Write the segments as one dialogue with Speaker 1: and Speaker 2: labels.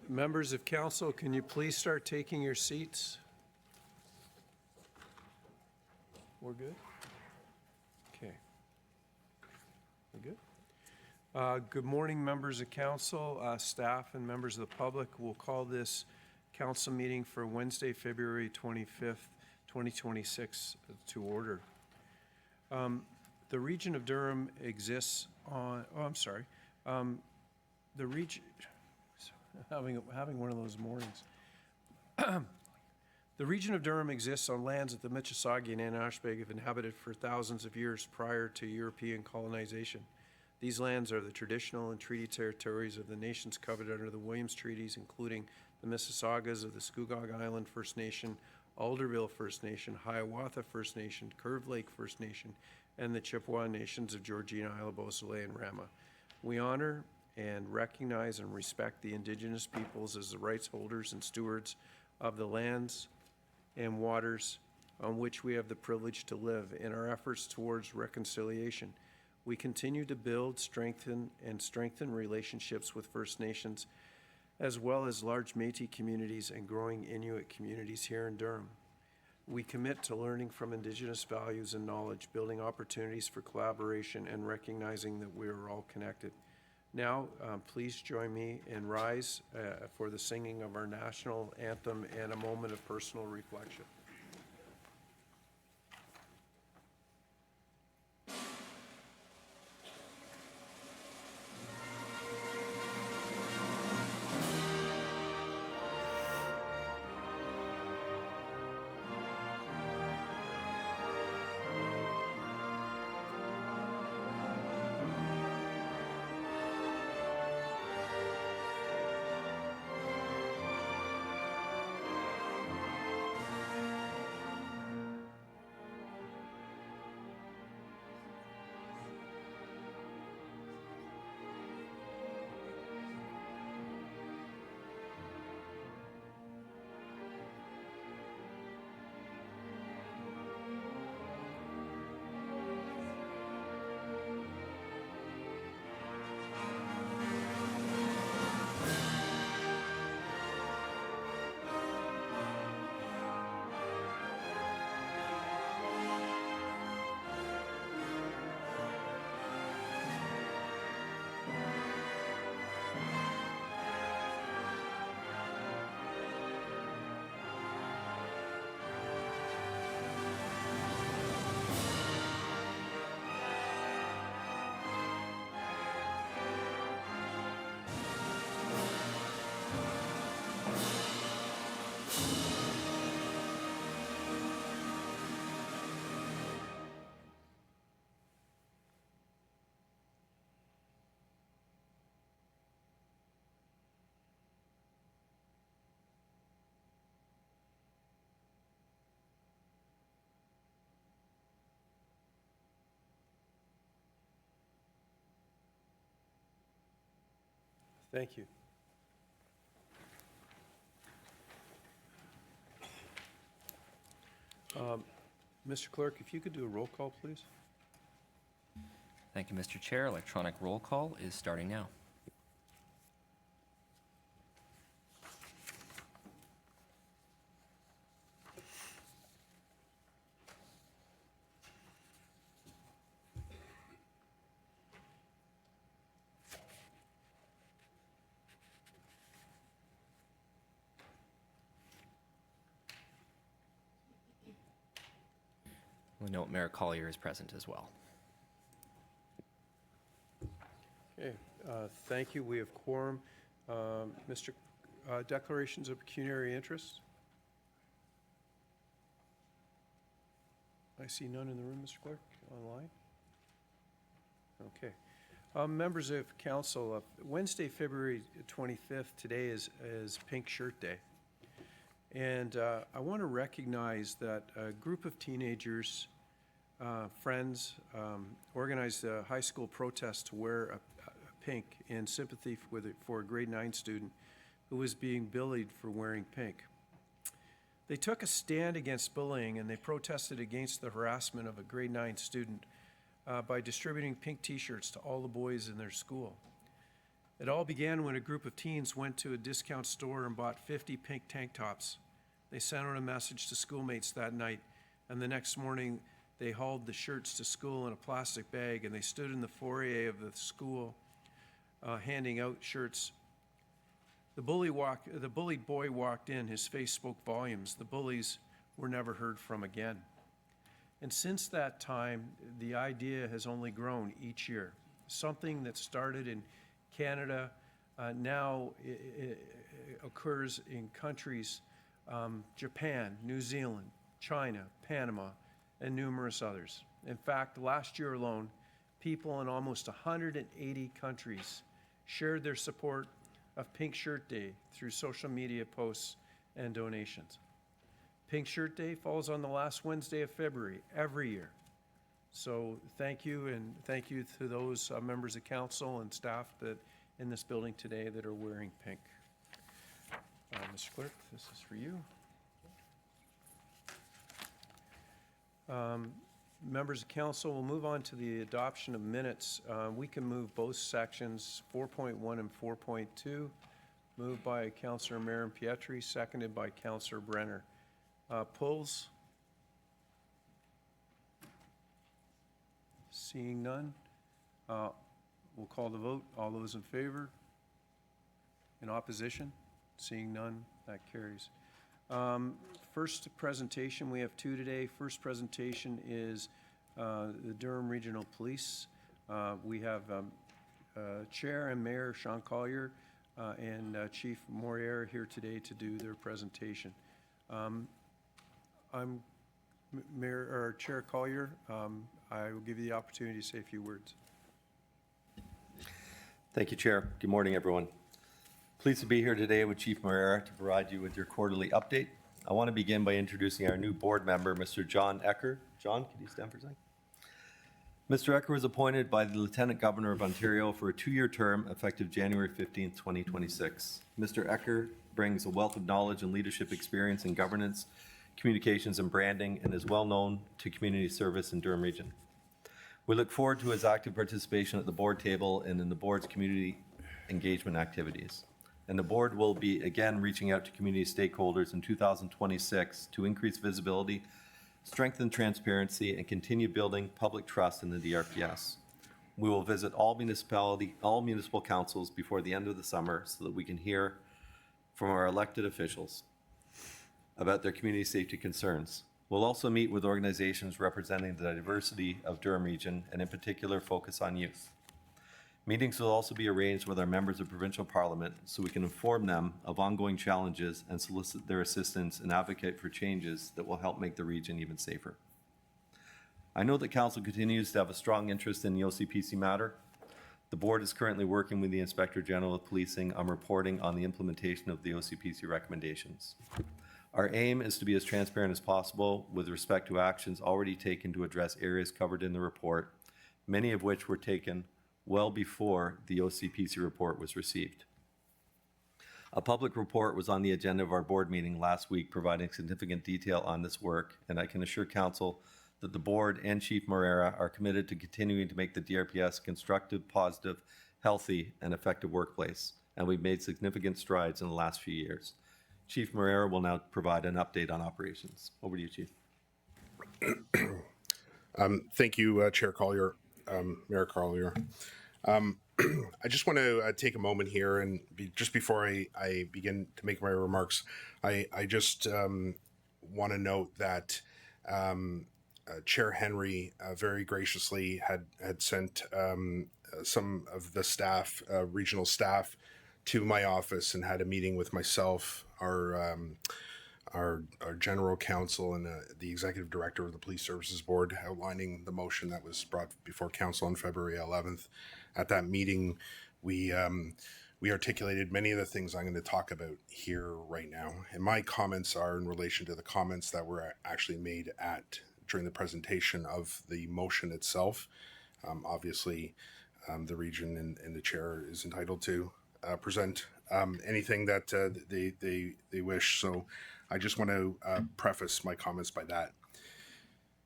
Speaker 1: Members of council, can you please start taking your seats? We're good? Okay. We're good? Good morning, members of council, staff, and members of the public. We'll call this council meeting for Wednesday, February 25th, 2026 to order. The region of Durham exists on, the region, having one of those mornings. The region of Durham exists on lands that the Mississauga and Anishinaabeg have inhabited for thousands of years prior to European colonization. These lands are the traditional and treaty territories of the nations covered under the Williams Treaties, including the Mississaugas of the Scugog Island First Nation, Alderville First Nation, Hiawatha First Nation, Curve Lake First Nation, and the Chippewa Nations of Georgina, Isla Beausoleil, and Rama. We honor and recognize and respect the Indigenous peoples as the rights holders and stewards of the lands and waters on which we have the privilege to live. In our efforts towards reconciliation, we continue to build, strengthen relationships with First Nations, as well as large Métis communities and growing Inuit communities here in Durham. We commit to learning from Indigenous values and knowledge, building opportunities for collaboration, and recognizing that we are all connected. Now, please join me and rise for the singing of our national anthem and a moment of personal reflection. Thank you. Mr. Clerk, if you could do a roll call, please.
Speaker 2: Thank you, Mr. Chair. Electronic roll call is starting now. We note Mayor Collier is present as well.
Speaker 1: Okay, thank you. We have quorum. Mr. Declarations of pecuniary interest? I see none in the room, Mr. Clerk, online. Okay. Members of council, Wednesday, February 25th, today is Pink Shirt Day. And I want to recognize that a group of teenagers, friends, organized a high school protest to wear a pink in sympathy for a grade 9 student who was being bullied for wearing pink. They took a stand against bullying, and they protested against the harassment of a grade 9 student by distributing pink t-shirts to all the boys in their school. It all began when a group of teens went to a discount store and bought 50 pink tank tops. They sent out a message to schoolmates that night, and the next morning they hauled the shirts to school in a plastic bag, and they stood in the foyer of the school handing out shirts. The bullied boy walked in. His face spoke volumes. The bullies were never heard from again. And since that time, the idea has only grown each year. Something that started in Canada now occurs in countries, Japan, New Zealand, China, Panama, and numerous others. In fact, last year alone, people in almost 180 countries shared their support of Pink Shirt Day through social media posts and donations. Pink Shirt Day falls on the last Wednesday of February every year. So thank you, and thank you to those members of council and staff that in this building today that are wearing pink. Mr. Clerk, this is for you. Members of council, we'll move on to the adoption of minutes. We can move both sections, 4.1 and 4.2, moved by Councillor Marin Pietri, seconded by Councillor Brenner. Pulls? Seeing none, we'll call the vote. All those in favor? In opposition? Seeing none, that carries. First presentation, we have two today. First presentation is the Durham Regional Police. We have Chair and Mayor Sean Collier and Chief Morier here today to do their presentation. I'm Mayor or Chair Collier. I will give you the opportunity to say a few words.
Speaker 3: Thank you, Chair. Good morning, everyone. Pleased to be here today with Chief Morier to provide you with your quarterly update. I want to begin by introducing our new board member, Mr. John Ecker. John, could you stand for a second? Mr. Ecker was appointed by the Lieutenant Governor of Ontario for a 2-year term effective January 15, 2026. Mr. Ecker brings a wealth of knowledge and leadership experience in governance, communications, and branding, and is well known to community service in Durham Region. We look forward to his active participation at the board table and in the board's community engagement activities. And the board will be again reaching out to community stakeholders in 2026 to increase visibility, strengthen transparency, and continue building public trust in the DRPS. We will visit all municipal councils before the end of the summer so that we can hear from our elected officials about their community safety concerns. We'll also meet with organizations representing the diversity of Durham Region, and in particular focus on youth. Meetings will also be arranged with our members of provincial parliament so we can inform them of ongoing challenges and solicit their assistance and advocate for changes that will help make the region even safer. I know that Council continues to have a strong interest in the OCPC matter. The board is currently working with the Inspector General of Policing on reporting on the implementation of the OCPC recommendations. Our aim is to be as transparent as possible with respect to actions already taken to address areas covered in the report, many of which were taken well before the OCPC report was received. A public report was on the agenda of our board meeting last week, providing significant detail on this work, and I can assure Council that the board and Chief Morera are committed to continuing to make the DRPS a constructive, positive, healthy, and effective workplace, and we've made significant strides in the last few years. Chief Morera will now provide an update on operations. Over to you, Chief.
Speaker 4: Thank you, Chair Collier, Mayor Collier. I just want to take a moment here and just before I begin to make my remarks, I just want to note that Chair Henry very graciously had sent some of the staff, regional staff, to my office and had a meeting with myself, our general counsel, and the executive director of the Police Services Board, outlining the motion that was brought before council on February 11th. At that meeting, we articulated many of the things I'm going to talk about here right now. And my comments are in relation to the comments that were actually made during the presentation of the motion itself. Obviously, the region and the chair is entitled to present anything that they wish. So I just want to preface my comments by that.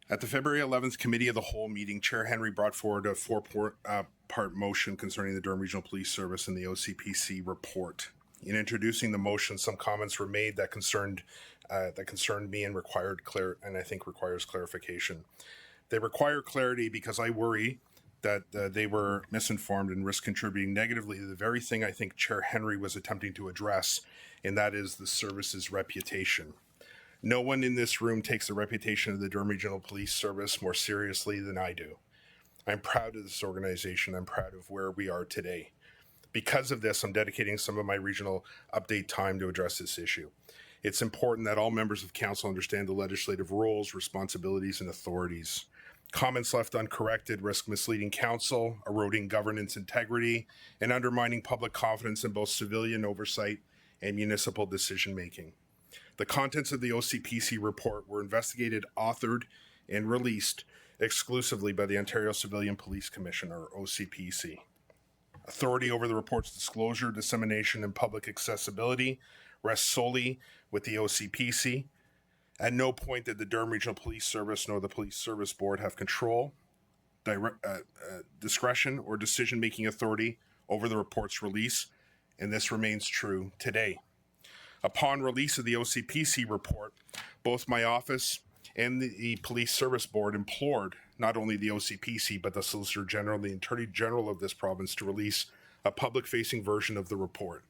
Speaker 4: At the February 11th Committee of the Whole meeting, Chair Henry brought forward a part motion concerning the Durham Regional Police Service and the OCPC report. In introducing the motion, some comments were made that concerned me and requires clarification. They require clarity because I worry that they were misinformed and risk contributing negatively to the very thing I think Chair Henry was attempting to address, and that is the service's reputation. No one in this room takes the reputation of the Durham Regional Police Service more seriously than I do. I'm proud of this organization. I'm proud of where we are today. Because of this, I'm dedicating some of my regional update time to address this issue. It's important that all members of council understand the legislative roles, responsibilities, and authorities. Comments left uncorrected risk misleading council, eroding governance integrity, and undermining public confidence in both civilian oversight and municipal decision-making. The contents of the OCPC report were investigated, authored, and released exclusively by the Ontario Civilian Police Commission, or OCPC. Authority over the report's disclosure, dissemination, and public accessibility rests solely with the OCPC. At no point did the Durham Regional Police Service nor the Police Service Board have control, discretion, or decision-making authority over the report's release, and this remains true today. Upon release of the OCPC report, both my office and the Police Service Board implored not only the OCPC, but the Solicitor General and the Attorney General of this province to release a public-facing version of the report.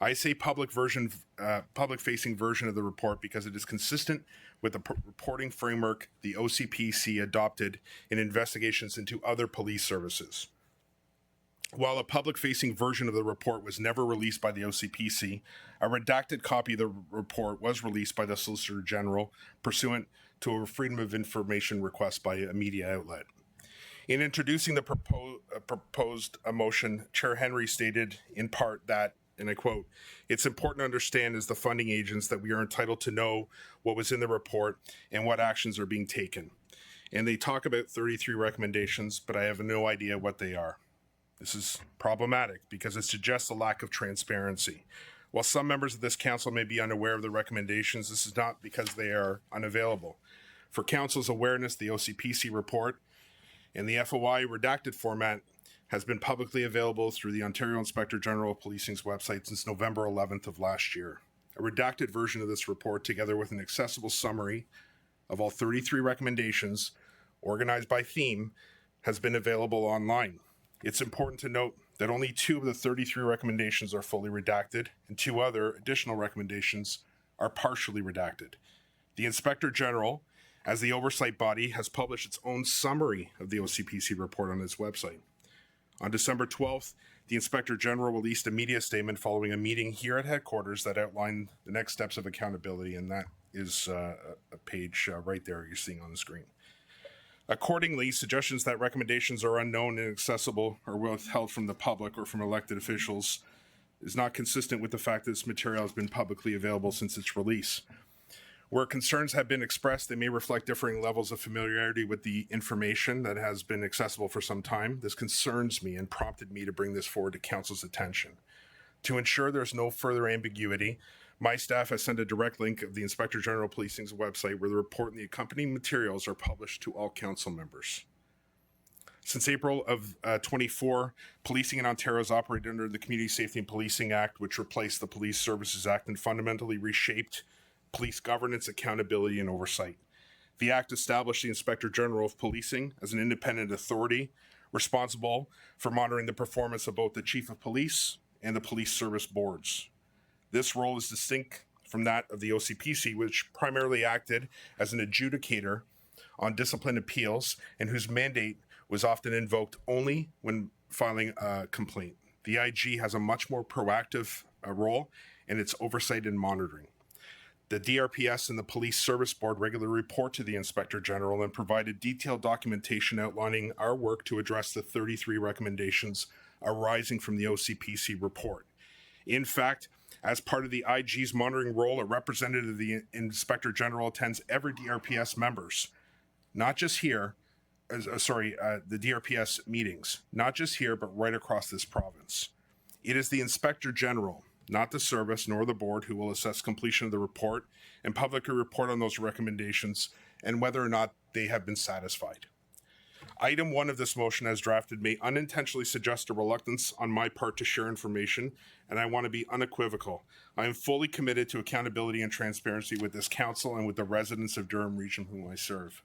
Speaker 4: I say public-facing version of the report because it is consistent with the reporting framework the OCPC adopted in investigations into other police services. While a public-facing version of the report was never released by the OCPC, a redacted copy of the report was released by the Solicitor General pursuant to a Freedom of Information request by a media outlet. In introducing the proposed motion, Chair Henry stated in part that, and I quote, "It's important to understand as the funding agents that we are entitled to know what was in the report and what actions are being taken." And they talk about 33 recommendations, but I have no idea what they are. This is problematic because it suggests a lack of transparency. While some members of this council may be unaware of the recommendations, this is not because they are unavailable. For council's awareness, the OCPC report in the FOI redacted format has been publicly available through the Ontario Inspector General of Policing's website since November 11th of last year. A redacted version of this report, together with an accessible summary of all 33 recommendations, organized by theme, has been available online. It's important to note that only 2 of the 33 recommendations are fully redacted, and 2 other additional recommendations are partially redacted. The Inspector General, as the oversight body, has published its own summary of the OCPC report on its website. On December 12th, the Inspector General released a media statement following a meeting here at headquarters that outlined the next steps of accountability, and that is a page right there you're seeing on the screen. Accordingly, suggestions that recommendations are unknown, inaccessible, or withheld from the public or from elected officials is not consistent with the fact that this material has been publicly available since its release. Where concerns have been expressed, they may reflect differing levels of familiarity with the information that has been accessible for some time. This concerns me and prompted me to bring this forward to Council's attention. To ensure there's no further ambiguity, my staff has sent a direct link of the Inspector General of Policing's website where the report and the accompanying materials are published to all council members. Since April of 24, policing in Ontario has operated under the Community Safety and Policing Act, which replaced the Police Services Act and fundamentally reshaped police governance, accountability, and oversight. The Act established the Inspector General of Policing as an independent authority responsible for monitoring the performance of both the Chief of Police and the Police Service Boards. This role is distinct from that of the OCPC, which primarily acted as an adjudicator on discipline appeals and whose mandate was often invoked only when filing a complaint. The IG has a much more proactive role in its oversight and monitoring. The DRPS and the Police Service Board regularly report to the Inspector General and provided detailed documentation outlining our work to address the 33 recommendations arising from the OCPC report. In fact, as part of the IG's monitoring role, a representative of the Inspector General attends every DRPS members, not just here, the DRPS meetings, not just here, but right across this province. It is the Inspector General, not the service nor the board, who will assess completion of the report and publicly report on those recommendations and whether or not they have been satisfied. Item 1 of this motion as drafted may unintentionally suggest a reluctance on my part to share information, and I want to be unequivocal. I am fully committed to accountability and transparency with this council and with the residents of Durham Region whom I serve.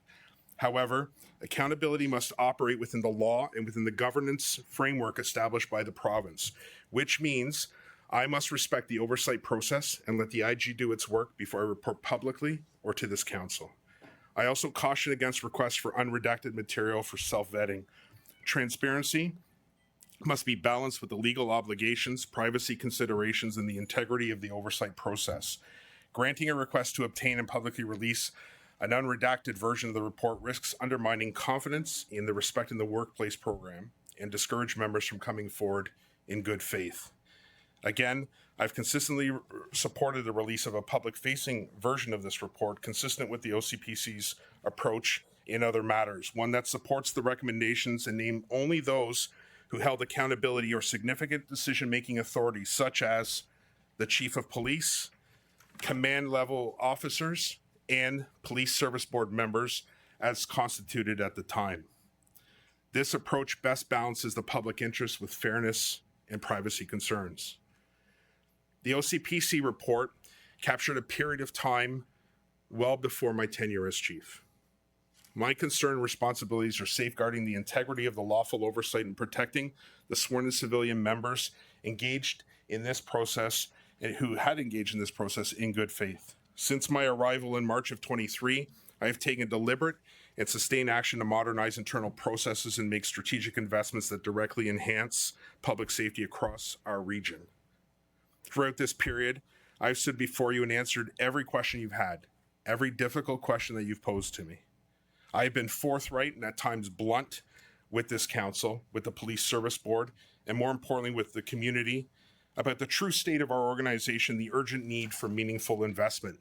Speaker 4: However, accountability must operate within the law and within the governance framework established by the province, which means I must respect the oversight process and let the IG do its work before I report publicly or to this council. I also caution against requests for unredacted material for self-vetting. Transparency must be balanced with the legal obligations, privacy considerations, and the integrity of the oversight process. Granting a request to obtain and publicly release an unredacted version of the report risks undermining confidence in the Respect in the Workplace program and discourage members from coming forward in good faith. Again, I've consistently supported the release of a public-facing version of this report consistent with the OCPC's approach in other matters, one that supports the recommendations and name only those who held accountability or significant decision-making authority, such as the Chief of Police, command-level officers, and Police Service Board members as constituted at the time. This approach best balances the public interest with fairness and privacy concerns. The OCPC report captured a period of time well before my tenure as chief. My concern and responsibilities are safeguarding the integrity of the lawful oversight and protecting the sworn and civilian members engaged in this process and who had engaged in this process in good faith. Since my arrival in March of 23, I have taken deliberate and sustained action to modernize internal processes and make strategic investments that directly enhance public safety across our region. Throughout this period, I've stood before you and answered every question you've had, every difficult question that you've posed to me. I have been forthright and at times blunt with this council, with the Police Service Board, and more importantly with the community about the true state of our organization, the urgent need for meaningful investment.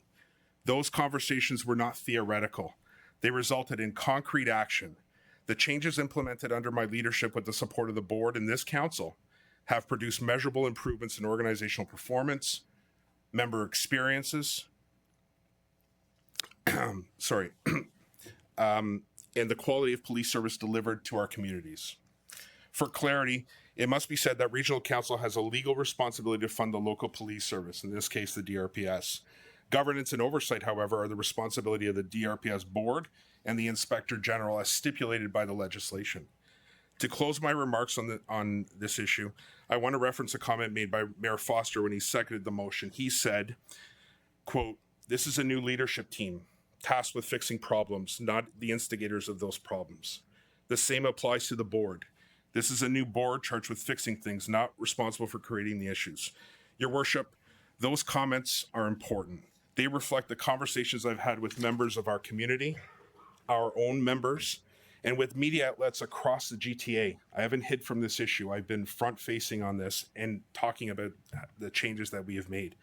Speaker 4: Those conversations were not theoretical. They resulted in concrete action. The changes implemented under my leadership with the support of the board and this council have produced measurable improvements in organizational performance, member experiences, and the quality of police service delivered to our communities. For clarity, it must be said that Regional Council has a legal responsibility to fund the local police service, in this case, the DRPS. Governance and oversight, however, are the responsibility of the DRPS board and the Inspector General as stipulated by the legislation. To close my remarks on this issue, I want to reference a comment made by Mayor Foster when he seconded the motion. He said, quote, "This is a new leadership team tasked with fixing problems, not the instigators of those problems. The same applies to the board. This is a new board charged with fixing things, not responsible for creating the issues." Your Worship, those comments are important. They reflect the conversations I've had with members of our community, our own members, and with media outlets across the GTA. I haven't hid from this issue. I've been front-facing on this and talking about the changes that we have made.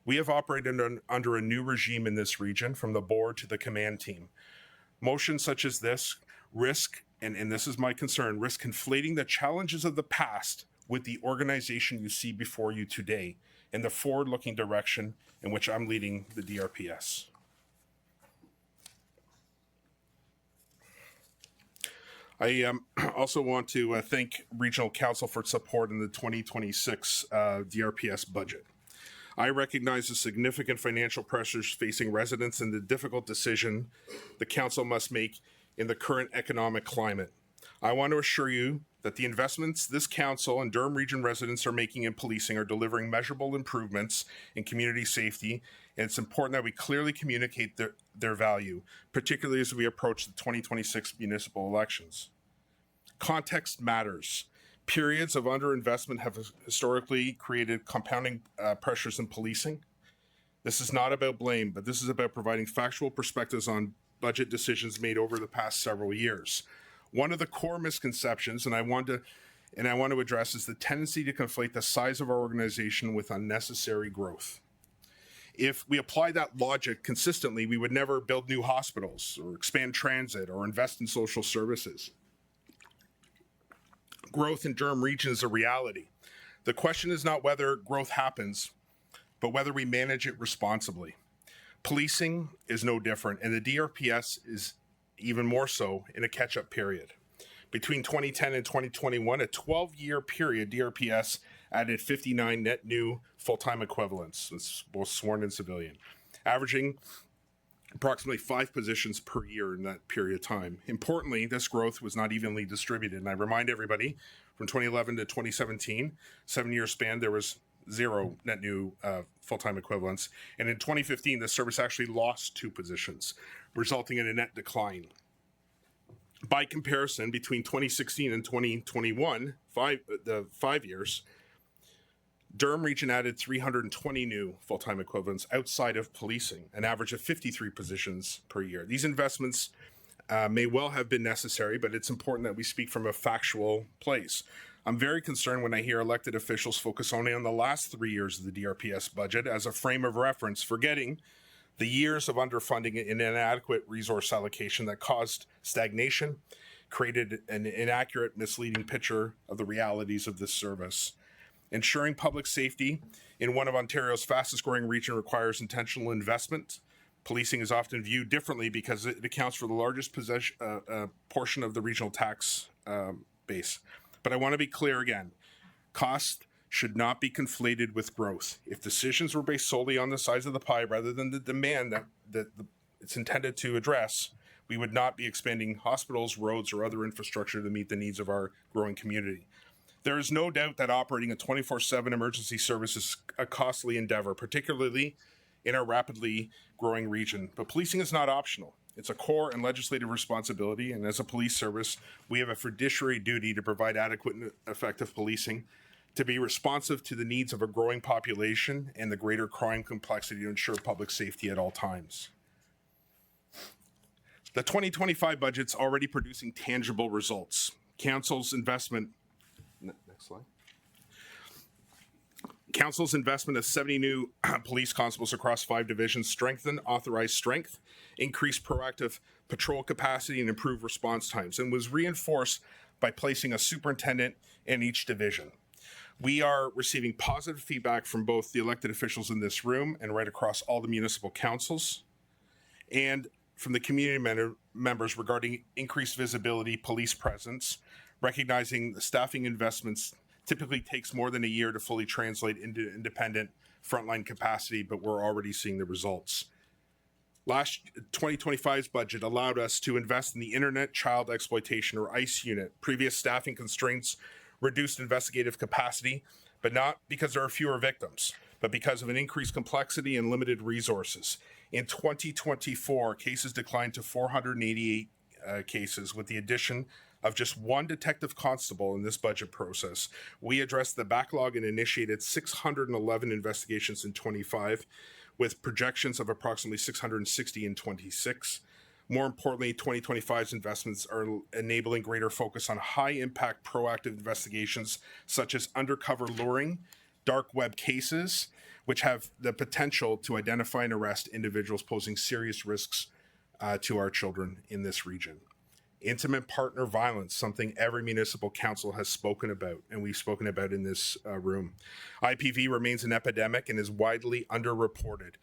Speaker 4: We have operated under a new regime in this region, from the board to the command team. Motions such as this risk, and this is my concern, risk conflating the challenges of the past with the organization you see before you today and the forward-looking direction in which I'm leading the DRPS. I also want to thank Regional Council for its support in the 2026 DRPS budget. I recognize the significant financial pressures facing residents and the difficult decision the council must make in the current economic climate. I want to assure you that the investments this council and Durham Region residents are making in policing are delivering measurable improvements in community safety, and it's important that we clearly communicate their value, particularly as we approach the 2026 municipal elections. Context matters. Periods of underinvestment have historically created compounding pressures in policing. This is not about blame, but this is about providing factual perspectives on budget decisions made over the past several years. One of the core misconceptions, and I want to address, is the tendency to conflate the size of our organization with unnecessary growth. If we apply that logic consistently, we would never build new hospitals or expand transit or invest in social services. Growth in Durham Region is a reality. The question is not whether growth happens, but whether we manage it responsibly. Policing is no different, and the DRPS is even more so in a catch-up period. Between 2010 and 2021, a 12-year period, DRPS added 59 net new full-time equivalents, both sworn and civilian, averaging approximately 5 positions per year in that period of time. Importantly, this growth was not evenly distributed. And I remind everybody, from 2011 to 2017, 7-year span, there was 0 net new full-time equivalents. And in 2015, the service actually lost 2 positions, resulting in a net decline. By comparison, between 2016 and 2021, the 5 years, Durham Region added 320 new full-time equivalents outside of policing, an average of 53 positions per year. These investments may well have been necessary, but it's important that we speak from a factual place. I'm very concerned when I hear elected officials focus only on the last 3 years of the DRPS budget as a frame of reference, forgetting the years of underfunding and inadequate resource allocation that caused stagnation, created an inaccurate, misleading picture of the realities of this service. Ensuring public safety in one of Ontario's fastest growing region requires intentional investment. Policing is often viewed differently because it accounts for the largest portion of the regional tax base. But I want to be clear again, cost should not be conflated with growth. If decisions were based solely on the size of the pie rather than the demand that it's intended to address, we would not be expanding hospitals, roads, or other infrastructure to meet the needs of our growing community. There is no doubt that operating a 24/7 emergency service is a costly endeavor, particularly in our rapidly growing region. But policing is not optional. It's a core and legislative responsibility, and as a police service, we have a fiduciary duty to provide adequate and effective policing, to be responsive to the needs of a growing population and the greater crime complexity to ensure public safety at all times. The 2025 budget's already producing tangible results. Council's investment Next slide. Council's investment of 70 new police constables across 5 divisions strengthened authorized strength, increased proactive patrol capacity, and improved response times, and was reinforced by placing a superintendent in each division. We are receiving positive feedback from both the elected officials in this room and right across all the municipal councils, and from the community members regarding increased visibility, police presence, recognizing the staffing investments typically takes more than a year to fully translate into independent frontline capacity, but we're already seeing the results. Last 2025's budget allowed us to invest in the Internet Child Exploitation, or ICE unit. Previous staffing constraints reduced investigative capacity, but not because there are fewer victims, but because of an increased complexity and limited resources. In 2024, cases declined to 488 cases, with the addition of just 1 detective constable in this budget process. We addressed the backlog and initiated 611 investigations in 25, with projections of approximately 660 in 26. More importantly, 2025's investments are enabling greater focus on high-impact proactive investigations, such as undercover luring, dark web cases, which have the potential to identify and arrest individuals posing serious risks to our children in this region. Intimate partner violence, something every municipal council has spoken about, and we've spoken about in this room. IPV remains an epidemic and is widely underreported.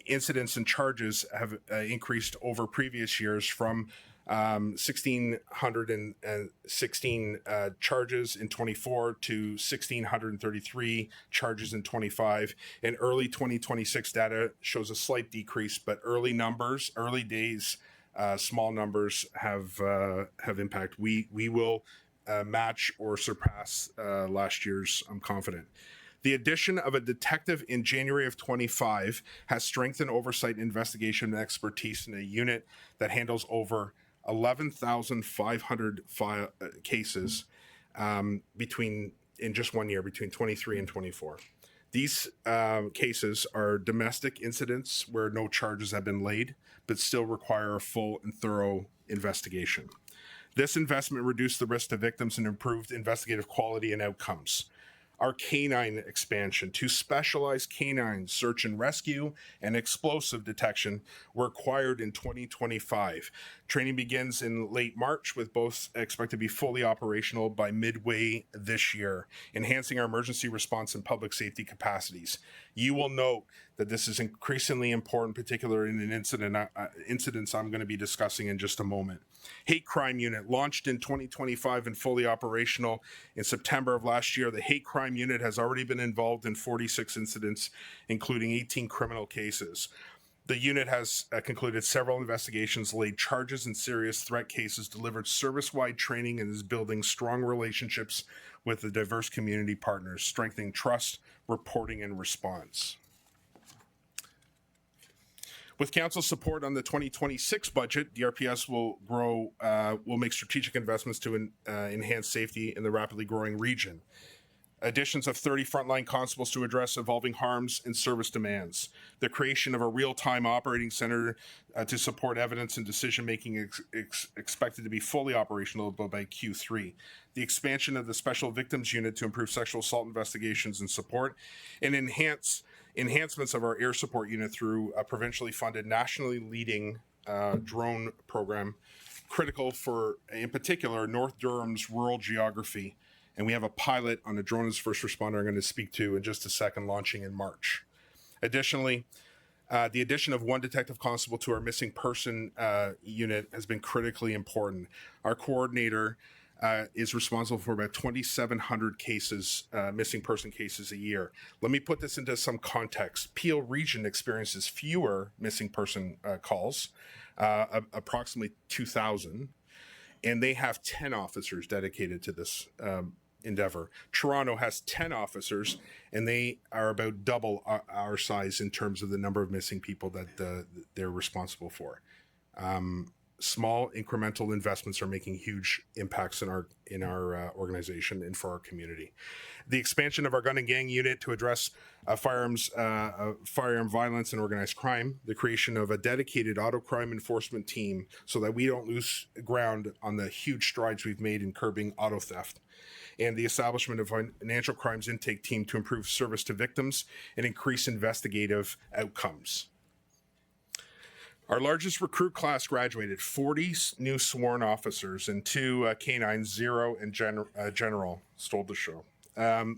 Speaker 4: Incidents and charges have increased over previous years from 1,616 charges in 24 to 1,633 charges in 25. And early 2026 data shows a slight decrease, but early days, small numbers have impact. We will match or surpass last year's, I'm confident. The addition of a detective in January of 25 has strengthened oversight, investigation, and expertise in a unit that handles over 11,500 cases in just 1 year, between 23 and 24. These cases are domestic incidents where no charges have been laid, but still require a full and thorough investigation. This investment reduced the risk to victims and improved investigative quality and outcomes. Our canine expansion to specialized canine search and rescue and explosive detection were acquired in 2025. Training begins in late March, with both expected to be fully operational by midway this year, enhancing our emergency response and public safety capacities. You will note that this is increasingly important, particularly in an incidents I'm going to be discussing in just a moment. Hate Crime Unit, launched in 2025 and fully operational in September of last year. The Hate Crime Unit has already been involved in 46 incidents, including 18 criminal cases. The unit has concluded several investigations, laid charges in serious threat cases, delivered service-wide training, and is building strong relationships with the diverse community partners, strengthening trust, reporting, and response. With council support on the 2026 budget, DRPS will make strategic investments to enhance safety in the rapidly growing region. Additions of 30 frontline constables to address evolving harms and service demands. The creation of a real-time operating center to support evidence and decision-making expected to be fully operational by Q3. The expansion of the Special Victims Unit to improve sexual assault investigations and support, and enhancements of our air support unit through a provincially funded, nationally leading drone program, critical for, in particular, North Durham's rural geography. And we have a pilot on a drone as first responder I'm going to speak to in just a second, launching in March. Additionally, the addition of one detective constable to our missing person unit has been critically important. Our coordinator is responsible for about 2,700 cases, missing person cases a year. Let me put this into some context. Peel Region experiences fewer missing person calls, approximately 2,000, and they have 10 officers dedicated to this endeavor. Toronto has 10 officers, and they are about double our size in terms of the number of missing people that they're responsible for. Small incremental investments are making huge impacts in our organization and for our community. The expansion of our gun and gang unit to address firearm violence and organized crime. The creation of a dedicated auto crime enforcement team so that we don't lose ground on the huge strides we've made in curbing auto theft. And the establishment of a financial crimes intake team to improve service to victims and increase investigative outcomes. Our largest recruit class graduated, 40 new sworn officers and 2 canines, Zero and General, stole the show.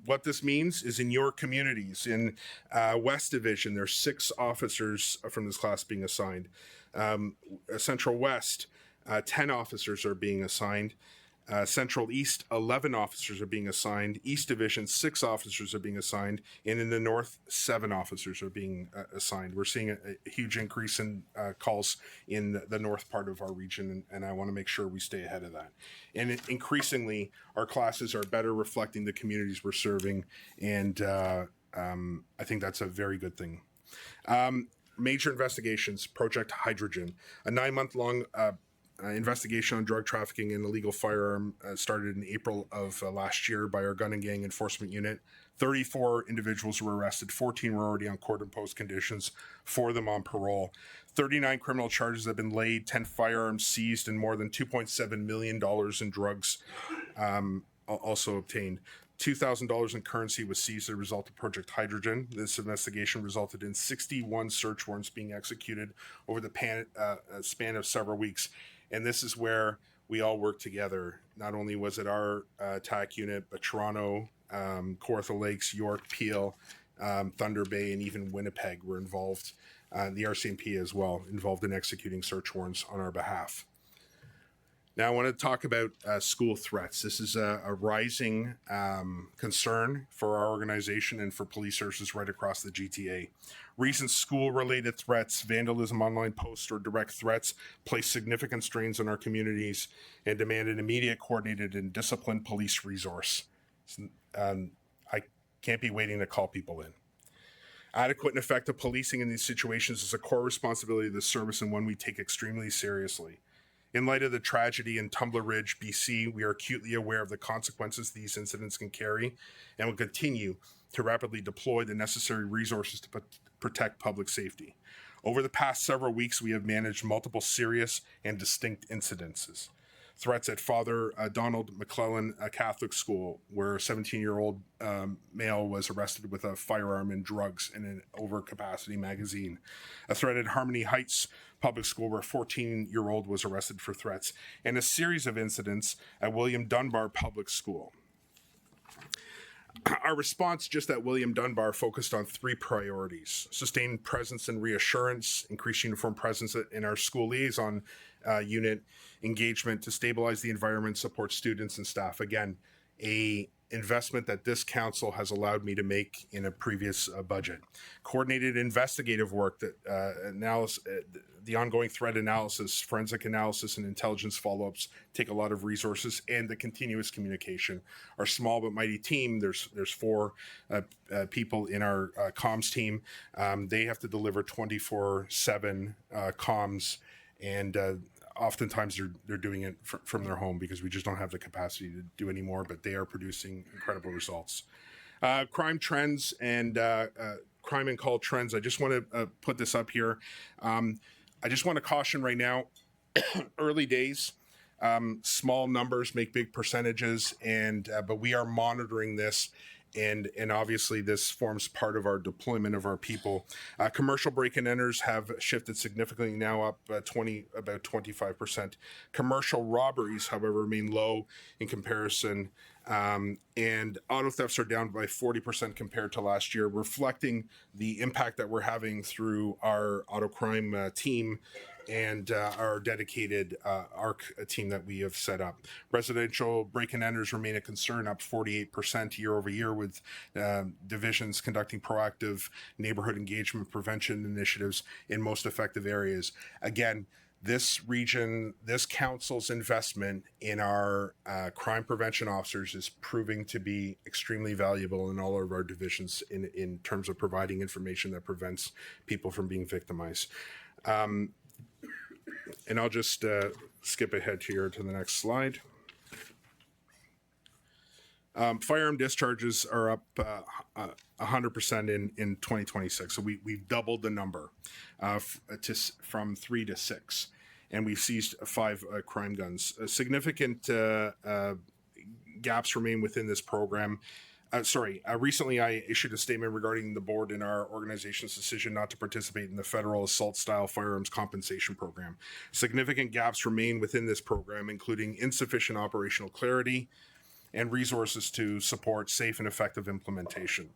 Speaker 4: What this means is in your communities, in West Division, there's 6 officers from this class being assigned. Central West, 10 officers are being assigned. Central East, 11 officers are being assigned. East Division, 6 officers are being assigned. And in the North, 7 officers are being assigned. We're seeing a huge increase in calls in the north part of our region, and I want to make sure we stay ahead of that. And increasingly, our classes are better reflecting the communities we're serving, and I think that's a very good thing. Major investigations, Project Hydrogen, a 9-month-long investigation on drug trafficking and illegal firearm started in April of last year by our gun and gang enforcement unit. 34 individuals were arrested, 14 were already on court-imposed conditions, 4 of them on parole. 39 criminal charges have been laid, 10 firearms seized, and more than $2.7 million in drugs also obtained. $2,000 in currency was seized as a result of Project Hydrogen. This investigation resulted in 61 search warrants being executed over the span of several weeks. And this is where we all work together. Not only was it our TAC unit, but Toronto, Kawartha Lakes, York, Peel, Thunder Bay, and even Winnipeg were involved. The RCMP as well, involved in executing search warrants on our behalf. Now, I want to talk about school threats. This is a rising concern for our organization and for police services right across the GTA. Recent school-related threats, vandalism, online posts, or direct threats place significant strains on our communities and demand an immediate, coordinated, and disciplined police resource. I can't be waiting to call people in. Adequate and effective policing in these situations is a core responsibility of the service and one we take extremely seriously. In light of the tragedy in Tumbler Ridge, BC, we are acutely aware of the consequences these incidents can carry and will continue to rapidly deploy the necessary resources to protect public safety. Over the past several weeks, we have managed multiple serious and distinct incidences. threats at Father Donald McClellan Catholic School, where a 17-year-old male was arrested with a firearm and drugs in an overcapacity magazine. A threat at Harmony Heights Public School, where a 14-year-old was arrested for threats. And a series of incidents at William Dunbar Public School. Our response just at William Dunbar focused on 3 priorities: sustained presence and reassurance, increased uniform presence in our school liaison unit, engagement to stabilize the environment, support students and staff. Again, a investment that this council has allowed me to make in a previous budget. Coordinated investigative work, that the ongoing threat analysis, forensic analysis, and intelligence follow-ups take a lot of resources, and the continuous communication. Our small but mighty team, there's 4 people in our comms team. They have to deliver 24/7 comms, and oftentimes they're doing it from their home because we just don't have the capacity to do any more, but they are producing incredible results. Crime trends and crime and call trends. I just want to put this up here. I just want to caution right now, early days, small numbers make big percentages, and but we are monitoring this. And obviously this forms part of our deployment of our people. Commercial break-in enters have shifted significantly, now up about 25%. Commercial robberies, however, remain low in comparison. And auto thefts are down by 40% compared to last year, reflecting the impact that we're having through our auto crime team and our dedicated ARC team that we have set up. Residential break-in enters remain a concern, up 48% year over year, with divisions conducting proactive neighborhood engagement prevention initiatives in most effective areas. Again, this region, this council's investment in our crime prevention officers is proving to be extremely valuable in all of our divisions in terms of providing information that prevents people from being victimized. And I'll just skip ahead here to the next slide. Firearm discharges are up 100% in 2026. So we've doubled the number from 3 to 6. And we've seized 5 crime guns. Significant gaps remain within this program. Recently I issued a statement regarding the board and our organization's decision not to participate in the federal assault-style firearms compensation program. Significant gaps remain within this program, including insufficient operational clarity and resources to support safe and effective implementation.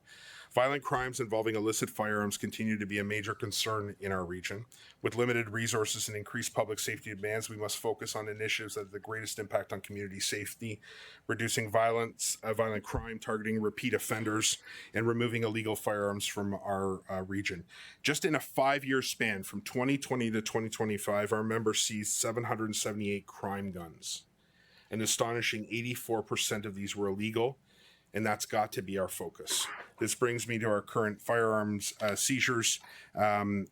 Speaker 4: Violent crimes involving illicit firearms continue to be a major concern in our region. With limited resources and increased public safety demands, we must focus on initiatives that have the greatest impact on community safety, reducing violent crime, targeting repeat offenders, and removing illegal firearms from our region. Just in a 5-year span, from 2020 to 2025, our members seized 778 crime guns. An astonishing 84% of these were illegal, and that's got to be our focus. This brings me to our current firearms seizures, and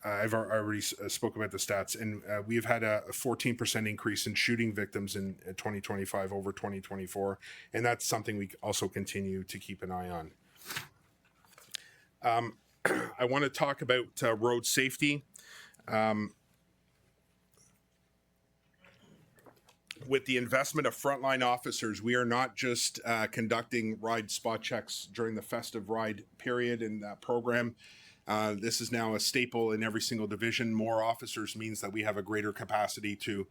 Speaker 4: I've already spoke about the stats, and we've had a 14% increase in shooting victims in 2025 over 2024, and that's something we also continue to keep an eye on. I want to talk about road safety. With the investment of frontline officers, we are not just conducting ride spot checks during the festive ride period in that program. This is now a staple in every single division. More officers means that we have a greater capacity to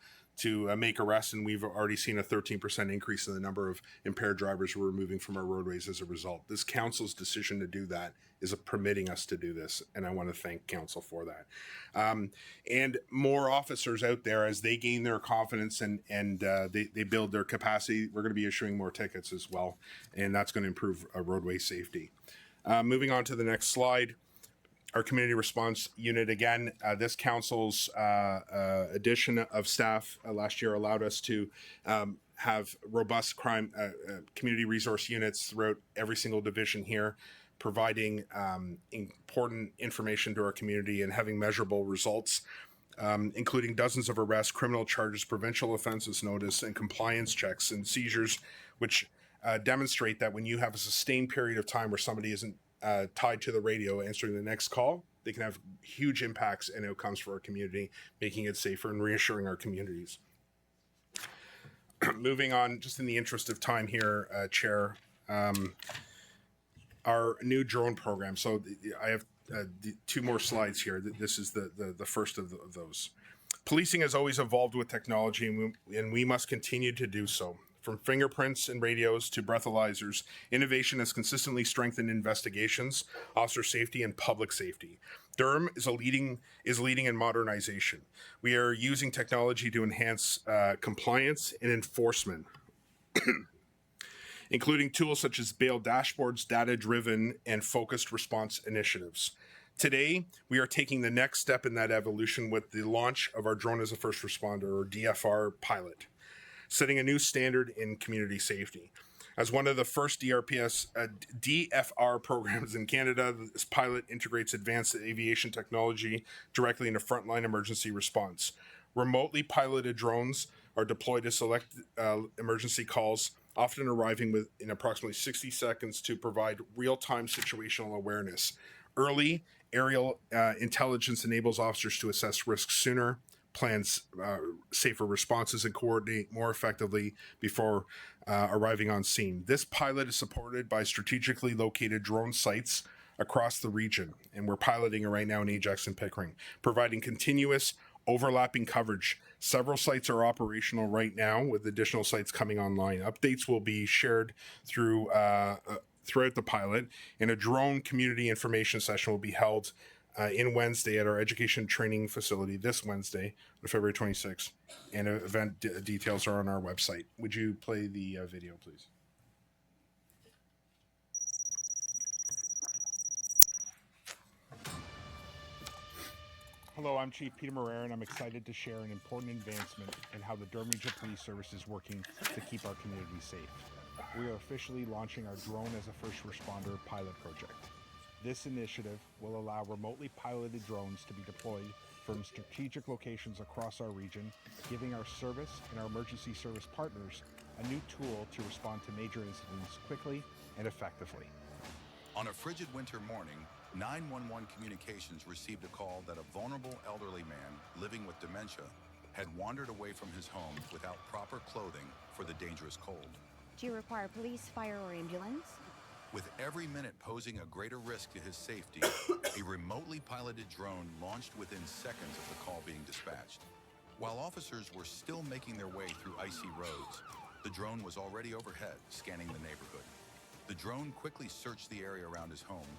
Speaker 4: make arrests, and we've already seen a 13% increase in the number of impaired drivers we're removing from our roadways as a result. This council's decision to do that is permitting us to do this, and I want to thank council for that. And more officers out there, as they gain their confidence and they build their capacity, we're going to be issuing more tickets as well, and that's going to improve roadway safety. Moving on to the next slide. Our community response unit, again, this council's addition of staff last year allowed us to have robust crime community resource units throughout every single division here, providing important information to our community and having measurable results, including dozens of arrests, criminal charges, provincial offenses notice, and compliance checks and seizures, which demonstrate that when you have a sustained period of time where somebody isn't tied to the radio answering the next call, they can have huge impacts and outcomes for our community, making it safer and reassuring our communities. moving on, just in the interest of time here, Chair, our new drone program. So I have two more slides here. This is the first of those. Policing has always evolved with technology, and we must continue to do so. From fingerprints and radios to breathalyzers, innovation has consistently strengthened investigations, officer safety, and public safety. Durham is leading in modernization. We are using technology to enhance compliance and enforcement, including tools such as bail dashboards, data-driven, and focused response initiatives. Today, we are taking the next step in that evolution with the launch of our Drone as a First Responder, or DFR, pilot, setting a new standard in community safety. As one of the first DFR programs in Canada, this pilot integrates advanced aviation technology directly into frontline emergency response. Remotely piloted drones are deployed to select emergency calls, often arriving in approximately 60 seconds to provide real-time situational awareness. Early aerial intelligence enables officers to assess risks sooner, plan safer responses, and coordinate more effectively before arriving on scene. This pilot is supported by strategically located drone sites across the region, and we're piloting it right now in Ajax and Pickering, providing continuous overlapping coverage. Several sites are operational right now, with additional sites coming online. Updates will be shared throughout the pilot, and a drone community information session will be held in Wednesday at our education training facility this Wednesday, on February 26th, and event details are on our website. Would you play the video, please? Hello, I'm Chief Peter Moreira, and I'm excited to share an important advancement in how the Durham Regional Police Service is working to keep our community safe. We are officially launching our Drone as a First Responder pilot project. This initiative will allow remotely piloted drones to be deployed from strategic locations across our region, giving our service and our emergency service partners a new tool to respond to major incidents quickly and effectively.
Speaker 5: On a frigid winter morning, 911 Communications received a call that a vulnerable elderly man living with dementia had wandered away from his home without proper clothing for the dangerous cold.
Speaker 6: Do you require police, fire, or ambulance?
Speaker 5: With every minute posing a greater risk to his safety, a remotely piloted drone launched within seconds of the call being dispatched. While officers were still making their way through icy roads, the drone was already overhead, scanning the neighborhood. The drone quickly searched the area around his home,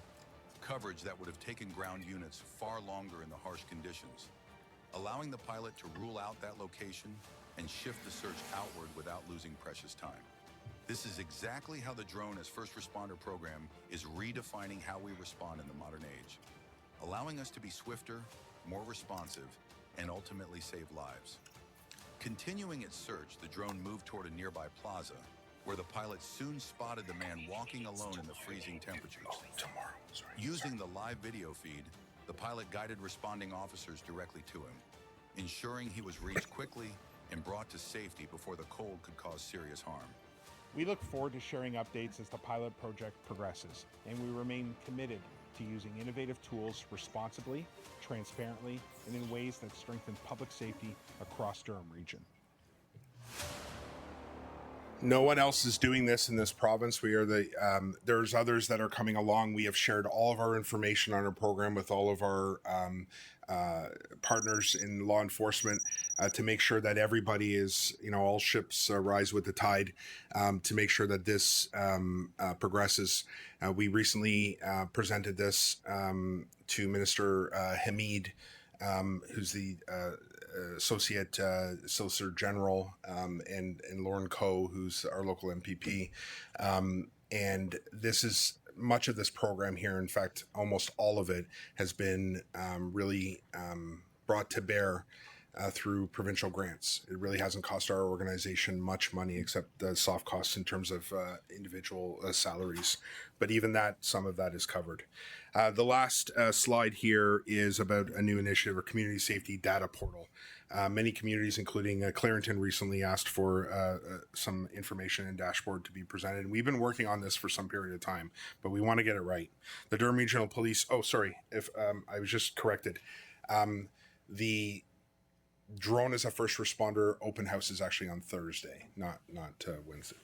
Speaker 5: coverage that would have taken ground units far longer in the harsh conditions, allowing the pilot to rule out that location and shift the search outward without losing precious time. This is exactly how the Drone as First Responder program is redefining how we respond in the modern age, allowing us to be swifter, more responsive, and ultimately save lives. Continuing its search, the drone moved toward a nearby plaza, where the pilot soon spotted the man walking alone in the freezing temperatures. Using the live video feed, the pilot guided responding officers directly to him, ensuring he was reached quickly and brought to safety before the cold could cause serious harm.
Speaker 4: We look forward to sharing updates as the pilot project progresses, and we remain committed to using innovative tools responsibly, transparently, and in ways that strengthen public safety across Durham region. No one else is doing this in this province. We are there's others that are coming along. We have shared all of our information on our program with all of our partners in law enforcement to make sure that everybody is, all ships rise with the tide, to make sure that this progresses. We recently presented this to Minister Hamid, who's the Associate Solicitor General, and Lauren Coe, who's our local MPP. And this is much of this program here. In fact, almost all of it has been really brought to bear through provincial grants. It really hasn't cost our organization much money except the soft costs in terms of individual salaries. But even that, some of that is covered. The last slide here is about a new initiative, a community safety data portal. Many communities, including Clarington, recently asked for some information and dashboard to be presented. And we've been working on this for some period of time, but we want to get it right. The Durham Regional Police, I was just corrected. The Drone as a first responder open house is actually on Thursday, not Wednesday.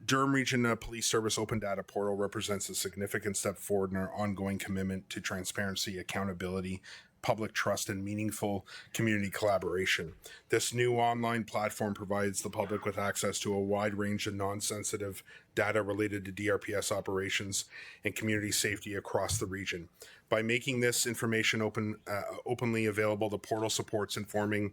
Speaker 4: Durham Region Police Service Open Data Portal represents a significant step forward in our ongoing commitment to transparency, accountability, public trust, and meaningful community collaboration. This new online platform provides the public with access to a wide range of non-sensitive data related to DRPS operations and community safety across the region. By making this information openly available, the portal supports informing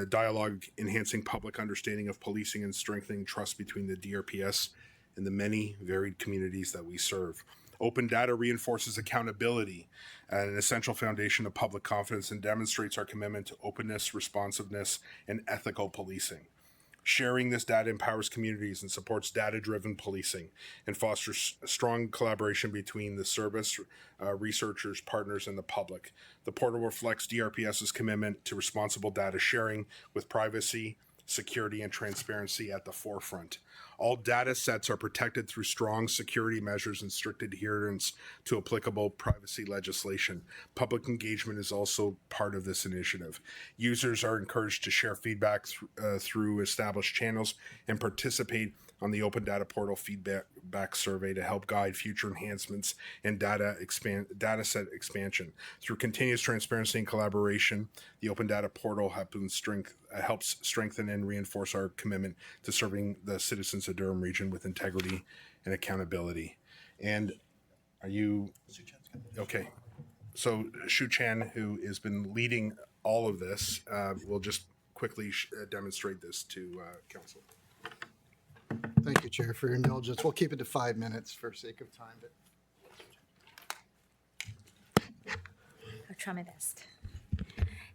Speaker 4: dialogue, enhancing public understanding of policing, and strengthening trust between the DRPS and the many varied communities that we serve. Open data reinforces accountability, an essential foundation of public confidence, and demonstrates our commitment to openness, responsiveness, and ethical policing. Sharing this data empowers communities and supports data-driven policing and fosters strong collaboration between the service, researchers, partners, and the public. The portal reflects DRPS's commitment to responsible data sharing with privacy, security, and transparency at the forefront. All data sets are protected through strong security measures and strict adherence to applicable privacy legislation. Public engagement is also part of this initiative. Users are encouraged to share feedback through established channels and participate on the Open Data Portal feedback survey to help guide future enhancements and data set expansion. Through continuous transparency and collaboration, the Open Data Portal helps strengthen and reinforce our commitment to serving the citizens of Durham Region with integrity and accountability. And are you okay? So Shu Chan, who has been leading all of this, will just quickly demonstrate this to council.
Speaker 7: Thank you, Chair, for your indulgence. We'll keep it to 5 minutes for sake of time.
Speaker 8: I'll try my best.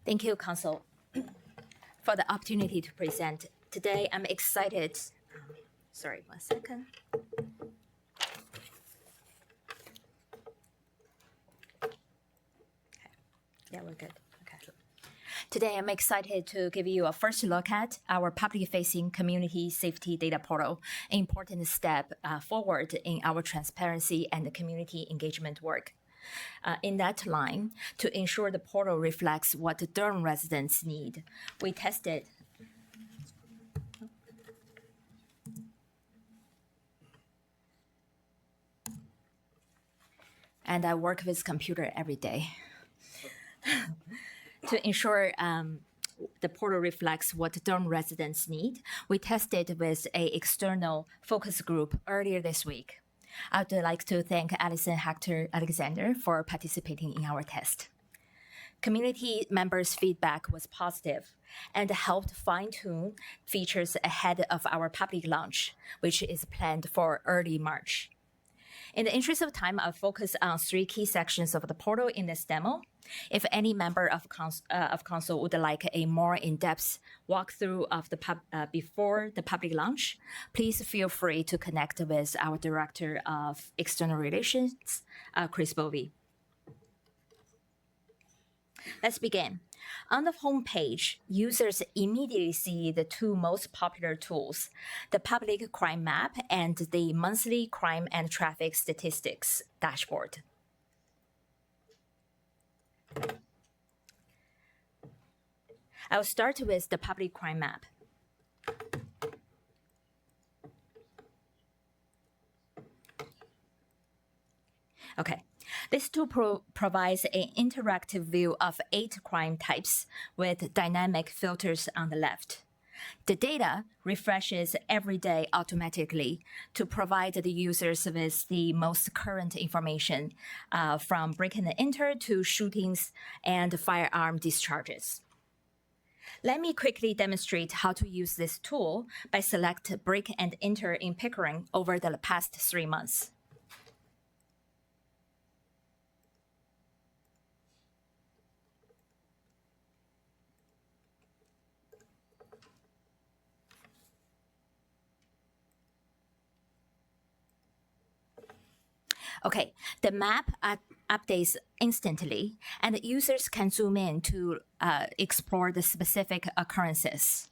Speaker 8: Thank you, Council, for the opportunity to present. Today, I'm excited. Sorry, 1 second. Okay. Yeah, we're good. Okay. Today, I'm excited to give you a first look at our public-facing community safety data portal, an important step forward in our transparency and community engagement work. In that line, to ensure the portal reflects what Durham residents need, we tested. And I work with computer every day. To ensure the portal reflects what Durham residents need, we tested with an external focus group earlier this week. I would like to thank Alison Hector Alexander for participating in our test. Community members' feedback was positive and helped fine-tune features ahead of our public launch, which is planned for early March. In the interest of time, I'll focus on 3 key sections of the portal in this demo. If any member of council would like a more in-depth walkthrough of the before the public launch, please feel free to connect with our Director of External Relations, Chris Bovey. Let's begin. On the home page, users immediately see the 2 most popular tools, the Public Crime Map and the Monthly Crime and Traffic Statistics dashboard. I'll start with the Public Crime Map. Okay. This tool provides an interactive view of 8 crime types with dynamic filters on the left. The data refreshes every day automatically to provide the users with the most current information from break and enter to shootings and firearm discharges. Let me quickly demonstrate how to use this tool by select break and enter in Pickering over the past 3 months. Okay, the map updates instantly, and users can zoom in to explore the specific occurrences.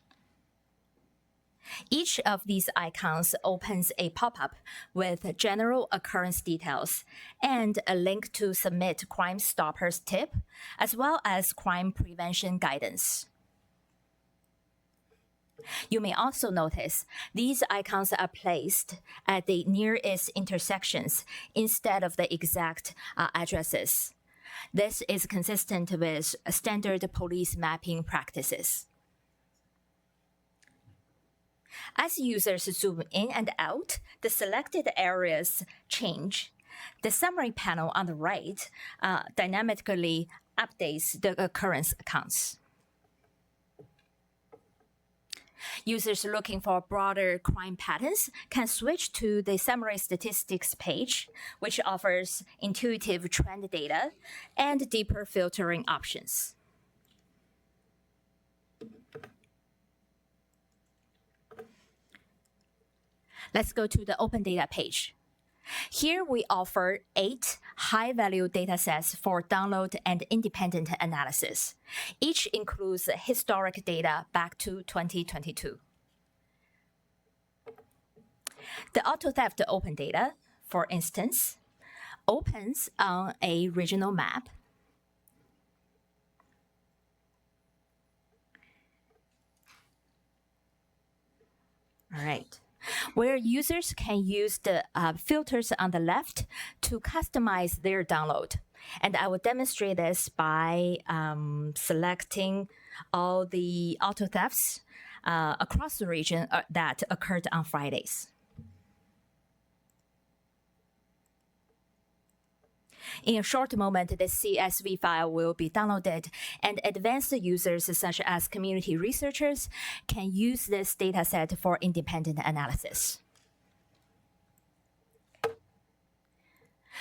Speaker 8: Each of these icons opens a pop-up with general occurrence details and a link to submit Crime Stoppers tip, as well as crime prevention guidance. You may also notice these icons are placed at the nearest intersections instead of the exact addresses. This is consistent with standard police mapping practices. As users zoom in and out, the selected areas change. The summary panel on the right dynamically updates the occurrence counts. Users looking for broader crime patterns can switch to the summary statistics page, which offers intuitive trend data and deeper filtering options. Let's go to the open data page. Here we offer 8 high-value datasets for download and independent analysis. Each includes historic data back to 2022. The auto theft open data, for instance, opens on a regional map. All right. Where users can use the filters on the left to customize their download. And I will demonstrate this by selecting all the auto thefts across the region that occurred on Fridays. In a short moment, the CSV file will be downloaded, and advanced users such as community researchers can use this dataset for independent analysis.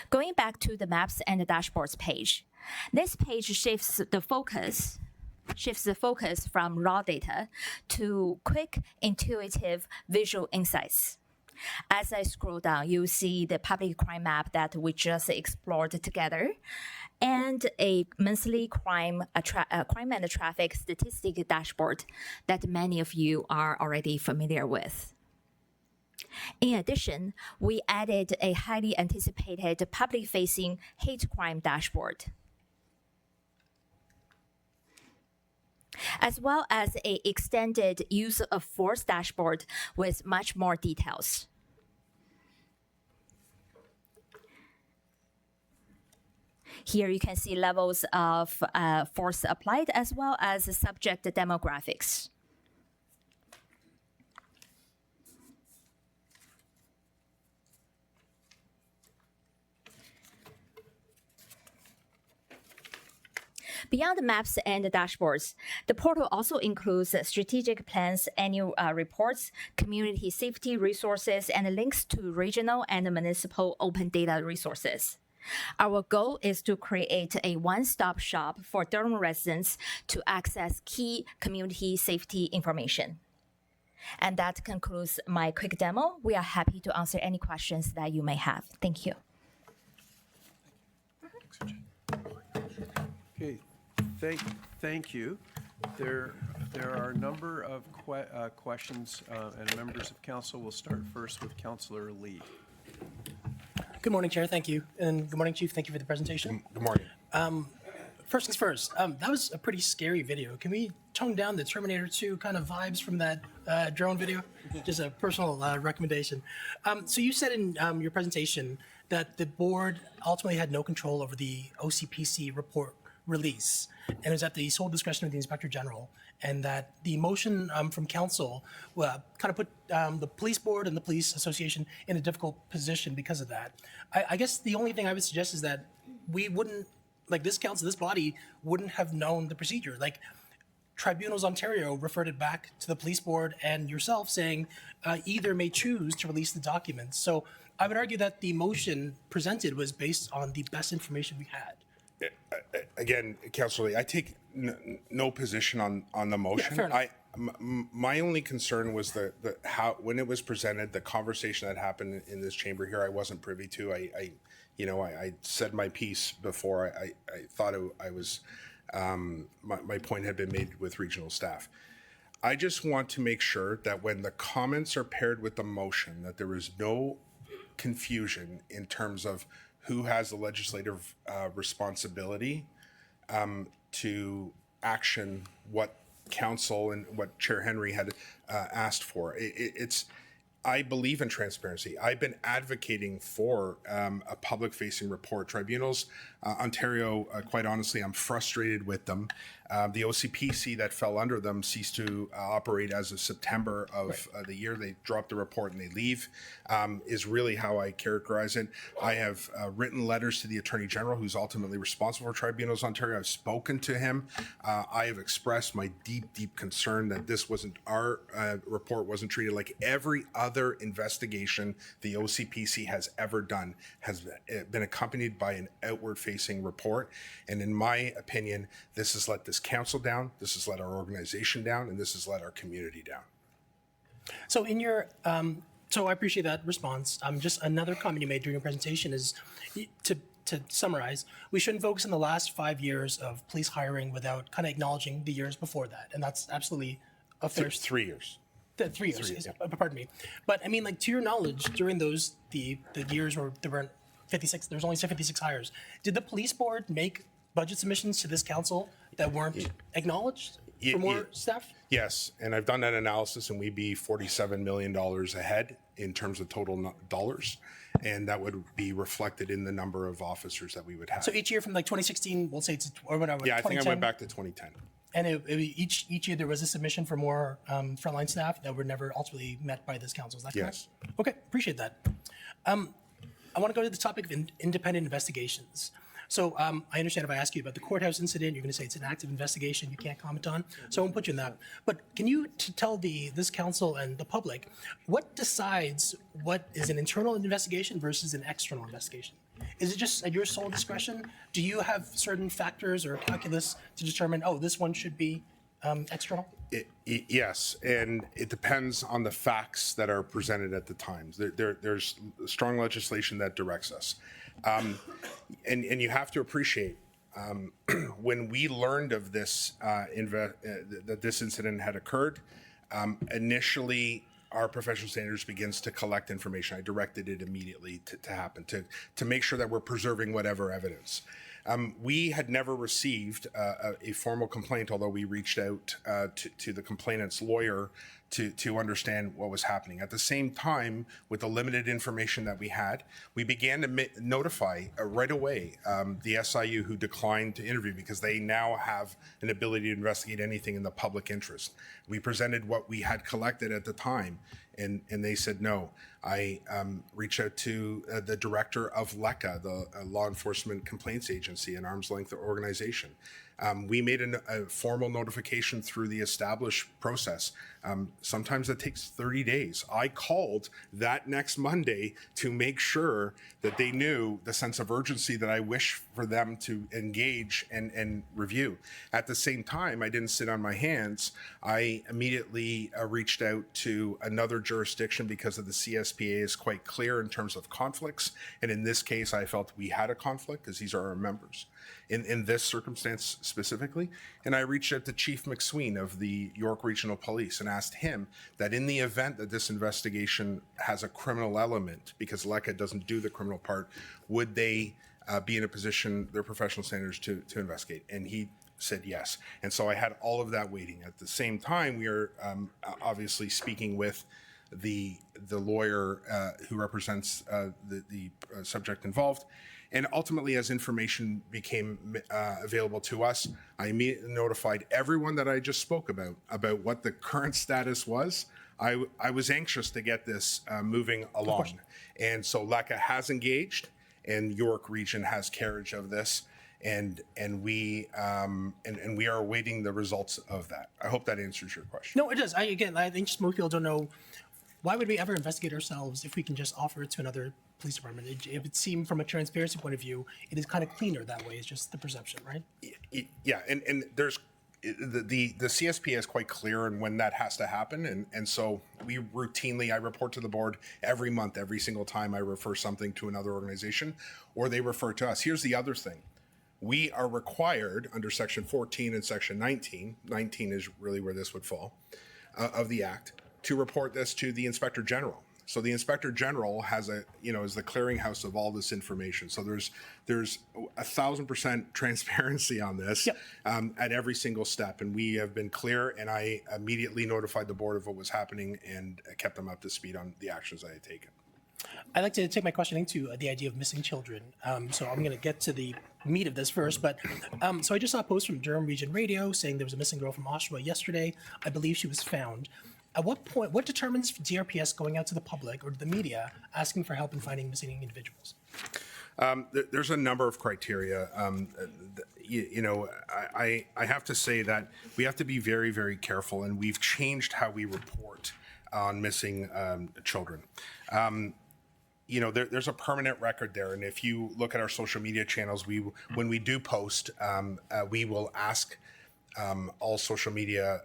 Speaker 8: Going back to the maps and the dashboards page, this page shifts the focus from raw data to quick, intuitive visual insights. As I scroll down, you see the public crime map that we just explored together, and a monthly crime and traffic statistic dashboard that many of you are already familiar with. In addition, we added a highly anticipated public-facing hate crime dashboard, as well as an extended use of force dashboard with much more details. Here you can see levels of force applied as well as subject demographics. Beyond the maps and the dashboards, the portal also includes strategic plans, annual reports, community safety resources, and links to regional and municipal open data resources. Our goal is to create a one-stop shop for Durham residents to access key community safety information. And that concludes my quick demo. We are happy to answer any questions that you may have. Thank you.
Speaker 1: Okay, thank you. There are a number of questions, and members of council. We'll start first with Councillor Lee.
Speaker 9: Good morning, Chair. Thank you. And good morning, Chief. Thank you for the presentation.
Speaker 4: Good morning.
Speaker 9: First things first, that was a pretty scary video. Can we tone down the Terminator 2 kind of vibes from that drone video? Just a personal recommendation. So you said in your presentation that the board ultimately had no control over the OCPC report release, and it was at the sole discretion of the Inspector General, and that the motion from council kind of put the police board and the police association in a difficult position because of that. I guess the only thing I would suggest is that we wouldn't, like this council, this body wouldn't have known the procedure. Like Tribunals Ontario referred it back to the police board and yourself saying either may choose to release the documents. So I would argue that the motion presented was based on the best information we had.
Speaker 4: Again, Councillor Lee, I take no position on the motion.
Speaker 9: fair enough.
Speaker 4: My only concern was the how when it was presented, the conversation that happened in this chamber here, I wasn't privy to. I said my piece before. I thought I was my point had been made with regional staff. I just want to make sure that when the comments are paired with the motion, that there is no confusion in terms of who has the legislative responsibility to action what council and what Chair Henry had asked for. I believe in transparency. I've been advocating for a public-facing report. Tribunals, Ontario, quite honestly, I'm frustrated with them. The OCPC that fell under them ceased to operate as of September of the year. They drop the report and they leave, is really how I characterize it. I have written letters to the Attorney General, who's ultimately responsible for Tribunals Ontario. I've spoken to him. I have expressed my deep, deep concern that this wasn't, our report wasn't treated like every other investigation the OCPC has ever done has been accompanied by an outward-facing report. And in my opinion, this has let this council down, this has let our organization down, and this has let our community down.
Speaker 9: So in your, so I appreciate that response. Just another comment you made during your presentation is to summarize, we shouldn't focus on the last 5 years of police hiring without kind of acknowledging the years before that. And that's absolutely a fair.
Speaker 4: 3 years.
Speaker 9: 3 years, pardon me. But I mean, like, to your knowledge, during those, the years where there weren't 56, there's only 56 hires, did the police board make budget submissions to this council that weren't acknowledged for more staff?
Speaker 4: Yes, and I've done that analysis, and we'd be $47 million ahead in terms of total dollars, and that would be reflected in the number of officers that we would have.
Speaker 9: So each year from like 2016, we'll say it's, or whatever,
Speaker 4: Yeah, I think I
Speaker 9: 2010,
Speaker 4: went back to 2010.
Speaker 9: and each year there was a submission for more frontline staff that were never ultimately met by this council. Is that correct?
Speaker 4: Yes.
Speaker 9: Okay, appreciate that. I want to go to the topic of independent investigations. So I understand if I ask you about the courthouse incident, you're going to say it's an active investigation you can't comment on. So I won't put you in that. But can you tell this council and the public what decides what is an internal investigation versus an external investigation? Is it just at your sole discretion? Do you have certain factors or calculus to determine, oh, this one should be external?
Speaker 4: Yes, and it depends on the facts that are presented at the time. There's strong legislation that directs us. And you have to appreciate when we learned of this, that this incident had occurred, initially our professional standards begins to collect information. I directed it immediately to happen, to make sure that we're preserving whatever evidence. We had never received a formal complaint, although we reached out to the complainant's lawyer to understand what was happening. At the same time, with the limited information that we had, we began to notify right away the SIU, who declined to interview because they now have an ability to investigate anything in the public interest. We presented what we had collected at the time, and they said no. I reached out to the director of LECA, the Law Enforcement Complaints Agency, an arm's length organization. We made a formal notification through the established process. Sometimes that takes 30 days. I called that next Monday to make sure that they knew the sense of urgency that I wish for them to engage and review. At the same time, I didn't sit on my hands. I immediately reached out to another jurisdiction because of the CSPA is quite clear in terms of conflicts. And in this case, I felt we had a conflict because these are our members. In this circumstance specifically, and I reached out to Chief McSween of the York Regional Police and asked him that in the event that this investigation has a criminal element, because LECA doesn't do the criminal part, would they be in a position, their professional standards, to investigate? And he said yes. And so I had all of that waiting. At the same time, we are obviously speaking with the lawyer who represents the subject involved. And ultimately, as information became available to us, I immediately notified everyone that I just spoke about what the current status was. I was anxious to get this moving along. And so LECA has engaged, and York Region has carriage of this. And we are awaiting the results of that. I hope that answers your question.
Speaker 9: No, it does. I think just most people don't know, why would we ever investigate ourselves if we can just offer it to another police department? It would seem from a transparency point of view, it is kind of cleaner that way. It's just the perception, right?
Speaker 4: Yeah, and there's the CSP is quite clear in when that has to happen, and so we routinely, I report to the board every month, every single time I refer something to another organization, or they refer to us. Here's the other thing. We are required under Section 14 and Section 19 is really where this would fall, of the Act to report this to the Inspector General. So the Inspector General has is the clearinghouse of all this information. So there's 1,000% transparency on this at every single step. And we have been clear, and I immediately notified the board of what was happening and kept them up to speed on the actions I had taken.
Speaker 9: I'd like to take my question into the idea of missing children. So I'm going to get to the meat of this first. But so I just saw a post from Durham Region Radio saying there was a missing girl from Oshawa yesterday. I believe she was found. At what point, what determines DRPS going out to the public or to the media asking for help in finding missing individuals?
Speaker 4: There's a number of criteria. I have to say that we have to be very, very careful, and we've changed how we report on missing children. There's a permanent record there, and if you look at our social media channels, when we do post, we will ask all social media,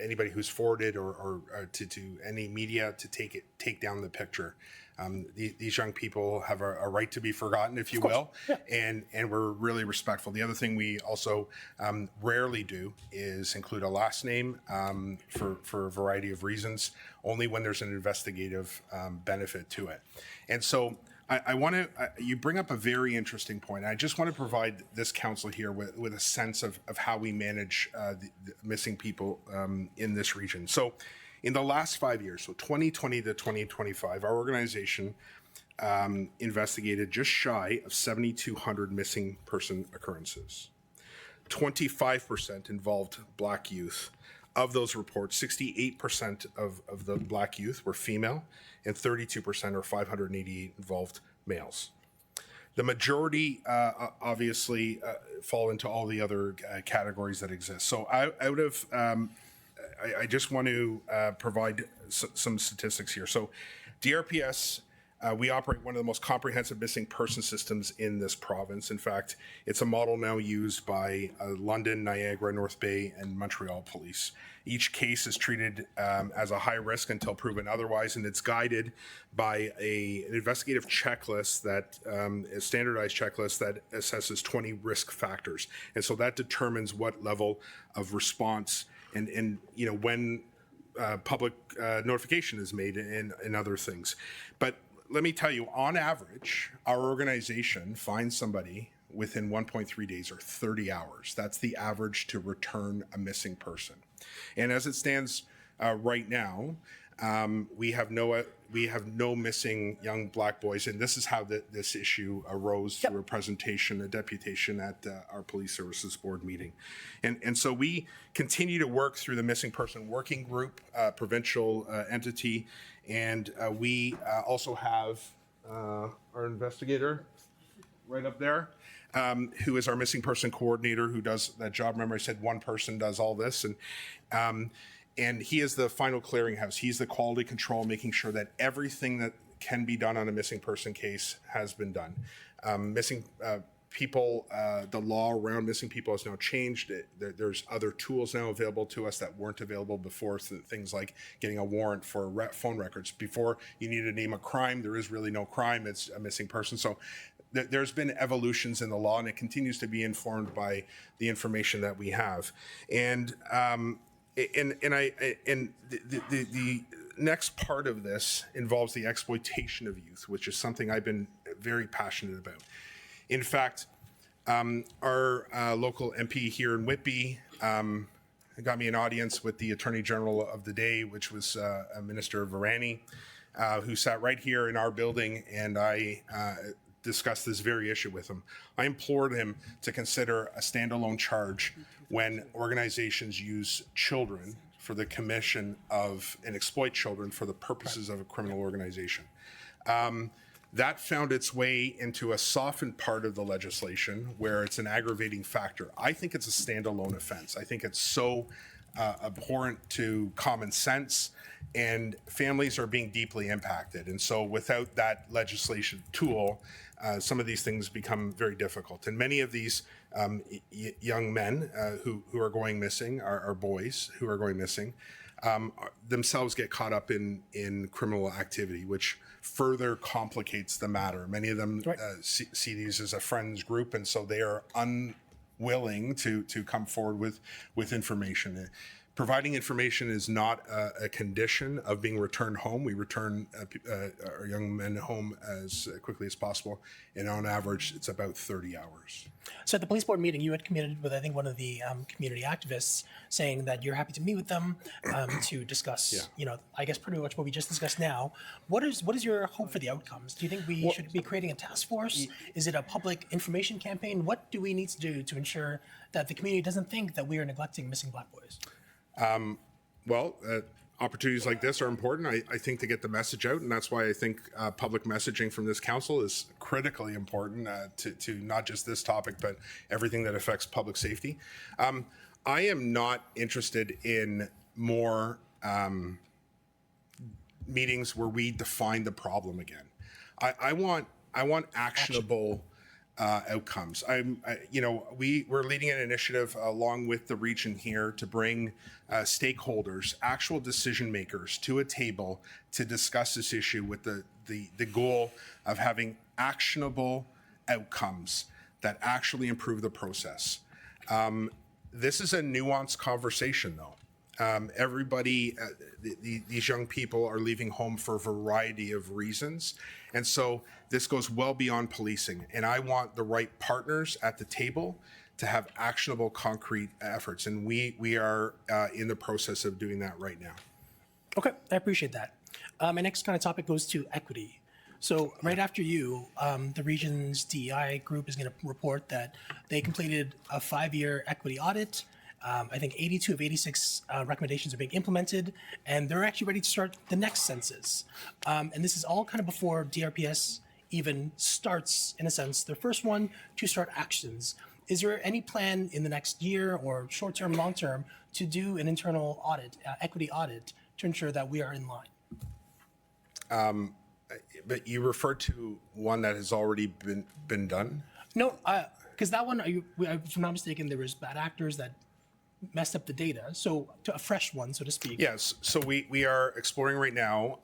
Speaker 4: anybody who's forwarded or to any media to take down the picture. These young people have a right to be forgotten, if you will, and we're really respectful. The other thing we also rarely do is include a last name for a variety of reasons, only when there's an investigative benefit to it. And so I want to, you bring up a very interesting point. I just want to provide this council here with a sense of how we manage the missing people in this region. So in the last 5 years, so 2020 to 2025, our organization investigated just shy of 7,200 missing person occurrences. 25% involved Black youth. Of those reports, 68% of the Black youth were female, and 32% or 588 involved males. The majority obviously fall into all the other categories that exist. So I just want to provide some statistics here. So DRPS, we operate one of the most comprehensive missing person systems in this province. In fact, it's a model now used by London, Niagara, North Bay, and Montreal police. Each case is treated as a high risk until proven otherwise, and it's guided by an investigative checklist that a standardized checklist that assesses 20 risk factors. And so that determines what level of response and when public notification is made and other things. But let me tell you, on average, our organization finds somebody within 1.3 days or 30 hours. That's the average to return a missing person. And as it stands right now, we have no missing young Black boys, and this is how this issue arose through a deputation at our Police Services Board meeting. And so we continue to work through the Missing Person Working Group, provincial entity, and we also have our investigator right up there, who is our missing person coordinator, who does that job. Remember, I said one person does all this, and he is the final clearinghouse. He's the quality control, making sure that everything that can be done on a missing person case has been done. Missing people, the law around missing people has now changed. There's other tools now available to us that weren't available before. So things like getting a warrant for phone records. Before, you need to name a crime. There is really no crime. It's a missing person. So there's been evolutions in the law, and it continues to be informed by the information that we have. And the next part of this involves the exploitation of youth, which is something I've been very passionate about. In fact, our local MP here in Whitby got me an audience with the Attorney General of the day, which was Minister Varani, who sat right here in our building, and I discussed this very issue with him. I implored him to consider a standalone charge when organizations use children for the commission of and exploit children for the purposes of a criminal organization. That found its way into a softened part of the legislation where it's an aggravating factor. I think it's a standalone offense. I think it's so abhorrent to common sense, and families are being deeply impacted. And so without that legislation tool, some of these things become very difficult. And many of these young men who are going missing, are boys who are going missing, themselves get caught up in criminal activity, which further complicates the matter. Many of them see these as a friends group, and so they are unwilling to come forward with information. Providing information is not a condition of being returned home. We return our young men home as quickly as possible, and on average, it's about 30 hours.
Speaker 9: So at the police board meeting, you had communicated with, I think, one of the community activists saying that you're happy to meet with them to discuss, I guess pretty much what we just discussed now. What is your hope for the outcomes? Do you think we should be creating a task force? Is it a public information campaign? What do we need to do to ensure that the community doesn't think that we are neglecting missing Black boys?
Speaker 4: Opportunities like this are important, I think, to get the message out, and that's why I think public messaging from this council is critically important to not just this topic, but everything that affects public safety. I am not interested in more meetings where we define the problem again. I want actionable outcomes. We're leading an initiative along with the region here to bring stakeholders, actual decision makers, to a table to discuss this issue with the goal of having actionable outcomes that actually improve the process. This is a nuanced conversation, though. Everybody, these young people are leaving home for a variety of reasons. And so this goes well beyond policing. And I want the right partners at the table to have actionable, concrete efforts. And we are in the process of doing that right now.
Speaker 9: Okay, I appreciate that. My next kind of topic goes to equity. So right after you, the region's DEI group is going to report that they completed a 5-year equity audit. I think 82 of 86 recommendations are being implemented, and they're actually ready to start the next census. And this is all kind of before DRPS even starts, in a sense, their first one to start actions. Is there any plan in the next year or short-term, long-term to do an internal audit, equity audit, to ensure that we are in line?
Speaker 4: But you referred to one that has already been done?
Speaker 9: No, because that one, if I'm not mistaken, there was bad actors that messed up the data. So to a fresh one, so to speak.
Speaker 4: Yes. So we are exploring right now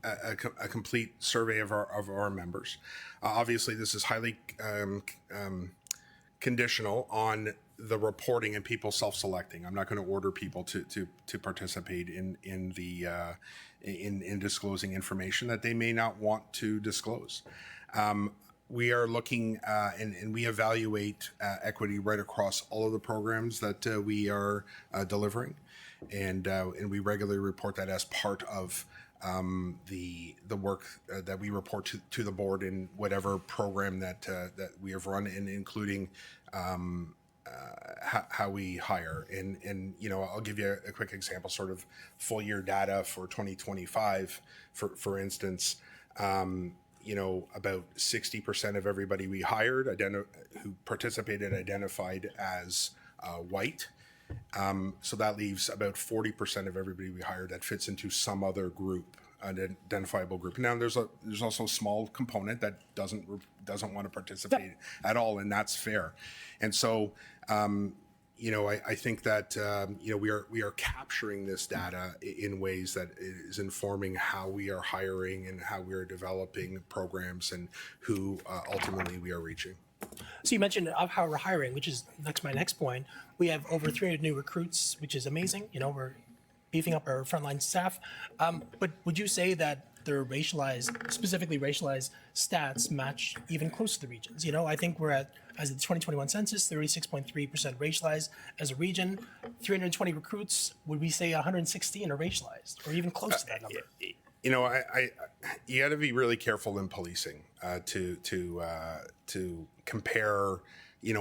Speaker 4: a complete survey of our members. Obviously, this is highly conditional on the reporting and people self-selecting. I'm not going to order people to participate in disclosing information that they may not want to disclose. We are looking and we evaluate equity right across all of the programs that we are delivering, and we regularly report that as part of the work that we report to the board in whatever program that we have run, and including how we hire. And I'll give you a quick example, sort of full year data for 2025, for instance. About 60% of everybody we hired who participated identified as white. So that leaves about 40% of everybody we hired that fits into some other group, an identifiable group. Now there's also a small component that doesn't want to participate at all, and that's fair. And so I think that we are capturing this data in ways that is informing how we are hiring and how we are developing programs and who ultimately we are reaching.
Speaker 9: So you mentioned of how we're hiring, which is my next point. We have over 300 new recruits, which is amazing. We're beefing up our frontline staff. But would you say that their specifically racialized stats match even close to the regions? I think we're at, as of the 2021 census, 36.3% racialized as a region. 320 recruits, would we say 116 are racialized, or even close to that number?
Speaker 4: You got to be really careful in policing to compare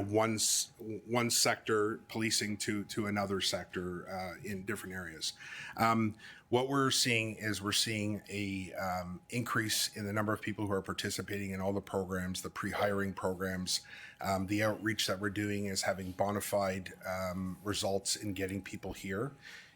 Speaker 4: one sector policing to another sector in different areas. What we're seeing is a increase in the number of people who are participating in all the programs, the pre-hiring programs. The outreach that we're doing is having bona fide results in getting people here.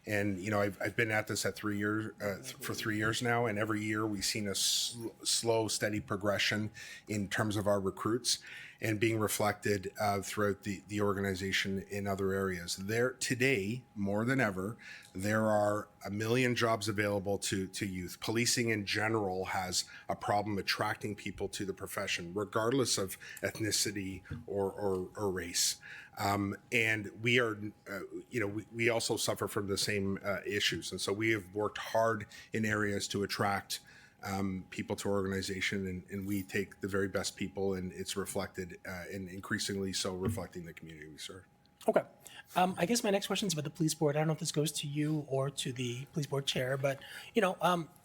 Speaker 4: And I've been at this for 3 years now, and every year we've seen a slow, steady progression in terms of our recruits. and being reflected throughout the organization in other areas. There today, more than ever, there are 1 million jobs available to youth. Policing in general has a problem attracting people to the profession, regardless of ethnicity or race. And we are, we also suffer from the same issues. And so we have worked hard in areas to attract people to our organization, and we take the very best people, and it's reflected, and increasingly so reflecting the community we serve.
Speaker 9: Okay. I guess my next question is about the police board. I don't know if this goes to you or to the police board chair, but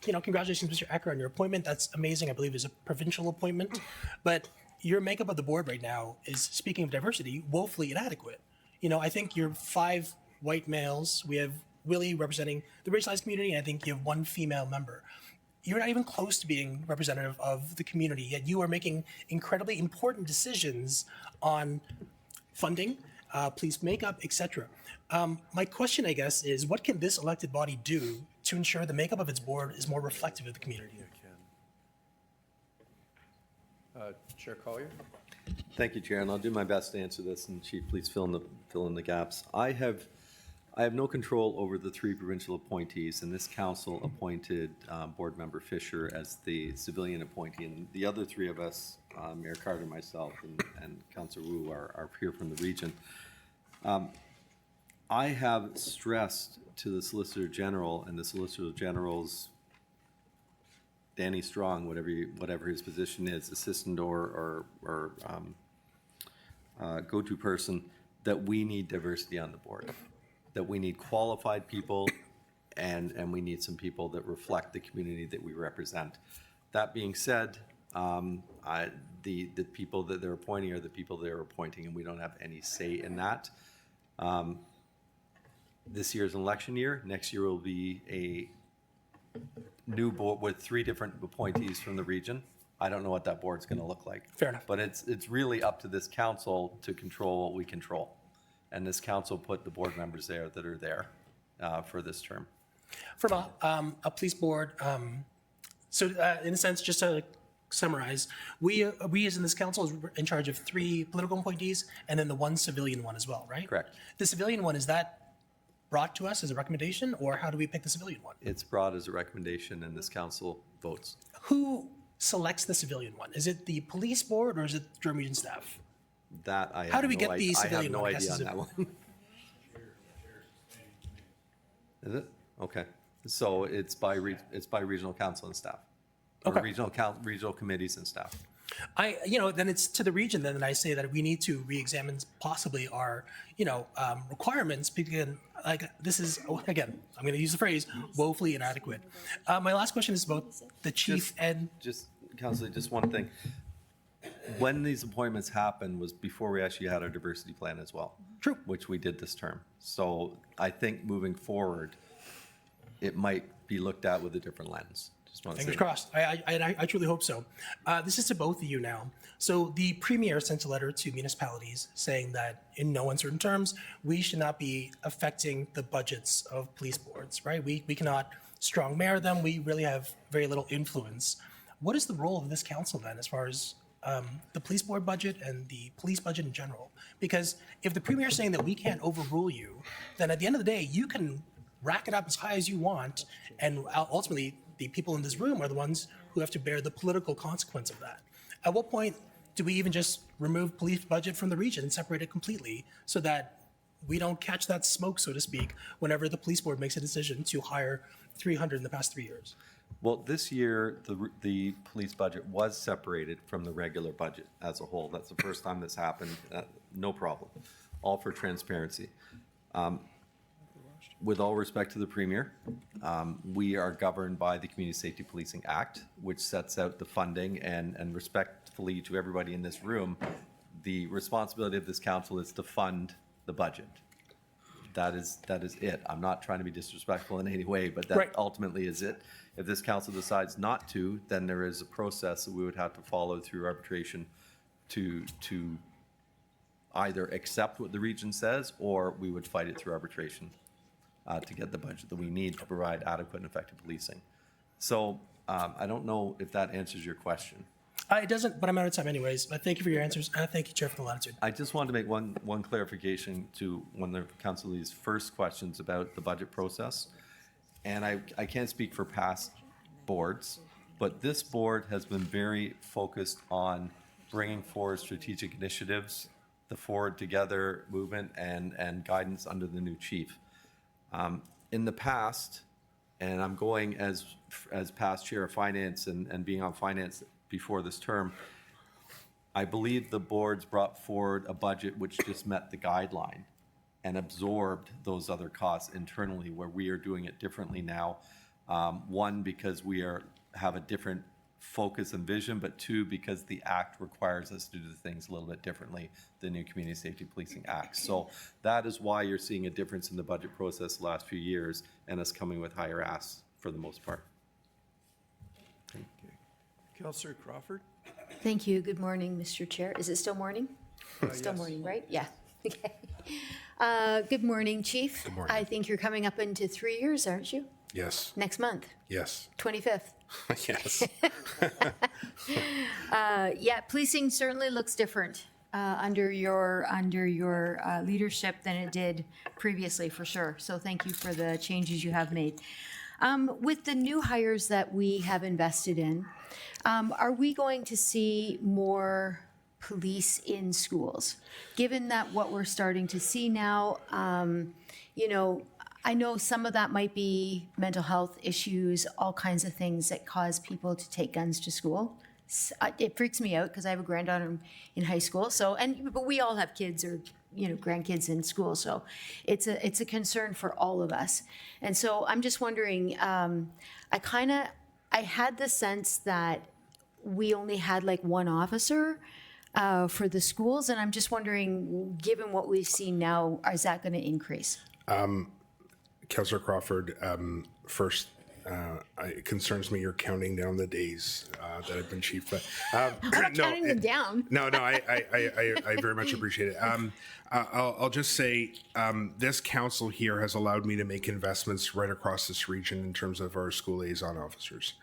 Speaker 9: congratulations, Mr. Ecker, on your appointment. That's amazing. I believe it's a provincial appointment, but your makeup of the board right now is, speaking of diversity, woefully inadequate. I think you're 5 white males. We have Willie representing the racialized community, and I think you have 1 female member. You're not even close to being representative of the community, yet you are making incredibly important decisions on funding, police makeup, etc. My question, I guess, is what can this elected body do to ensure the makeup of its board is more reflective of the community?
Speaker 1: Chair Collier?
Speaker 3: Thank you, Chair, and I'll do my best to answer this, and Chief, please fill in the gaps. I have no control over the 3 provincial appointees, and this council appointed Board Member Fisher as the civilian appointee, and the other 3 of us, Mayor Carter, myself, and Councillor Wu, are here from the region. I have stressed to the Solicitor General and the Solicitor General's Danny Strong, whatever his position is, assistant or go-to person, that we need diversity on the board, that we need qualified people, and we need some people that reflect the community that we represent. That being said, the people that they're appointing are the people they're appointing, and we don't have any say in that. This year is an election year. Next year will be a new board with 3 different appointees from the region. I don't know what that board's going to look like.
Speaker 9: Fair enough.
Speaker 3: But it's really up to this council to control what we control. And this council put the board members there that are there for this term.
Speaker 9: From a police board, in a sense, just to summarize, we as in this council is in charge of 3 political appointees and then the 1 civilian one as well, right?
Speaker 3: Correct.
Speaker 9: The civilian one, is that brought to us as a recommendation, or how do we pick the civilian one?
Speaker 3: It's brought as a recommendation, and this council votes.
Speaker 9: Who selects the civilian one? Is it the police board or is it Durham Region staff?
Speaker 3: That I have
Speaker 9: How do we
Speaker 3: no
Speaker 9: get
Speaker 3: idea.
Speaker 9: the
Speaker 3: I have
Speaker 9: civilian
Speaker 3: no
Speaker 9: one?
Speaker 3: idea on that one. Is it? Okay. So it's by regional council and staff. Or
Speaker 9: Okay.
Speaker 3: regional committees and staff.
Speaker 9: Then it's to the region then that I say that we need to re-examine possibly our, requirements, because this is, again, I'm going to use the phrase woefully inadequate. My last question is about the chief and.
Speaker 3: Councillor, just one thing. When these appointments happened was before we actually had our diversity plan as well.
Speaker 9: True.
Speaker 3: Which we did this term. So I think moving forward, it might be looked at with a different lens. Just want to
Speaker 9: Fingers
Speaker 3: say.
Speaker 9: crossed. I truly hope so. This is to both of you now. So the premier sent a letter to municipalities saying that in no uncertain terms, we should not be affecting the budgets of police boards, right? We cannot strong mayor them. We really have very little influence. What is the role of this council then as far as the police board budget and the police budget in general? Because if the premier is saying that we can't overrule you, then at the end of the day, you can rack it up as high as you want, and ultimately the people in this room are the ones who have to bear the political consequence of that. At what point do we even just remove police budget from the region and separate it completely so that we don't catch that smoke, so to speak, whenever the police board makes a decision to hire 300 in the past 3 years?
Speaker 3: Well, this year, the police budget was separated from the regular budget as a whole. That's the first time this happened. No problem. All for transparency. With all respect to the Premier, we are governed by the Community Safety Policing Act, which sets out the funding, and respectfully to everybody in this room, the responsibility of this council is to fund the budget. That is it. I'm not trying to be disrespectful in any way, but that
Speaker 9: Right.
Speaker 3: ultimately is it. If this council decides not to, then there is a process that we would have to follow through arbitration to either accept what the region says, or we would fight it through arbitration to get the budget that we need to provide adequate and effective policing. So I don't know if that answers your question.
Speaker 9: It doesn't, but I'm out of time anyways. But thank you for your answers. Thank you, Chair, for the latitude.
Speaker 3: I just want to make one clarification to one of Council Lee's first questions about the budget process. And I can't speak for past boards, but this board has been very focused on bringing forward strategic initiatives, the Forward Together movement, and guidance under the new chief. In the past, and I'm going as past chair of finance and being on finance before this term, I believe the boards brought forward a budget which just met the guideline and absorbed those other costs internally, where we are doing it differently now. One, because we have a different focus and vision, but two, because the act requires us to do things a little bit differently, the new Community Safety Policing Act. So that is why you're seeing a difference in the budget process the last few years and us coming with higher asks for the most part.
Speaker 1: Councillor Crawford?
Speaker 10: Thank you. Good morning, Mr. Chair. Is it still morning? Still
Speaker 1: Yes.
Speaker 10: morning, right? Yeah. Okay. Good morning, Chief.
Speaker 4: Good morning.
Speaker 10: I think you're coming up into 3 years, aren't you?
Speaker 4: Yes,
Speaker 10: Next month,
Speaker 4: yes,
Speaker 10: 25th.
Speaker 4: yes.
Speaker 10: Yeah, policing certainly looks different under your leadership than it did previously, for sure. So thank you for the changes you have made. With the new hires that we have invested in, are we going to see more police in schools? Given that what we're starting to see now, I know some of that might be mental health issues, all kinds of things that cause people to take guns to school. It freaks me out because I have a granddaughter in high school. But we all have kids or grandkids in school, so it's a concern for all of us. And so I'm just wondering. I had the sense that we only had like one officer for the schools, and I'm just wondering, given what we've seen now, is that going to increase?
Speaker 4: Councillor Crawford, first, it concerns me you're counting down the days that I've been chief. But,
Speaker 10: I'm not counting them down.
Speaker 4: No, I very much appreciate it. I'll just say this council here has allowed me to make investments right across this region in terms of our school liaison officers.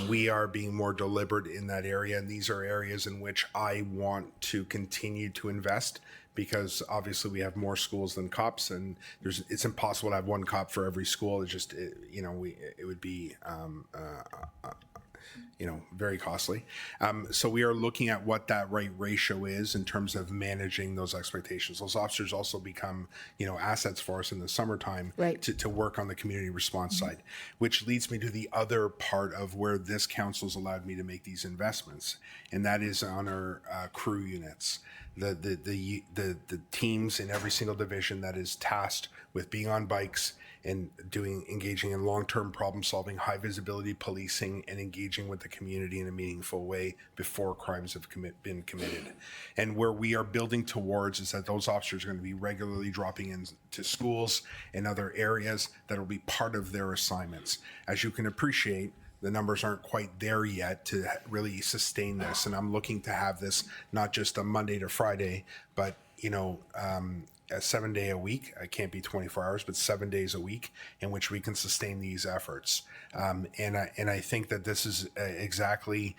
Speaker 4: We are being more deliberate in that area, and these are areas in which I want to continue to invest, because obviously we have more schools than cops, and it's impossible to have one cop for every school. It's just, it would be, very costly. So we are looking at what that right ratio is in terms of managing those expectations. Those officers also become, assets for us in the summertime,
Speaker 10: Right.
Speaker 4: to work on the community response side, which leads me to the other part of where this council's allowed me to make these investments, and that is on our crew units. The teams in every single division that is tasked with being on bikes and engaging in long-term problem-solving, high-visibility policing, and engaging with the community in a meaningful way before crimes have been committed. And where we are building towards is that those officers are going to be regularly dropping into schools and other areas that will be part of their assignments. As you can appreciate, the numbers aren't quite there yet to really sustain this. And I'm looking to have this not just a Monday to Friday, but, a 7 day a week. I can't be 24 hours, but 7 days a week in which we can sustain these efforts. And I think that this is exactly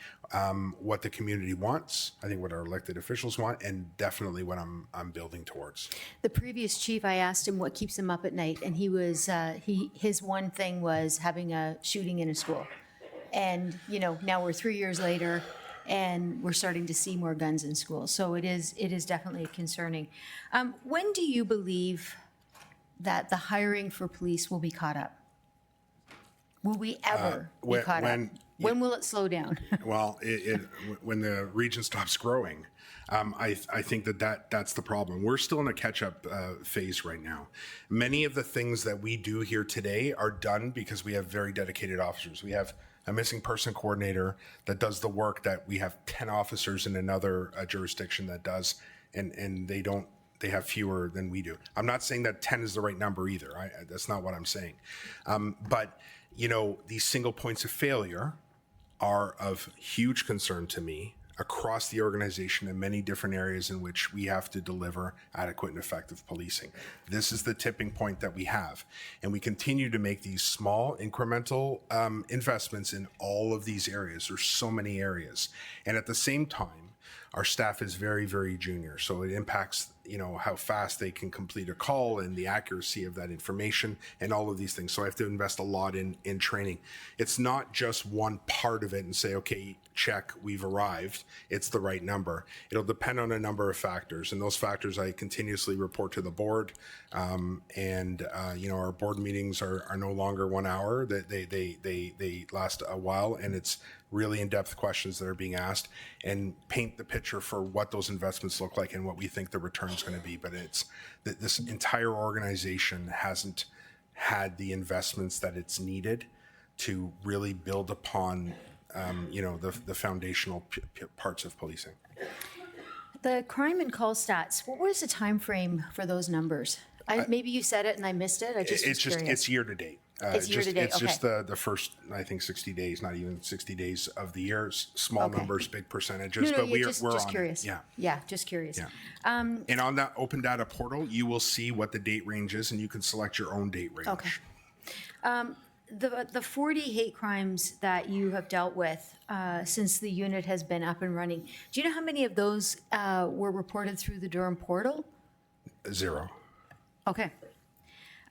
Speaker 4: what the community wants. I think what our elected officials want, and definitely what I'm building towards.
Speaker 10: The previous chief, I asked him what keeps him up at night, and he was his one thing was having a shooting in a school. And now we're 3 years later, and we're starting to see more guns in schools. So it is definitely concerning. When do you believe that the hiring for police will be caught up? Will we ever be caught up? When will it slow down?
Speaker 4: Well, when the region stops growing, I think that's the problem. We're still in a catch-up phase right now. Many of the things that we do here today are done because we have very dedicated officers. We have a missing person coordinator that does the work that we have 10 officers in another jurisdiction that does, and they have fewer than we do. I'm not saying that 10 is the right number either. That's not what I'm saying. But these single points of failure are of huge concern to me. across the organization in many different areas in which we have to deliver adequate and effective policing. This is the tipping point that we have. And we continue to make these small incremental investments in all of these areas. There's so many areas. And at the same time, our staff is very, very junior. So it impacts, how fast they can complete a call and the accuracy of that information and all of these things. So I have to invest a lot in training. It's not just one part of it and say, okay, check, we've arrived. It's the right number. It'll depend on a number of factors. And those factors I continuously report to the board. Our board meetings are no longer 1 hour. They last a while, and it's really in-depth questions that are being asked and paint the picture for what those investments look like and what we think the return's going to be. But it's that this entire organization hasn't had the investments that it's needed to really build upon, the foundational parts of policing.
Speaker 10: The crime and call stats, what was the time frame for those numbers? Maybe you said it and I missed it.
Speaker 4: It's year to date.
Speaker 10: It's year to date,
Speaker 4: It's just
Speaker 10: okay.
Speaker 4: the first, I think, 60 days, not even 60 days of the year. Small
Speaker 10: Okay.
Speaker 4: numbers, big percentages,
Speaker 10: No,
Speaker 4: but we're
Speaker 10: just
Speaker 4: on it.
Speaker 10: curious.
Speaker 4: Yeah.
Speaker 10: Yeah, just curious.
Speaker 4: Yeah. And on that open data portal, you will see what the date range is, and you can select your own date range.
Speaker 10: Okay. The 40 hate crimes that you have dealt with since the unit has been up and running, do you know how many of those were reported through the Durham portal?
Speaker 4: 0.
Speaker 10: Okay.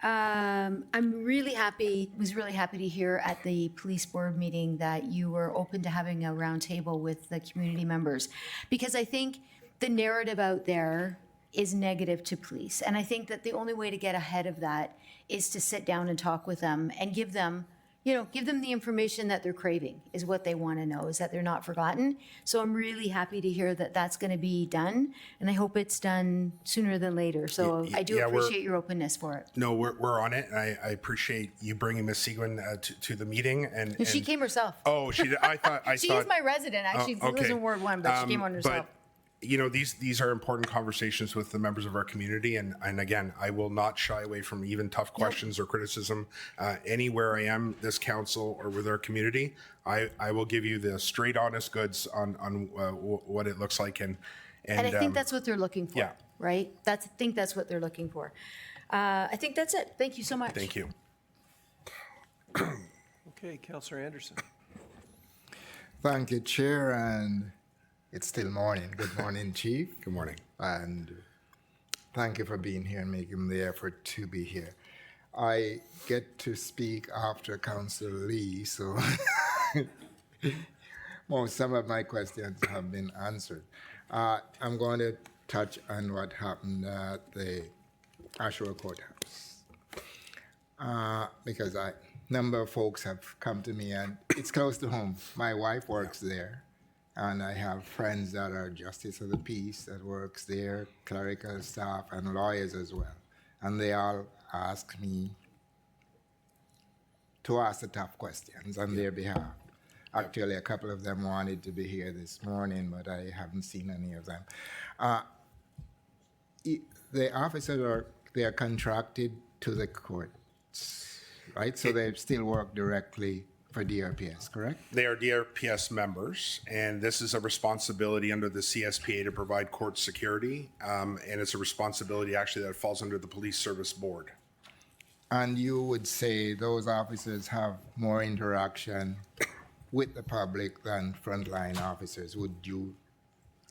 Speaker 10: I'm really happy, was really happy to hear at the police board meeting that you were open to having a roundtable with the community members, because I think the narrative out there is negative to police. And I think that the only way to get ahead of that is to sit down and talk with them and give them the information that they're craving, is what they want to know, is that they're not forgotten. So I'm really happy to hear that that's going to be done, and I hope it's done sooner than later. So I do appreciate your openness for it.
Speaker 4: No, we're on it, and I appreciate you bringing Ms. Seguin to the meeting. And
Speaker 10: She came herself.
Speaker 4: Oh, she did. I thought.
Speaker 10: She is my resident, actually. She lives in Ward 1, but she came on herself.
Speaker 4: But, these are important conversations with the members of our community. And again, I will not shy away from even tough questions or criticism. Anywhere I am, this council or with our community, I will give you the straight, honest goods on what it looks like. And
Speaker 10: I think that's what they're looking for,
Speaker 4: yeah.
Speaker 10: right? I think that's what they're looking for. I think that's it. Thank you so much.
Speaker 4: Thank you.
Speaker 1: Okay, Councillor Anderson.
Speaker 11: Thank you, Chair, and it's still morning. Good morning, Chief.
Speaker 4: Good morning.
Speaker 11: And thank you for being here and making the effort to be here. I get to speak after Councillor Lee, so some of my questions have been answered. I'm going to touch on what happened at the Oshawa Courthouse. Because a number of folks have come to me, and it's close to home. My wife works there. And I have friends that are justice of the peace that works there, clerical staff, and lawyers as well. And they all ask me to ask the tough questions on their behalf. Actually, a couple of them wanted to be here this morning, but I haven't seen any of them. The officers they are contracted to the courts, right? So they still work directly for DRPS, correct?
Speaker 4: They are DRPS members, and this is a responsibility under the CSPA to provide court security, and it's a responsibility actually that falls under the Police Service Board.
Speaker 11: And you would say those officers have more interaction with the public than frontline officers. Would you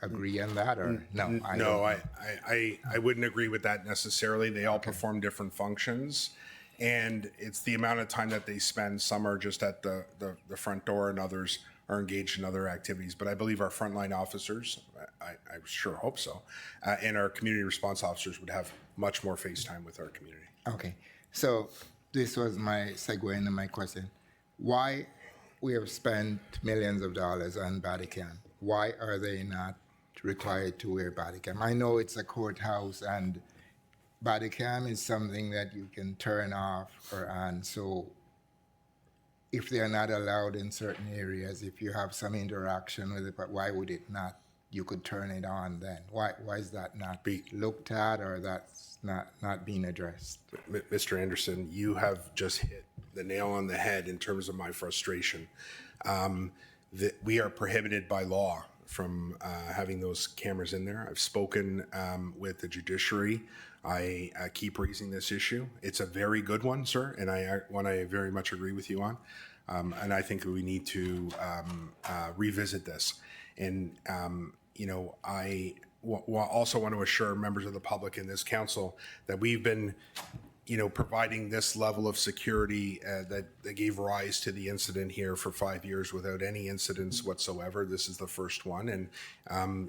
Speaker 11: agree on that, or no?
Speaker 4: No, I wouldn't agree with that necessarily. They all perform different functions. And it's the amount of time that they spend. Some are just at the front door and others are engaged in other activities. But I believe our frontline officers, I sure hope so, and our community response officers would have much more face time with our community.
Speaker 11: Okay. So this was my segue into my question. Why we have spent millions of dollars on body cam, why are they not required to wear body cam? I know it's a courthouse and body cam is something that you can turn off or on. So if they're not allowed in certain areas, if you have some interaction with it, but why would it not? You could turn it on then. Why is that not looked at, or that's not being addressed?
Speaker 4: Mr. Anderson, you have just hit the nail on the head in terms of my frustration. That we are prohibited by law having those cameras in there. I've spoken with the judiciary. I keep raising this issue. It's a very good one, sir, and one I very much agree with you on. And I think we need to revisit this. And I also want to assure members of the public in this council that we've been providing this level of security that gave rise to the incident here for 5 years without any incidents whatsoever. This is the first one, and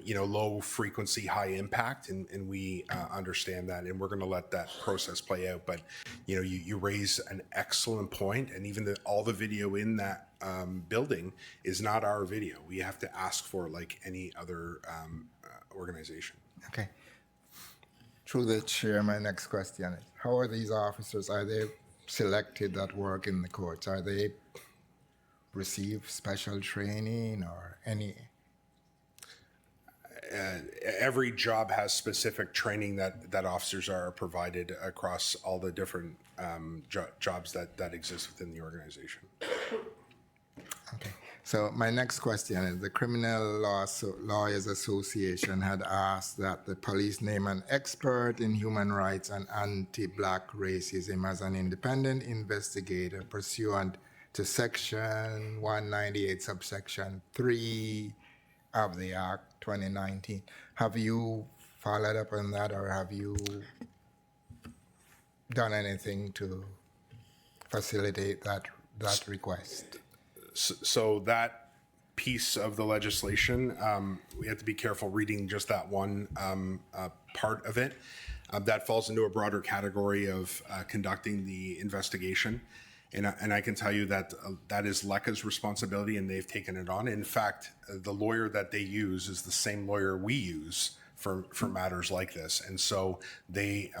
Speaker 4: low frequency, high impact, and we understand that, and we're going to let that process play out. But you raise an excellent point, and even all the video in that building is not our video. We have to ask for it like any other organization.
Speaker 11: Okay. Through the chair, my next question is, how are these officers, are they selected that work in the courts? Are they receive special training or any?
Speaker 4: Every job has specific training that officers are provided across all the different jobs that exist within the organization.
Speaker 11: Okay. So my next question is, the Criminal Lawyers Association had asked that the police name an expert in human rights and anti-black racism as an independent investigator pursuant to Section 198, subsection 3 of the Act 2019. Have you followed up on that, or have you done anything to facilitate that request?
Speaker 4: So that piece of the legislation, we have to be careful reading just that one part of it. That falls into a broader category of conducting the investigation. And I can tell you that that is LECA's responsibility, and they've taken it on. In fact, the lawyer that they use is the same lawyer we use for matters like this. And so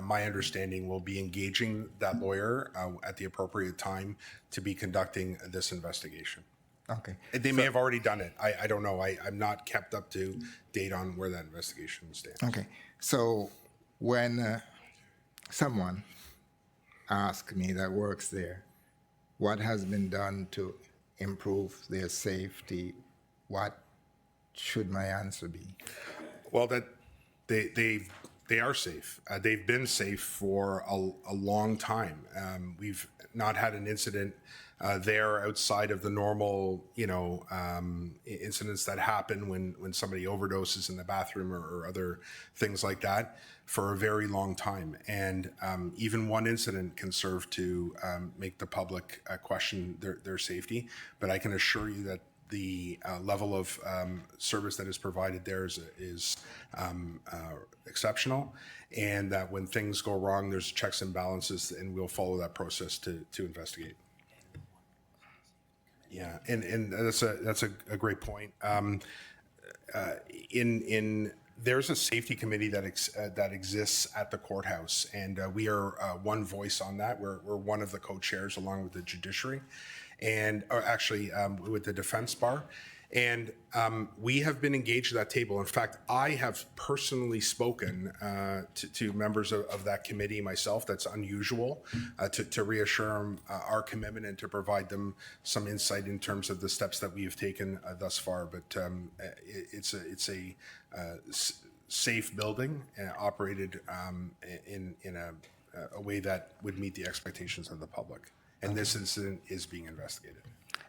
Speaker 4: my understanding, will be engaging that lawyer at the appropriate time to be conducting this investigation.
Speaker 11: Okay.
Speaker 4: They may have already done it. I don't know. I'm not kept up to date on where that investigation stands.
Speaker 11: Okay. So when someone asks me that works there, what has been done to improve their safety? What should my answer be?
Speaker 4: Well, that they are safe. They've been safe for a long time. We've not had an incident there outside of the normal, incidents that happen when somebody overdoses in the bathroom or other things like that for a very long time. And even one incident can serve to make the public question their safety. But I can assure you that the level of service that is provided there is exceptional, and that when things go wrong, there's checks and balances, and we'll follow that process to investigate. Yeah, and that's a great point. There's a safety committee that exists at the courthouse, and we are one voice on that. We're one of the co-chairs along with the judiciary, and with the defense bar. And we have been engaged at that table. In fact, I have personally spoken to members of that committee myself. That's unusual, to reassure them our commitment and to provide them some insight in terms of the steps that we have taken thus far. But it's a safe building, operated in a way that would meet the expectations of the public. And this incident is being investigated.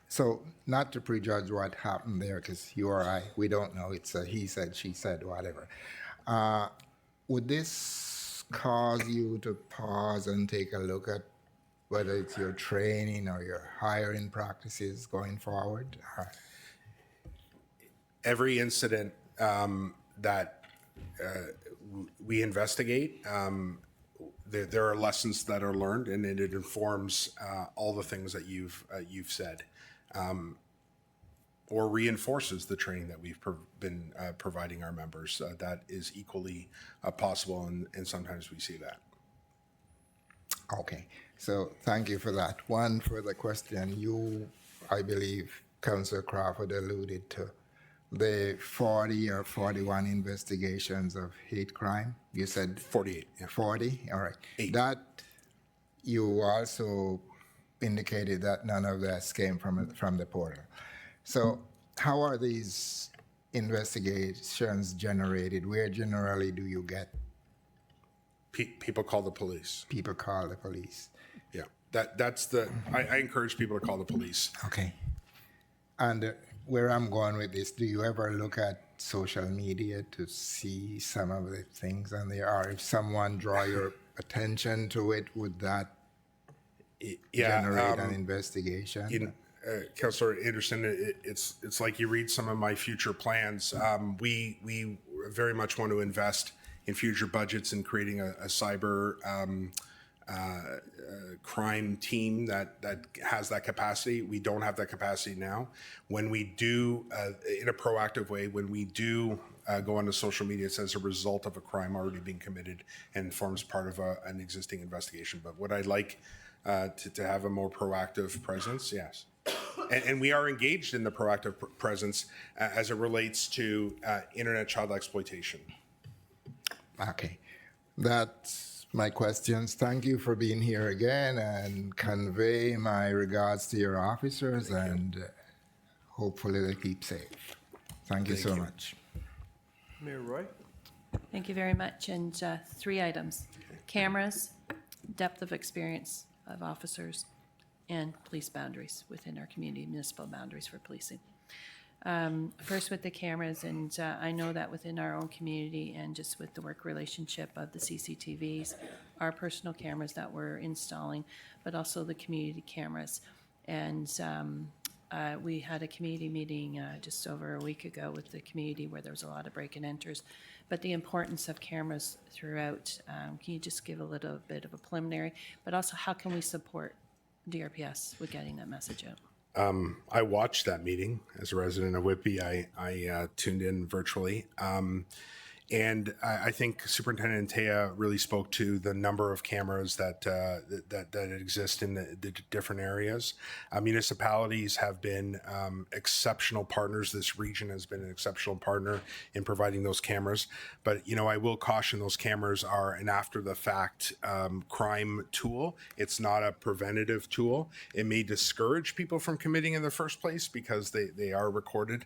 Speaker 11: So not to prejudge what happened there, because you or I, we don't know. It's a he said, she said, whatever. Would this cause you to pause and take a look at whether it's your training or your hiring practices going forward?
Speaker 4: Every incident that we investigate, there are lessons that are learned, and it informs all the things that you've said. Or reinforces the training that we've been providing our members. That is equally possible, and sometimes we see that.
Speaker 11: Okay, so thank you for that. One further question. You, I believe, Councillor Crawford alluded to the 40 or 41 investigations of hate crime. You said
Speaker 4: 48. Yeah.
Speaker 11: 40. All right.
Speaker 4: 8.
Speaker 11: That you also indicated that none of that came from the portal. So how are these investigations generated, where generally do you get
Speaker 4: People call the police.
Speaker 11: people call the police?
Speaker 4: Yeah, that's the. I encourage people to call the police.
Speaker 11: Okay. And where I'm going with this, do you ever look at social media to see some of the things on there? Or if someone draw your attention to it, would that generate an investigation?
Speaker 4: Councillor Anderson, it's like you read some of my future plans. We very much want to invest in future budgets in creating a cyber crime team that has that capacity. We don't have that capacity now. When we do, in a proactive way, when we do go onto social media, it's as a result of a crime already being committed and forms part of an existing investigation. But would I like to have a more proactive presence? Yes. And we are engaged in the proactive presence as it relates to internet child exploitation.
Speaker 11: Okay. That's my questions. Thank you for being here again, and convey my regards to your officers, and hopefully they keep safe. Thank you so much.
Speaker 1: Mayor Roy?
Speaker 12: Thank you very much. And 3 items: cameras, depth of experience of officers, and police boundaries within our community, municipal boundaries for policing. First with the cameras, and I know that within our own community and just with the work relationship of the CCTVs, our personal cameras that we're installing, but also the community cameras. And we had a community meeting just over a week ago with the community where there was a lot of break and enters. But the importance of cameras throughout, can you just give a little bit of a preliminary, but also how can we support DRPS with getting that message out?
Speaker 4: I watched that meeting as a resident of Whitby. I tuned in virtually. And I think Superintendent Antea really spoke to the number of cameras that exist in the different areas. Municipalities have been exceptional partners. This region has been an exceptional partner in providing those cameras. But, I will caution those cameras are an after-the-fact crime tool. It's not a preventative tool. It may discourage people from committing in the first place because they are recorded.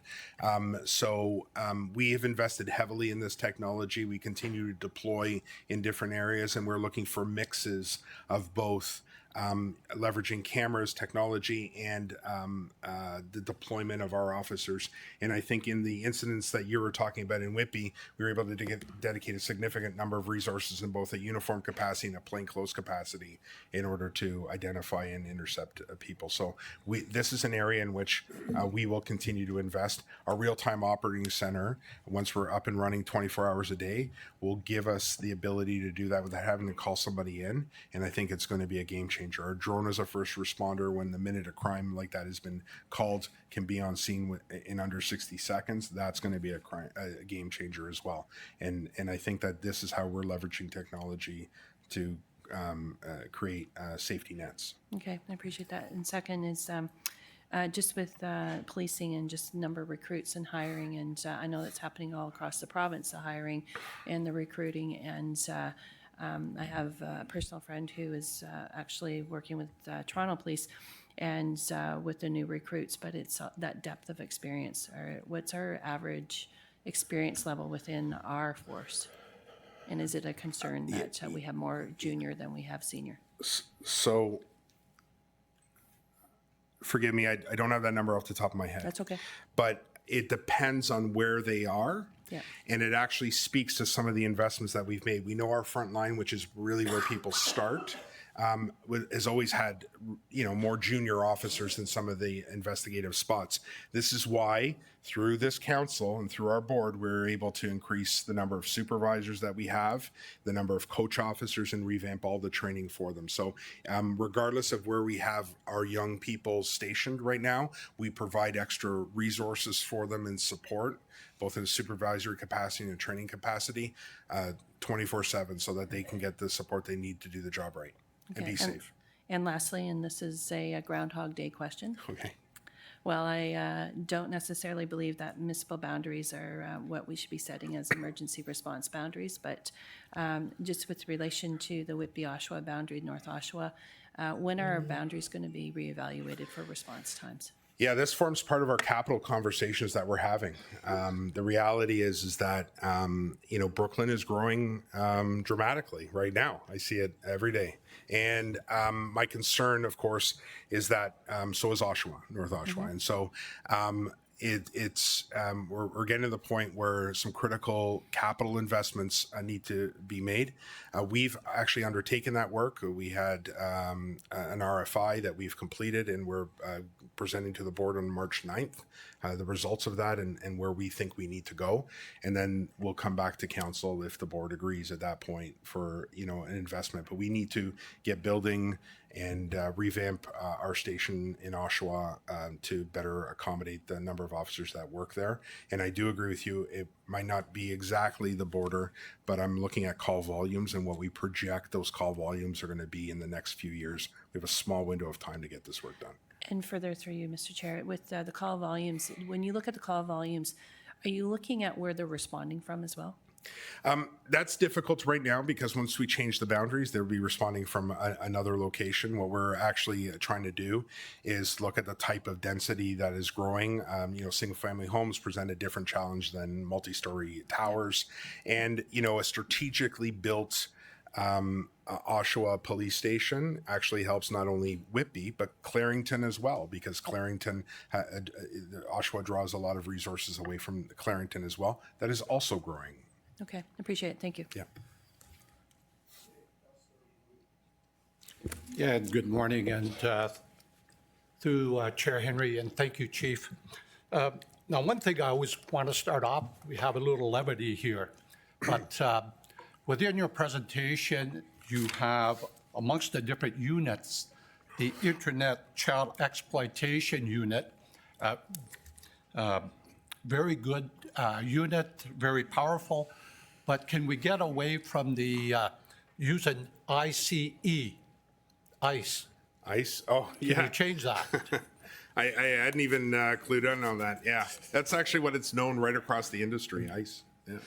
Speaker 4: So we have invested heavily in this technology. We continue to deploy in different areas, and we're looking for mixes of both leveraging cameras, technology, and the deployment of our officers. And I think in the incidents that you were talking about in Whitby, we were able to dedicate a significant number of resources in both a uniform capacity and a plainclothes capacity in order to identify and intercept people. So this is an area in which we will continue to invest. Our real-time operating center, once we're up and running 24 hours a day, will give us the ability to do that without having to call somebody in. And I think it's going to be a game changer. Our drone as a first responder, when the minute a crime like that has been called, can be on scene in under 60 seconds. That's going to be a game changer as well. And I think that this is how we're leveraging technology to create safety nets.
Speaker 12: Okay, I appreciate that. And second is just with policing and just number of recruits and hiring, and I know that's happening all across the province, the hiring and the recruiting, and I have a personal friend who is actually working with Toronto Police and with the new recruits, but it's that depth of experience. What's our average experience level within our force? And is it a concern that we have more junior than we have senior?
Speaker 4: So, forgive me, I don't have that number off the top of my head.
Speaker 12: That's okay.
Speaker 4: But it depends on where they are.
Speaker 12: Yeah.
Speaker 4: And it actually speaks to some of the investments that we've made. We know our front line, which is really where people start, has always had, more junior officers than some of the investigative spots. This is why, through this council and through our board, we're able to increase the number of supervisors that we have, the number of coach officers, and revamp all the training for them. So regardless of where we have our young people stationed right now, we provide extra resources for them and support, both in a supervisory capacity and a training capacity, 24/7, so that they can get the support they need to do the job right and be safe.
Speaker 12: And lastly, and this is a Groundhog Day question.
Speaker 4: Okay.
Speaker 12: Well, I don't necessarily believe that municipal boundaries are what we should be setting as emergency response boundaries, but just with relation to the Whitby-Oshawa boundary, North Oshawa, when are our boundaries going to be reevaluated for response times?
Speaker 4: Yeah, this forms part of our capital conversations that we're having. The reality is that Brooklyn is growing dramatically right now. I see it every day, and my concern, of course, is that so is Oshawa, North Oshawa, and so we're getting to the point where some critical capital investments need to be made. We've actually undertaken that work. We had an RFI that we've completed, and we're presenting to the board on March 9th, the results of that and where we think we need to go. And then we'll come back to council if the board agrees at that point for, an investment. But we need to get building and revamp our station in Oshawa to better accommodate the number of officers that work there. And I do agree with you, it might not be exactly the border, but I'm looking at call volumes and what we project those call volumes are going to be in the next few years. We have a small window of time to get this work done.
Speaker 12: And further through you, Mr. Chair, with the call volumes, when you look at the call volumes, are you looking at where they're responding from as well?
Speaker 4: That's difficult right now because once we change the boundaries, they'll be responding from another location. What we're actually trying to do is look at the type of density that is growing. Single-family homes present a different challenge than multi-story towers. And, a strategically built Oshawa police station actually helps not only Whitby, but Clarington as well, because Clarington, Oshawa draws a lot of resources away from Clarington as well. That is also growing.
Speaker 12: Okay, appreciate it. Thank you.
Speaker 4: Yeah.
Speaker 13: Yeah, and good morning, and through Chair Henry, and thank you, Chief. Now, one thing I always want to start off, we have a little levity here, but within your presentation, you have, amongst the different units, the Internet Child Exploitation Unit. Very good unit, very powerful, but can we get away from the using ICE? ICE.
Speaker 4: ICE? Oh,
Speaker 13: Can
Speaker 4: yeah.
Speaker 13: you change that?
Speaker 4: I hadn't even clued in on that. Yeah, that's actually what it's known right across the industry, ICE. Yeah.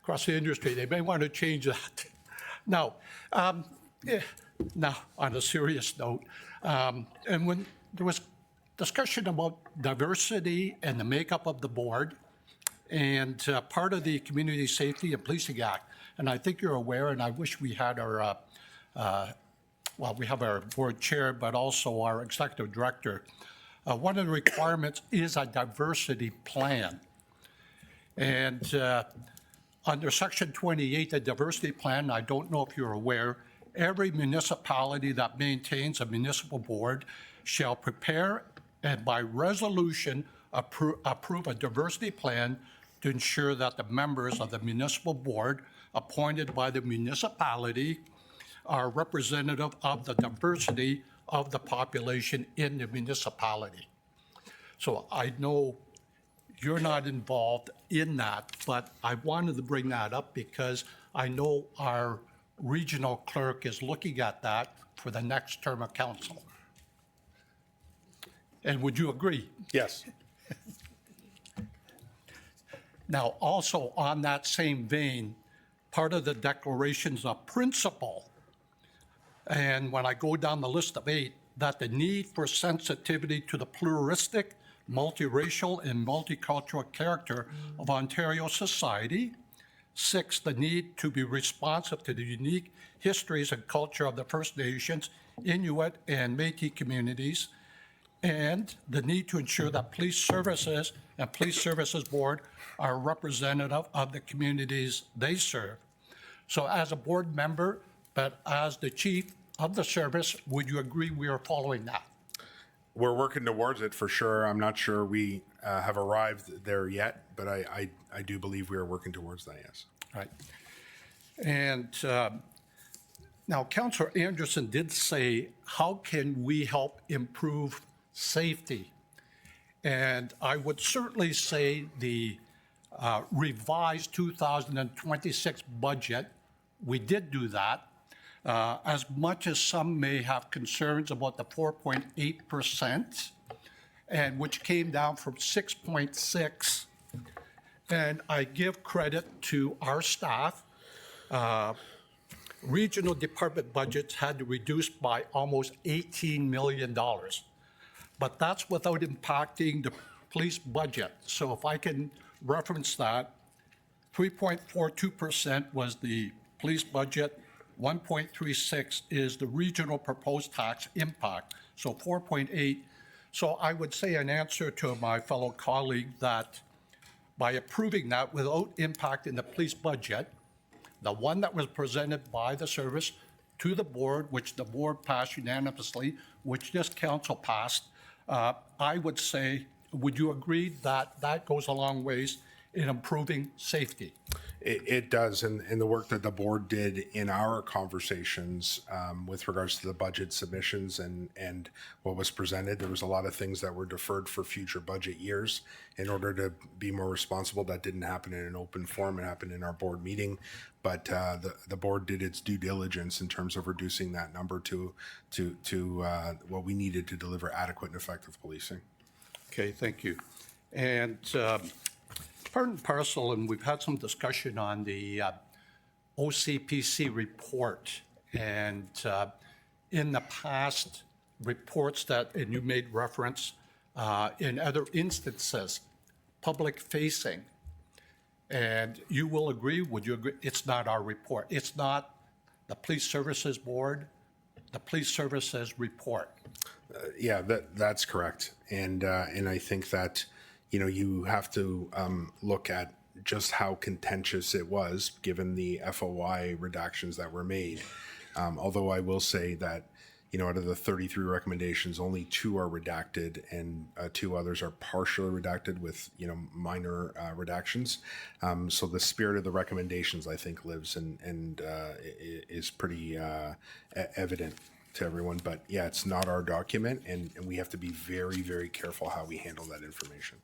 Speaker 13: Across the industry, they may want to change that. Now, now on a serious note, and when there was discussion about diversity and the makeup of the board, and part of the Community Safety and Policing Act, and I think you're aware, and I wish we had our, we have our board chair, but also our executive director. One of the requirements is a diversity plan. And under Section 28, the diversity plan, I don't know if you're aware, every municipality that maintains a municipal board shall prepare and by resolution approve a diversity plan to ensure that the members of the municipal board appointed by the municipality are representative of the diversity of the population in the municipality. So I know you're not involved in that, but I wanted to bring that up because I know our regional clerk is looking at that for the next term of council. And would you agree?
Speaker 4: Yes.
Speaker 13: Now, also on that same vein, part of the declarations of principle, and when I go down the list of 8, that the need for sensitivity to the pluralistic, multiracial, and multicultural character of Ontario society. 6, the need to be responsive to the unique histories and culture of the First Nations, Inuit, and Métis communities, and the need to ensure that police services and police services board are representative of the communities they serve. So as a board member, but as the chief of the service, would you agree we are following that?
Speaker 4: We're working towards it for sure. I'm not sure we have arrived there yet, but I do believe we are working towards that, yes.
Speaker 13: Right. And now, Councillor Anderson did say, how can we help improve safety? And I would certainly say the revised 2026 budget, we did do that. As much as some may have concerns about the 4.8%, and which came down from 6.6, and I give credit to our staff. Regional department budgets had to reduce by almost $18 million. but that's without impacting the police budget. So if I can reference that, 3.42% was the police budget, 1.36 is the regional proposed tax impact, so 4.8. So I would say in answer to my fellow colleague that by approving that without impacting the police budget, the one that was presented by the service to the board, which the board passed unanimously, which this council passed, I would say, would you agree that that goes a long ways in improving safety?
Speaker 4: It does, and the work that the board did in our conversations with regards to the budget submissions and what was presented, there was a lot of things that were deferred for future budget years in order to be more responsible. That didn't happen in an open forum, it happened in our board meeting, but the board did its due diligence in terms of reducing that number to what we needed to deliver adequate and effective policing.
Speaker 13: Okay, thank you. And part and parcel, and we've had some discussion on the OCPC report. And in the past reports that, and you made reference, in other instances, public facing. And you will agree, would you agree, it's not our report. It's not the Police Services Board, the Police Services report.
Speaker 4: Yeah, that's correct. And I think that, you have to look at just how contentious it was given the FOI redactions that were made. Although I will say that, out of the 33 recommendations, only 2 are redacted and 2 others are partially redacted with, minor redactions. So the spirit of the recommendations, I think, lives and is pretty evident to everyone. But yeah, it's not our document, and we have to be very, very careful how we handle that information.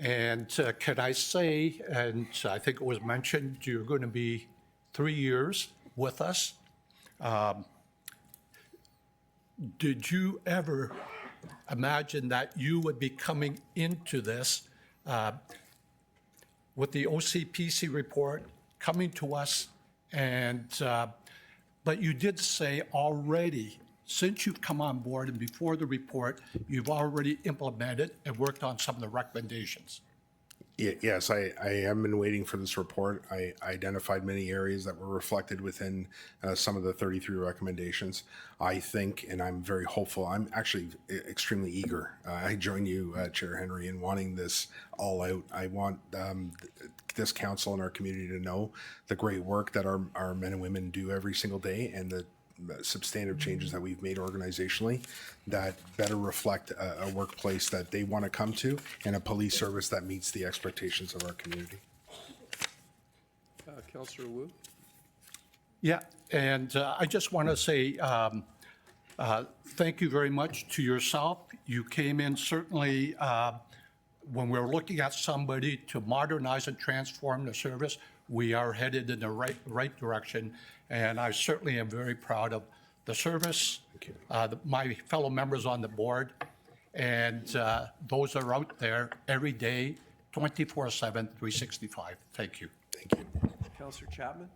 Speaker 13: And can I say, and I think it was mentioned, you're going to be 3 years with us. Did you ever imagine that you would be coming into this with the OCPC report coming to us? And but you did say already, since you've come on board and before the report, you've already implemented and worked on some of the recommendations.
Speaker 4: Yes, I have been waiting for this report. I identified many areas that were reflected within some of the 33 recommendations. I think, and I'm very hopeful, I'm actually extremely eager. I join you, Chair Henry, in wanting this all out. I want this council and our community to know the great work that our men and women do every single day, and the substantive changes that we've made organizationally that better reflect a workplace that they want to come to and a police service that meets the expectations of our community.
Speaker 1: Councillor Wu?
Speaker 13: Yeah, and I just want to say thank you very much to yourself. You came in certainly when we're looking at somebody to modernize and transform the service, we are headed in the right direction. And I certainly am very proud of the service, my fellow members on the board, and those are out there every day, 24/7, 365. Thank you.
Speaker 4: Thank you.
Speaker 1: Councillor Chapman?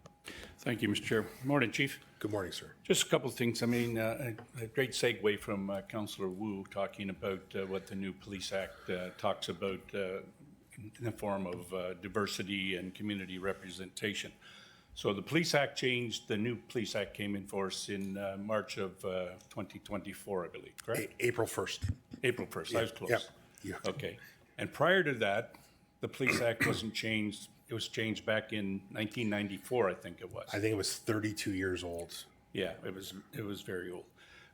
Speaker 14: Thank you, Mr. Chair. Morning, Chief.
Speaker 4: Good morning, sir.
Speaker 14: Just a couple of things. I mean, a great segue from Councillor Wu talking about what the new Police Act talks about in the form of diversity and community representation. So the Police Act changed, the new Police Act came in force in March of 2024, I believe, correct?
Speaker 4: April 1st.
Speaker 14: April 1st, I was close.
Speaker 4: Yeah.
Speaker 14: Okay. And prior to that, the Police Act wasn't changed. It was changed back in 1994, I think it was.
Speaker 4: I think it was 32 years old.
Speaker 14: Yeah, it was very old.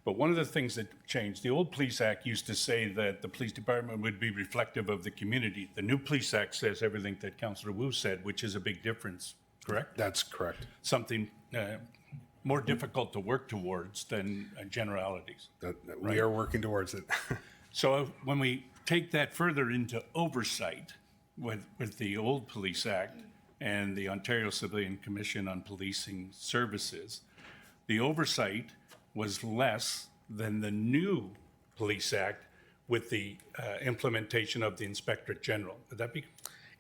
Speaker 14: But one of the things that changed, the old Police Act used to say that the police department would be reflective of the community. The new Police Act says everything that Councillor Wu said, which is a big difference, correct?
Speaker 4: That's correct.
Speaker 14: Something more difficult to work towards than generalities.
Speaker 4: We are working towards it.
Speaker 14: So when we take that further into oversight with the old Police Act and the Ontario Civilian Commission on Policing Services, the oversight was less than the new Police Act with the implementation of the Inspector General. Would that be?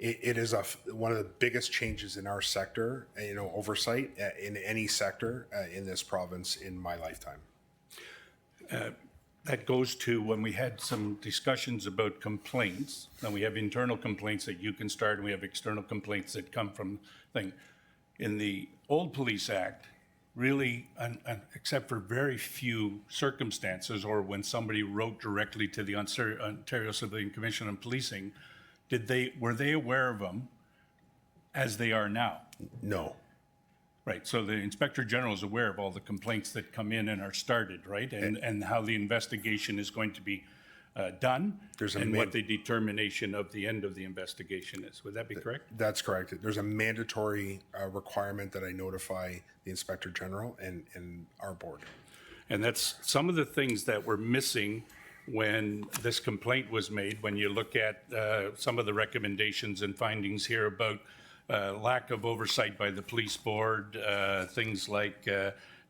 Speaker 4: It is one of the biggest changes in our sector, oversight in any sector in this province in my lifetime.
Speaker 14: that goes to when we had some discussions about complaints. Now, we have internal complaints that you can start, and we have external complaints that come from thing. In the old Police Act, really, except for very few circumstances, or when somebody wrote directly to the Ontario Civilian Commission on Policing, were they aware of them as they are now?
Speaker 4: No.
Speaker 14: Right, so the Inspector General is aware of all the complaints that come in and are started, right? And how the investigation is going to be done, and what the determination of the end of the investigation is. Would that be correct?
Speaker 4: That's correct. There's a mandatory requirement that I notify the Inspector General and our board.
Speaker 14: And that's some of the things that were missing when this complaint was made, when you look at some of the recommendations and findings here about lack of oversight by the police board, things like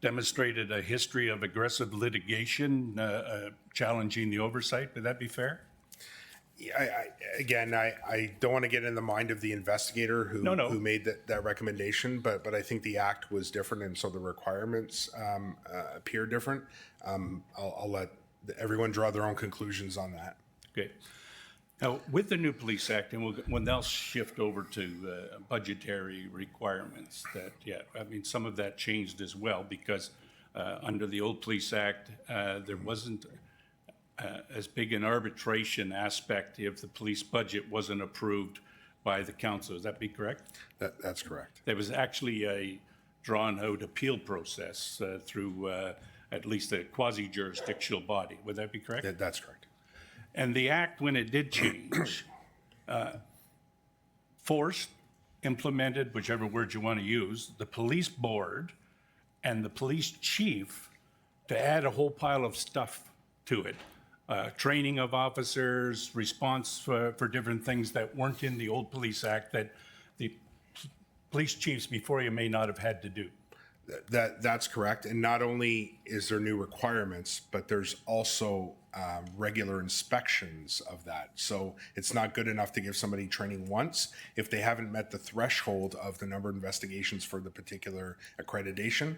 Speaker 14: demonstrated a history of aggressive litigation challenging the oversight. Would that be fair?
Speaker 4: I don't want to get in the mind of the investigator who made that recommendation, but I think the act was different, and so the requirements appear different. I'll let everyone draw their own conclusions on that.
Speaker 14: Okay. Now, with the new Police Act, and when they'll shift over to budgetary requirements, some of that changed as well, because under the old Police Act, there wasn't as big an arbitration aspect if the police budget wasn't approved by the council. Is that be correct?
Speaker 4: That's correct.
Speaker 14: There was actually a drawn-out appeal process through at least a quasi-jurisdictional body. Would that be correct?
Speaker 4: That's correct.
Speaker 14: And the act, when it did change, forced, implemented, whichever word you want to use, the police board and the police chief to add a whole pile of stuff to it. Training of officers, response for different things that weren't in the old Police Act that the police chiefs before you may not have had to do.
Speaker 4: That's correct. And not only is there new requirements, but there's also regular inspections of that. So it's not good enough to give somebody training once. If they haven't met the threshold of the number of investigations for the particular accreditation,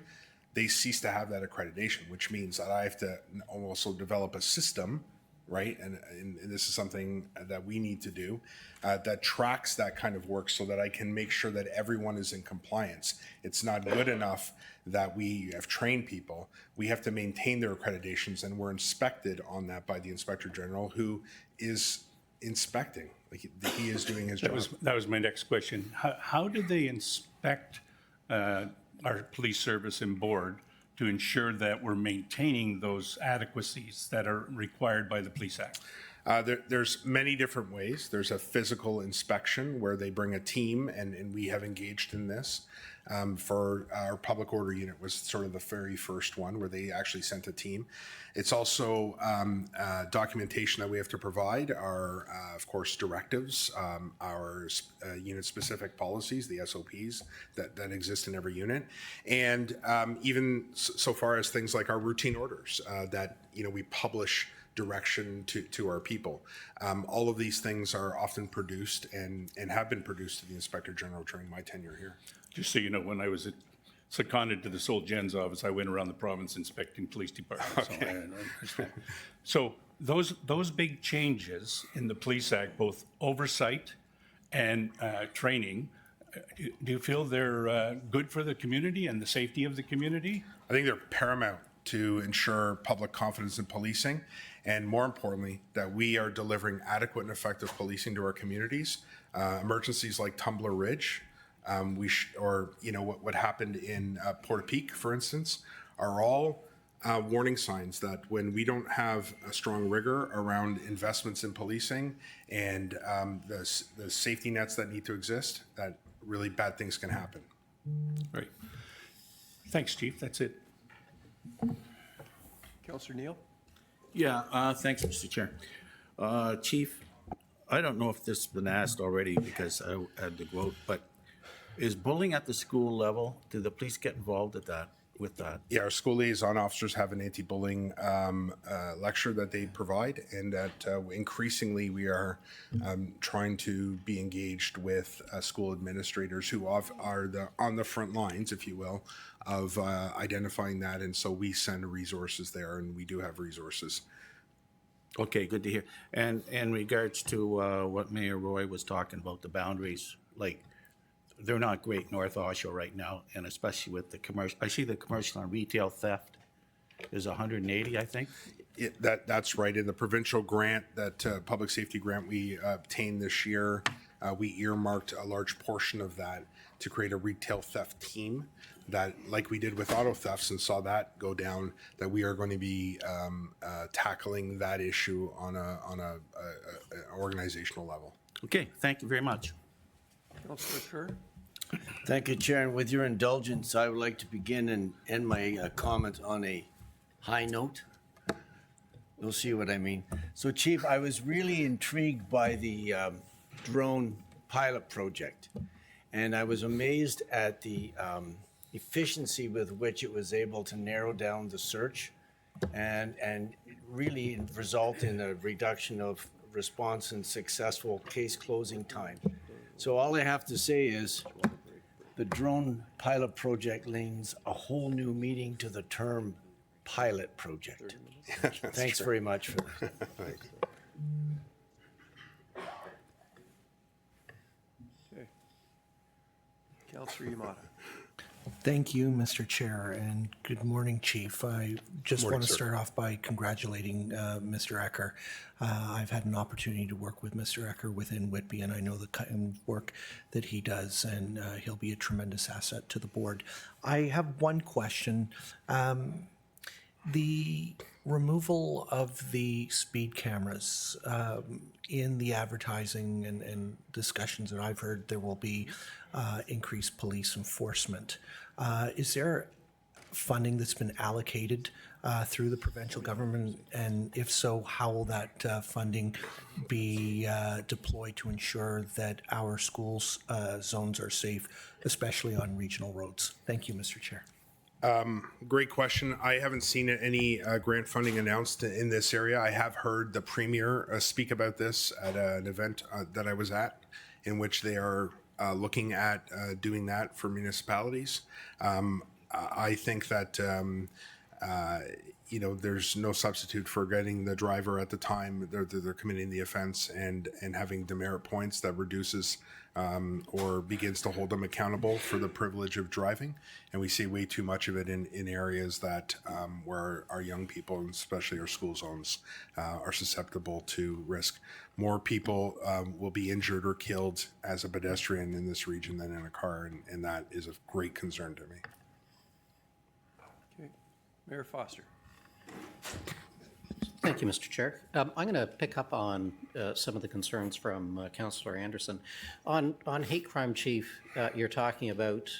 Speaker 4: they cease to have that accreditation, which means that I have to also develop a system, right? And this is something that we need to do that tracks that kind of work so that I can make sure that everyone is in compliance. It's not good enough that we have trained people. We have to maintain their accreditations, and we're inspected on that by the Inspector General, who is inspecting. Like he is doing his job.
Speaker 14: That was my next question. How do they inspect our police service and board to ensure that we're maintaining those adequacies that are required by the Police Act?
Speaker 4: There's many different ways. There's a physical inspection where they bring a team, and we have engaged in this. For our public order unit was sort of the very first one where they actually sent a team. It's also documentation that we have to provide, our, of course, directives, our unit-specific policies, the SOPs that exist in every unit, and even so far as things like our routine orders that we publish direction to our people. All of these things are often produced and have been produced to the Inspector General during my tenure here.
Speaker 14: Just so you know, when I was seconded to the Sol Gen's office, I went around the province inspecting police departments.
Speaker 4: Okay.
Speaker 14: So those big changes in the Police Act, both oversight and training, do you feel they're good for the community and the safety of the community?
Speaker 4: I think they're paramount to ensure public confidence in policing, and more importantly, that we are delivering adequate and effective policing to our communities. Emergencies like Tumbler Ridge, what happened in Portapique, for instance, are all warning signs that when we don't have a strong rigor around investments in policing and the safety nets that need to exist, that really bad things can happen.
Speaker 14: Right. Thanks, Chief. That's it.
Speaker 1: Councillor Neal?
Speaker 15: Yeah, thanks, Mr. Chair. Chief, I don't know if this has been asked already because I had to vote, but is bullying at the school level, do the police get involved with that?
Speaker 4: Yeah, our school liaison officers have an anti-bullying lecture that they provide, and that increasingly we are trying to be engaged with school administrators who are on the front lines, if you will, of identifying that. And so we send resources there, and we do have resources
Speaker 15: Okay, good to hear. And in regards to what Mayor Roy was talking about, the boundaries, like, they're not great North Oshawa right now, and especially with the commercial. I see the commercial and retail theft is 180, I think.
Speaker 4: That's right. In the provincial grant, that public safety grant we obtained this year, we earmarked a large portion of that to create a retail theft team that, like we did with auto thefts and saw that go down, that we are going to be tackling that issue on a organizational level.
Speaker 15: Okay, thank you very much.
Speaker 1: Councillor Kerr?
Speaker 16: Thank you, Chair. And with your indulgence, I would like to begin and end my comments on a high note. You'll see what I mean. So, Chief, I was really intrigued by the drone pilot project, and I was amazed at the efficiency with which it was able to narrow down the search and really result in a reduction of response and successful case closing time. So all I have to say is the drone pilot project lends a whole new meaning to the term pilot project. Thanks
Speaker 4: true.
Speaker 16: very much for that.
Speaker 4: Thanks.
Speaker 1: Okay. Councillor Yamada?
Speaker 17: Thank you, Mr. Chair, and good morning, Chief. I just
Speaker 4: Morning,
Speaker 17: want to
Speaker 4: sir.
Speaker 17: start off by congratulating Mr. Ecker. I've had an opportunity to work with Mr. Ecker within Whitby, and I know the kind of work that he does, and he'll be a tremendous asset to the board. I have one question. The removal of the speed cameras, in the advertising and discussions that I've heard, there will be increased police enforcement. Is there funding that's been allocated through the provincial government? And if so, how will that funding be deployed to ensure that our schools zones are safe, especially on regional roads? Thank you, Mr. Chair.
Speaker 4: Great question. I haven't seen any grant funding announced in this area. I have heard the Premier speak about this at an event that I was at, in which they are looking at doing that for municipalities. I think that there's no substitute for getting the driver at the time they're committing the offense and having demerit points that reduces or begins to hold them accountable for the privilege of driving. And we see way too much of it in areas that where our young people, and especially our school zones, are susceptible to risk. More people will be injured or killed as a pedestrian in this region than in a car, and that is of great concern to me.
Speaker 1: Okay. Mayor Foster?
Speaker 18: Thank you, Mr. Chair. I'm going to pick up on some of the concerns from Councillor Anderson. On hate crime, Chief, you're talking about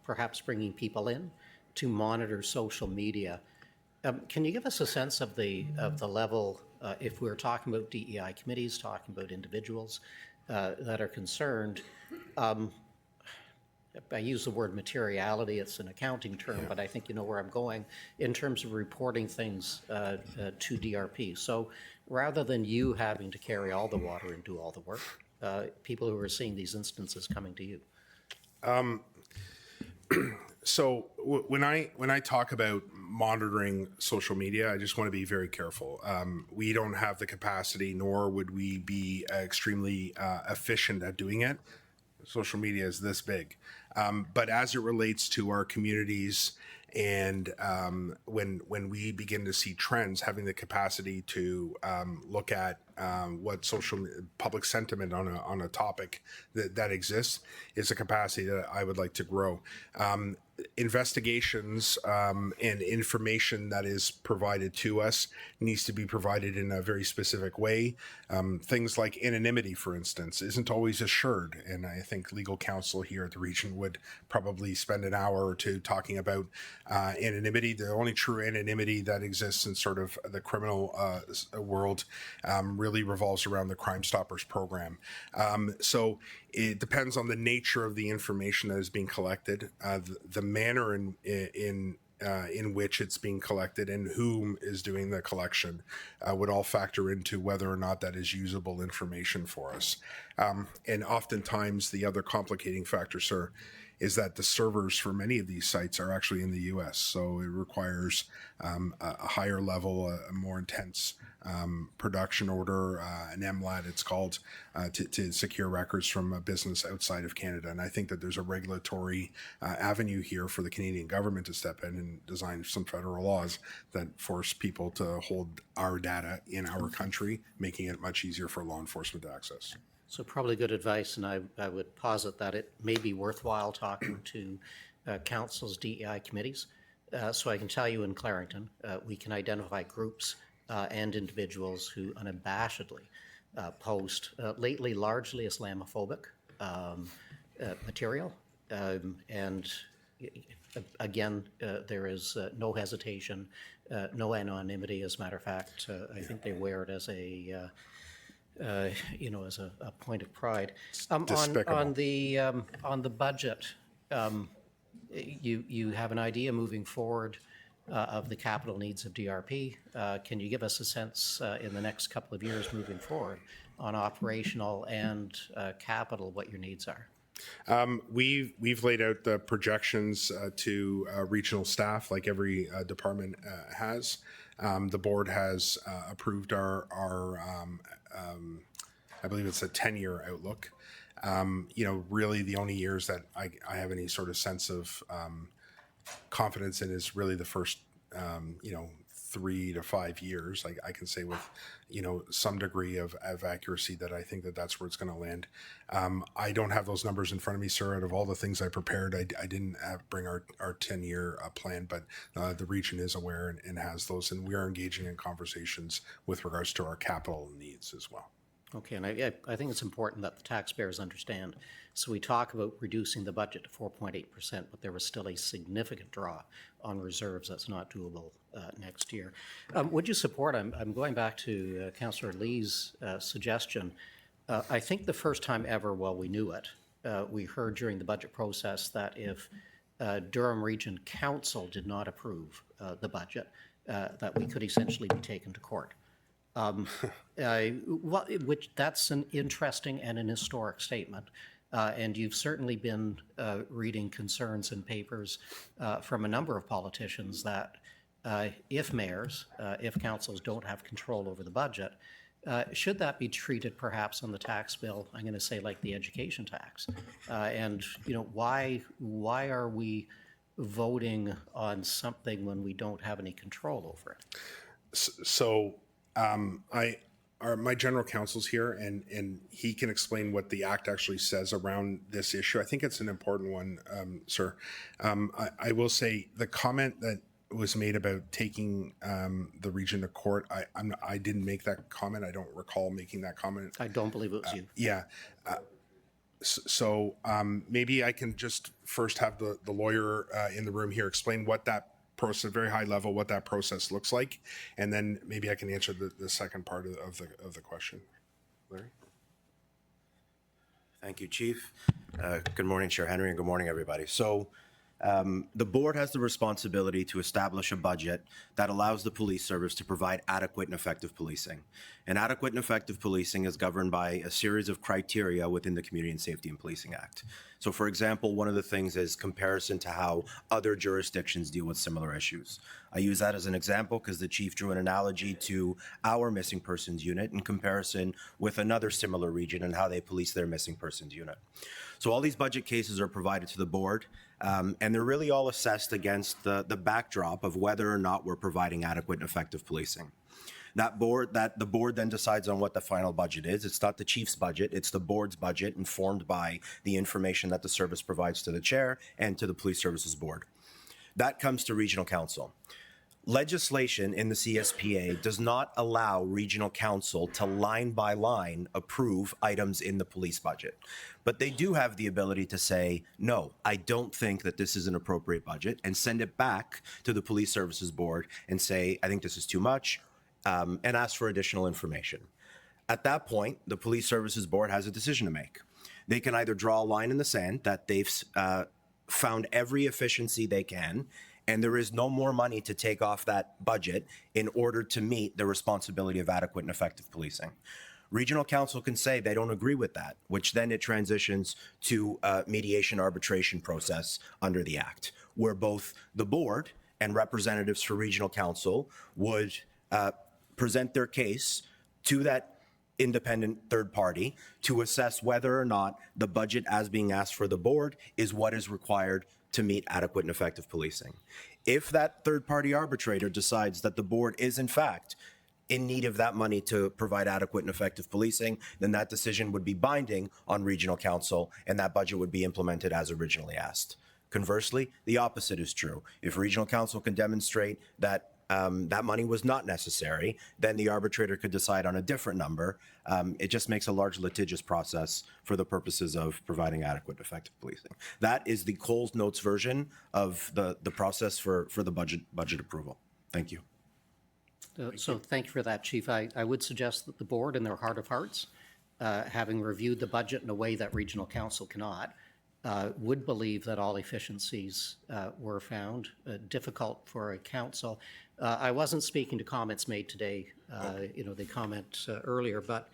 Speaker 18: perhaps bringing people in to monitor social media. Can you give us a sense of the level, if we're talking about DEI committees, talking about individuals that are concerned? I use the word materiality, it's an accounting term, but I think you know where I'm going, in terms of reporting things to DRP. So rather than you having to carry all the water and do all the work, people who are seeing these instances coming to you.
Speaker 4: So when I talk about monitoring social media, I just want to be very careful. We don't have the capacity, nor would we be extremely efficient at doing it. Social media is this big. But as it relates to our communities and when we begin to see trends, having the capacity to look at what public sentiment on a topic that exists is a capacity that I would like to grow. Investigations and information that is provided to us needs to be provided in a very specific way. Things like anonymity, for instance, isn't always assured, and I think legal counsel here at the region would probably spend an hour or two talking about anonymity. The only true anonymity that exists in sort of the criminal world really revolves around the Crime Stoppers program. So it depends on the nature of the information that is being collected, the manner in which it's being collected, and whom is doing the collection would all factor into whether or not that is usable information for us. And oftentimes the other complicating factor, sir, is that the servers for many of these sites are actually in the U.S. So it requires a higher level, a more intense production order, an MLAT it's called, to secure records from a business outside of Canada. And I think that there's a regulatory avenue here for the Canadian government to step in and design some federal laws that force people to hold our data in our country, making it much easier for law enforcement to access.
Speaker 18: So probably good advice, and I would posit that it may be worthwhile talking to council's DEI committees. So I can tell you in Clarington, we can identify groups and individuals who unabashedly post lately largely Islamophobic material. And again, there is no hesitation, no anonymity. As a matter of fact, I think they wear it as a as a point of pride. On the budget, you have an idea moving forward of the capital needs of DRP. Can you give us a sense in the next couple of years moving forward on operational and capital, what your needs are?
Speaker 4: We've laid out the projections to regional staff, like every department has. The board has approved our I believe it's a 10-year outlook. Really the only years that I have any sort of sense of confidence in is really the first 3 to 5 years. I can say with some degree of accuracy that I think that that's where it's going to land. I don't have those numbers in front of me, sir. Out of all the things I prepared, I didn't bring our 10-year plan, but the region is aware and has those, and we are engaging in conversations with regards to our capital needs as well.
Speaker 18: Okay, and I think it's important that the taxpayers understand. So we talk about reducing the budget to 4.8%, but there was still a significant draw on reserves that's not doable next year. Would you support, I'm going back to Councillor Lee's suggestion. I think the first time ever, while we knew it, we heard during the budget process that if Durham Region Council did not approve the budget, that we could essentially be taken to court. Which that's an interesting and an historic statement. And you've certainly been reading concerns in papers from a number of politicians that if mayors, if councils don't have control over the budget, should that be treated perhaps on the tax bill, I'm going to say like the education tax? And why are we voting on something when we don't have any control over it?
Speaker 4: So my general counsel's here, and he can explain what the act actually says around this issue. I think it's an important one, sir. I will say the comment that was made about taking the region to court, I didn't make that comment. I don't recall making that comment.
Speaker 18: I don't believe it was you.
Speaker 4: Yeah. So maybe I can just first have the lawyer in the room here explain what that process, very high level, what that process looks like, and then maybe I can answer the second part of the question. Larry?
Speaker 19: Thank you, Chief. Good morning, Chair Henry, and good morning, everybody. So the board has the responsibility to establish a budget that allows the police service to provide adequate and effective policing. And adequate and effective policing is governed by a series of criteria within the Community and Safety and Policing Act. So, for example, one of the things is comparison to how other jurisdictions deal with similar issues. I use that as an example because the chief drew an analogy to our missing persons unit in comparison with another similar region and how they police their missing persons unit. So all these budget cases are provided to the board, and they're really all assessed against the backdrop of whether or not we're providing adequate and effective policing. The board then decides on what the final budget is. It's not the chief's budget, it's the board's budget informed by the information that the service provides to the chair and to the Police Services Board. That comes to Regional Council. Legislation in the CSPA does not allow Regional Council to line by line approve items in the police budget. But they do have the ability to say, no, I don't think that this is an appropriate budget, and send it back to the Police Services Board and say, I think this is too much, and ask for additional information. At that point, the Police Services Board has a decision to make. They can either draw a line in the sand that they've found every efficiency they can, and there is no more money to take off that budget in order to meet the responsibility of adequate and effective policing. Regional council can say they don't agree with that, which then it transitions to a mediation arbitration process under the Act, where both the board and representatives for regional council would present their case to that independent third party to assess whether or not the budget as being asked for the board is what is required to meet adequate and effective policing. If that third party arbitrator decides that the board is in fact in need of that money to provide adequate and effective policing, then that decision would be binding on regional council and that budget would be implemented as originally asked. Conversely, the opposite is true. If regional council can demonstrate that that money was not necessary, then the arbitrator could decide on a different number. It just makes a large litigious process for the purposes of providing adequate, effective policing. That is the Coles Notes version of the process for the budget approval. Thank you.
Speaker 18: So thank you for that, Chief. I would suggest that the board, in their heart of hearts, having reviewed the budget in a way that regional council cannot, would believe that all efficiencies were found. Difficult for a council. I wasn't speaking to comments made today, the comment earlier, but,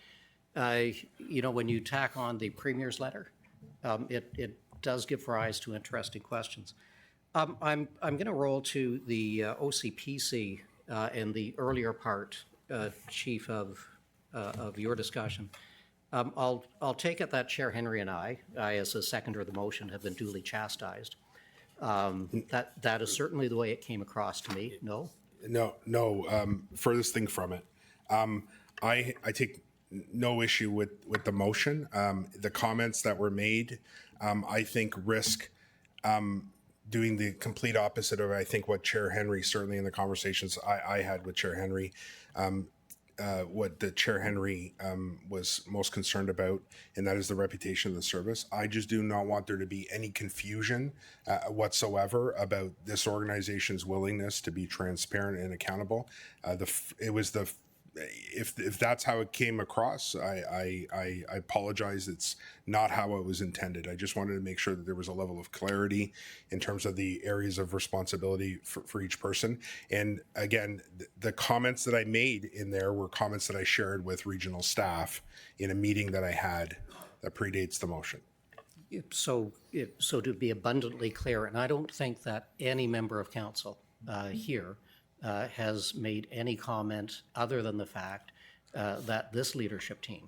Speaker 18: when you tack on the Premier's letter, it does give rise to interesting questions. I'm going to roll to the OCPC and the earlier part, Chief, of your discussion. I'll take it that Chair Henry and I, as a seconder of the motion, have been duly chastised. That is certainly the way it came across to me. No?
Speaker 4: No. Furthest thing from it. I take no issue with the motion. The comments that were made, I think risk doing the complete opposite of, I think, what Chair Henry, certainly in the conversations I had with Chair Henry, what the Chair Henry was most concerned about, and that is the reputation of the service. I just do not want there to be any confusion whatsoever about this organization's willingness to be transparent and accountable. If that's how it came across, I apologize. It's not how it was intended. I just wanted to make sure that there was a level of clarity in terms of the areas of responsibility for each person. And again, the comments that I made in there were comments that I shared with regional staff in a meeting that I had that predates the motion.
Speaker 18: So to be abundantly clear, and I don't think that any member of council here has made any comment other than the fact that this leadership team,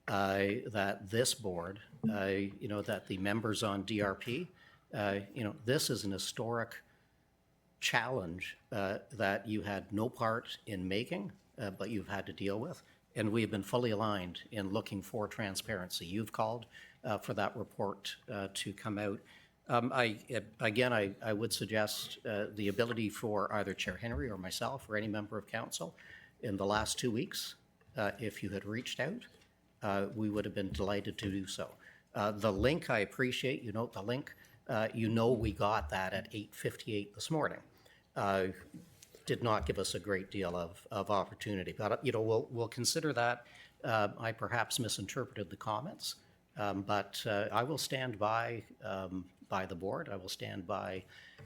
Speaker 18: that this board, that the members on DRP, this is an historic challenge that you had no part in making, but you've had to deal with. And we've been fully aligned in looking for transparency. You've called for that report to come out. I would suggest the ability for either Chair Henry or myself or any member of council in the last 2 weeks, if you had reached out, we would have been delighted to do so. The link, I appreciate, you note the link. We got that at 8:58 this morning. Did not give us a great deal of opportunity, but we'll consider that. I perhaps misinterpreted the comments, but I will stand by the board. I will stand by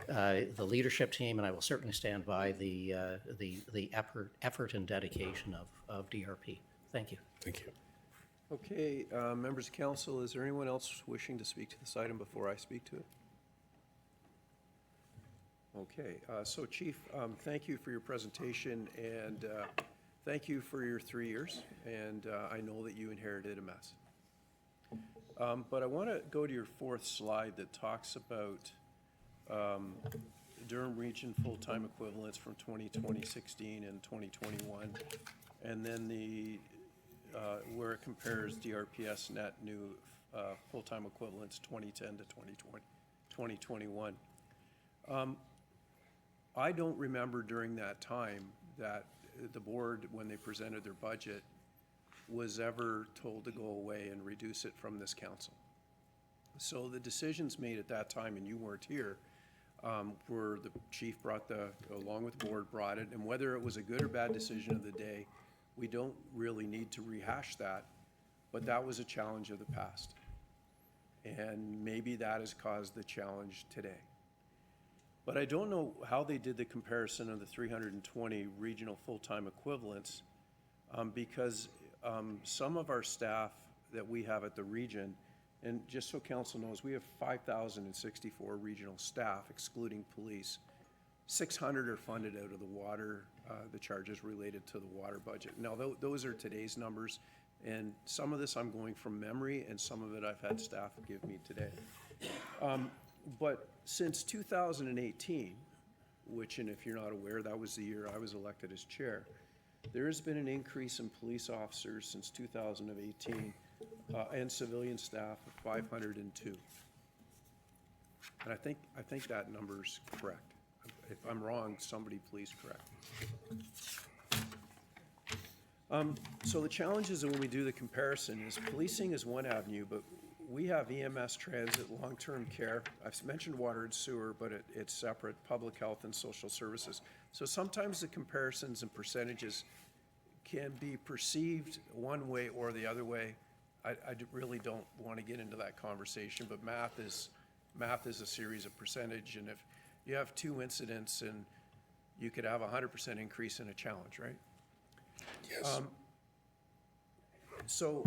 Speaker 18: the leadership team, and I will certainly stand by the effort and dedication of DRP. Thank you.
Speaker 4: Thank you.
Speaker 1: Okay, members of council, is there anyone else wishing to speak to this item before I speak to it? Okay, so Chief, thank you for your presentation, and thank you for your 3 years, and I know that you inherited a mess. But I want to go to your fourth slide that talks about Durham Region full-time equivalents from 2016 and 2021, and then where it compares DRPS net new full-time equivalents 2010 to 2021. I don't remember during that time that the board, when they presented their budget, was ever told to go away and reduce it from this council. So the decisions made at that time, and you weren't here, were the chief along with the board, brought it, and whether it was a good or bad decision of the day, we don't really need to rehash that, but that was a challenge of the past. And maybe that has caused the challenge today. But I don't know how they did the comparison of the 320 regional full-time equivalents, because some of our staff that we have at the region, and just so council knows, we have 5,064 regional staff, excluding police. 600 are funded out of the water, the charges related to the water budget. Now, those are today's numbers, and some of this I'm going from memory, and some of it I've had staff give me today. But since 2018, which, and if you're not aware, that was the year I was elected as chair, there has been an increase in police officers since 2018 and civilian staff of 502. And I think that number's correct. If I'm wrong, somebody please correct me. So the challenges when we do the comparison is policing is one avenue, but we have EMS, transit, long-term care. I've mentioned water and sewer, but it's separate, public health and social services. So sometimes the comparisons and percentages can be perceived one way or the other way. I really don't want to get into that conversation, but math is a series of percentage, and if you have 2 incidents and you could have 100% increase in a challenge, right?
Speaker 4: Yes.
Speaker 1: So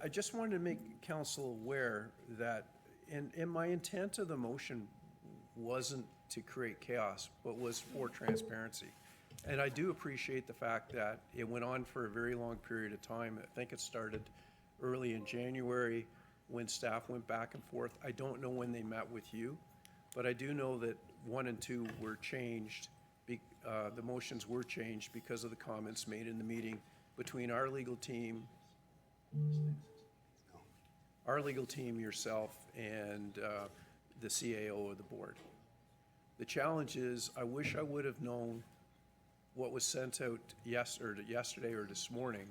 Speaker 1: I just wanted to make council aware that, and my intent of the motion wasn't to create chaos, but was for transparency. And I do appreciate the fact that it went on for a very long period of time. I think it started early in January when staff went back and forth. I don't know when they met with you, but I do know that 1 and 2 were changed. The motions were changed because of the comments made in the meeting between our legal team, yourself, and the CAO of the board. The challenge is, I wish I would have known what was sent out yesterday or this morning,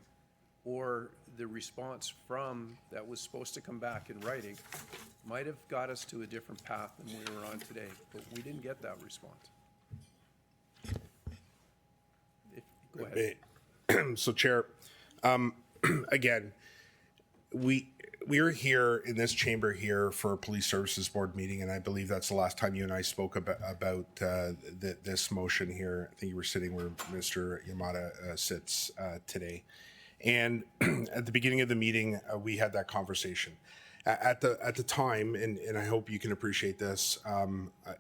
Speaker 1: or the response from that was supposed to come back in writing might have got us to a different path than we were on today, but we didn't get that response. Go ahead.
Speaker 4: So, Chair, again, we are here in this chamber here for a Police Services Board meeting, and I believe that's the last time you and I spoke about this motion here. I think you were sitting where Mr. Yamada sits today. And at the beginning of the meeting, we had that conversation. At the time, and I hope you can appreciate this,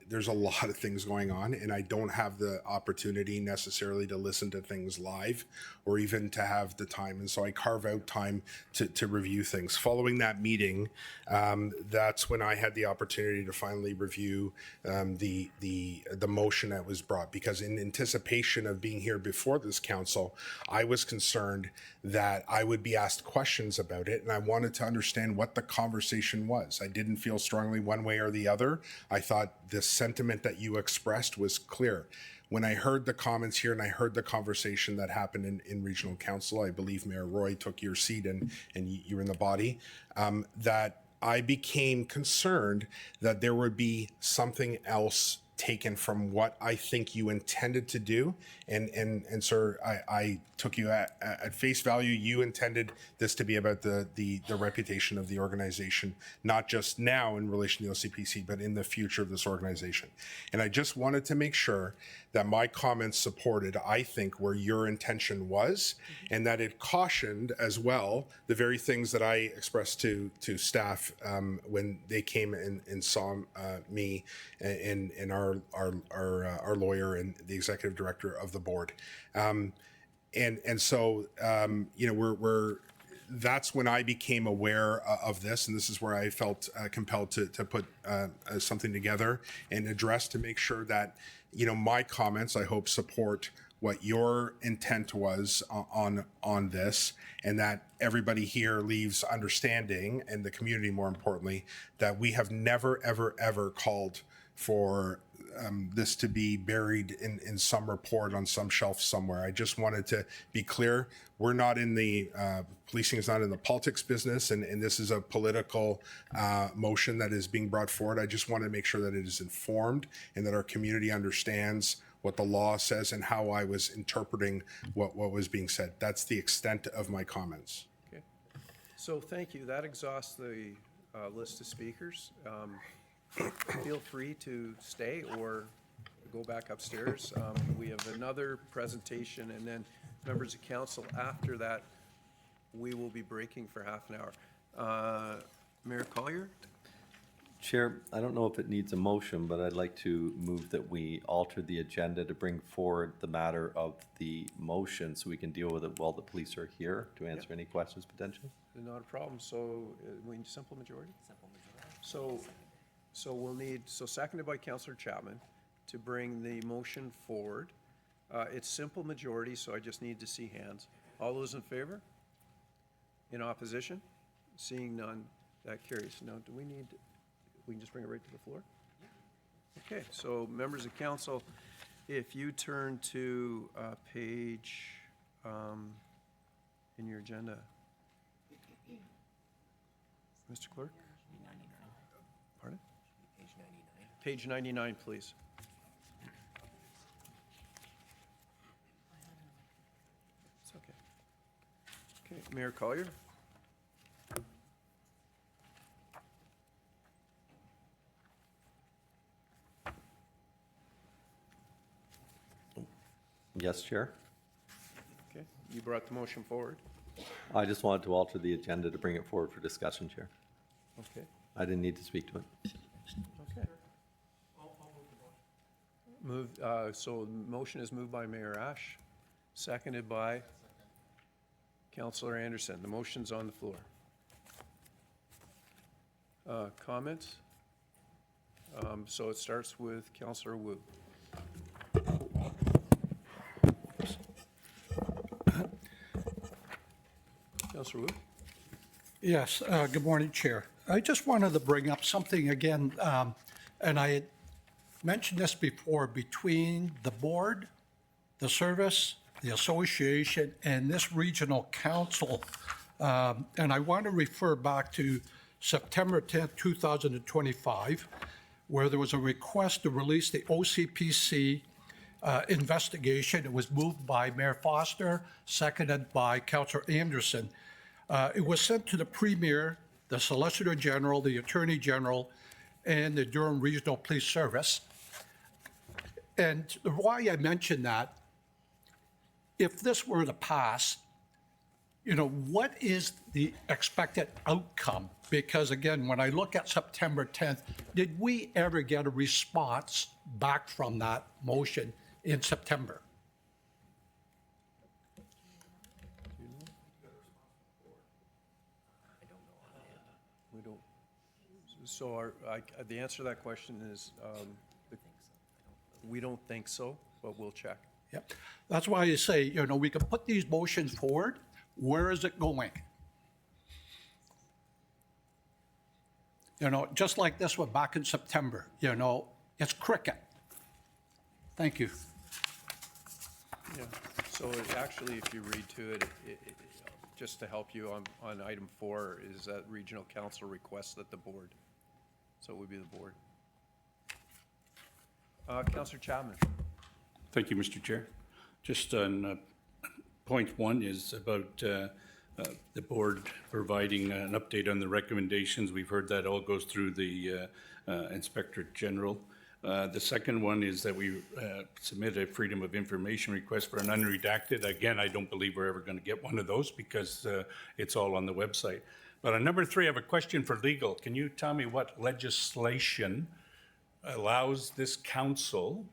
Speaker 4: there's a lot of things going on, and I don't have the opportunity necessarily to listen to things live or even to have the time. And so I carve out time to review things. Following that meeting, that's when I had the opportunity to finally review the motion that was brought, because in anticipation of being here before this council, I was concerned that I would be asked questions about it, and I wanted to understand what the conversation was. I didn't feel strongly one way or the other. I thought the sentiment that you expressed was clear. When I heard the comments here and I heard the conversation that happened in Regional Council, I believe Mayor Roy took your seat and you were in the body, that I became concerned that there would be something else taken from what I think you intended to do. And sir, I took you at face value. You intended this to be about the reputation of the organization, not just now in relation to the OCPC, but in the future of this organization. And I just wanted to make sure that my comments supported, I think, where your intention was, and that it cautioned as well the very things that I expressed to staff when they came and saw me and our lawyer and the executive director of the board. And so, you know, that's when I became aware of this, and this is where I felt compelled to put something together and address to make sure that, you know, my comments, I hope, support what your intent was on this, and that everybody here leaves understanding, and the community more importantly, that we have never, ever, ever called for this to be buried in some report on some shelf somewhere. I just wanted to be clear. We're not in the, policing is not in the politics business, and this is a political motion that is being brought forward. I just want to make sure that it is informed and that our community understands what the law says and how I was interpreting what was being said. That's the extent of my comments.
Speaker 1: Okay. So thank you. That exhausts the list of speakers. Feel free to stay or go back upstairs. We have another presentation, and then members of council after that we will be breaking for half an hour. Mayor Collier?
Speaker 3: Chair, I don't know if it needs a motion, but I'd like to move that we alter the agenda to bring forward the matter of the motion so we can deal with it while the police are here to answer any questions potentially.
Speaker 1: Not a problem. So we need simple majority? Simple majority. So we'll need, seconded by Councillor Chapman to bring the motion forward. It's simple majority, so I just need to see hands. All those in favor? In opposition? Seeing none, that carries. Now, do we need, we can just bring it right to the floor? Okay, so members of council, if you turn to page in your agenda. Mr. Clerk? Pardon? Page 99, please. It's okay. Okay, Mayor Collier?
Speaker 3: Yes, Chair.
Speaker 1: Okay, you brought the motion forward.
Speaker 3: I just wanted to alter the agenda to bring it forward for discussion, Chair.
Speaker 1: Okay.
Speaker 3: I didn't need to speak to it.
Speaker 1: Okay. Move, so the motion is moved by Mayor Ash, seconded by Councillor Anderson. The motion's on the floor. Comments? So it starts with Councillor Wu. Councillor Wu?
Speaker 13: Yes, good morning, Chair. I just wanted to bring up something again, and I had mentioned this before, between the board, the service, the association, and this regional council. And I want to refer back to September 10th, 2025, where there was a request to release the OCPC investigation. It was moved by Mayor Foster, seconded by Councillor Anderson. It was sent to the Premier, the Solicitor General, the Attorney General, and the Durham Regional Police Service. And why I mention that, if this were to pass, what is the expected outcome? Because again, when I look at September 10th, did we ever get a response back from that motion in September?
Speaker 1: We don't. So the answer to that question is we don't think so, but we'll check.
Speaker 13: Yep. That's why I say, we can put these motions forward. Where is it going? Just like this one back in September, it's cricket. Thank you.
Speaker 1: Yeah, so actually, if you read to it, just to help you on item 4, is that regional council requests that the board. So it would be the board. Councillor Chapman.
Speaker 14: Thank you, Mr. Chair. Just on point 1 is about the board providing an update on the recommendations. We've heard that all goes through the Inspector General. The second one is that we submit a Freedom of Information request for an unredacted. Again, I don't believe we're ever going to get one of those because it's all on the website. But on number 3, I have a question for legal. Can you tell me what legislation allows this council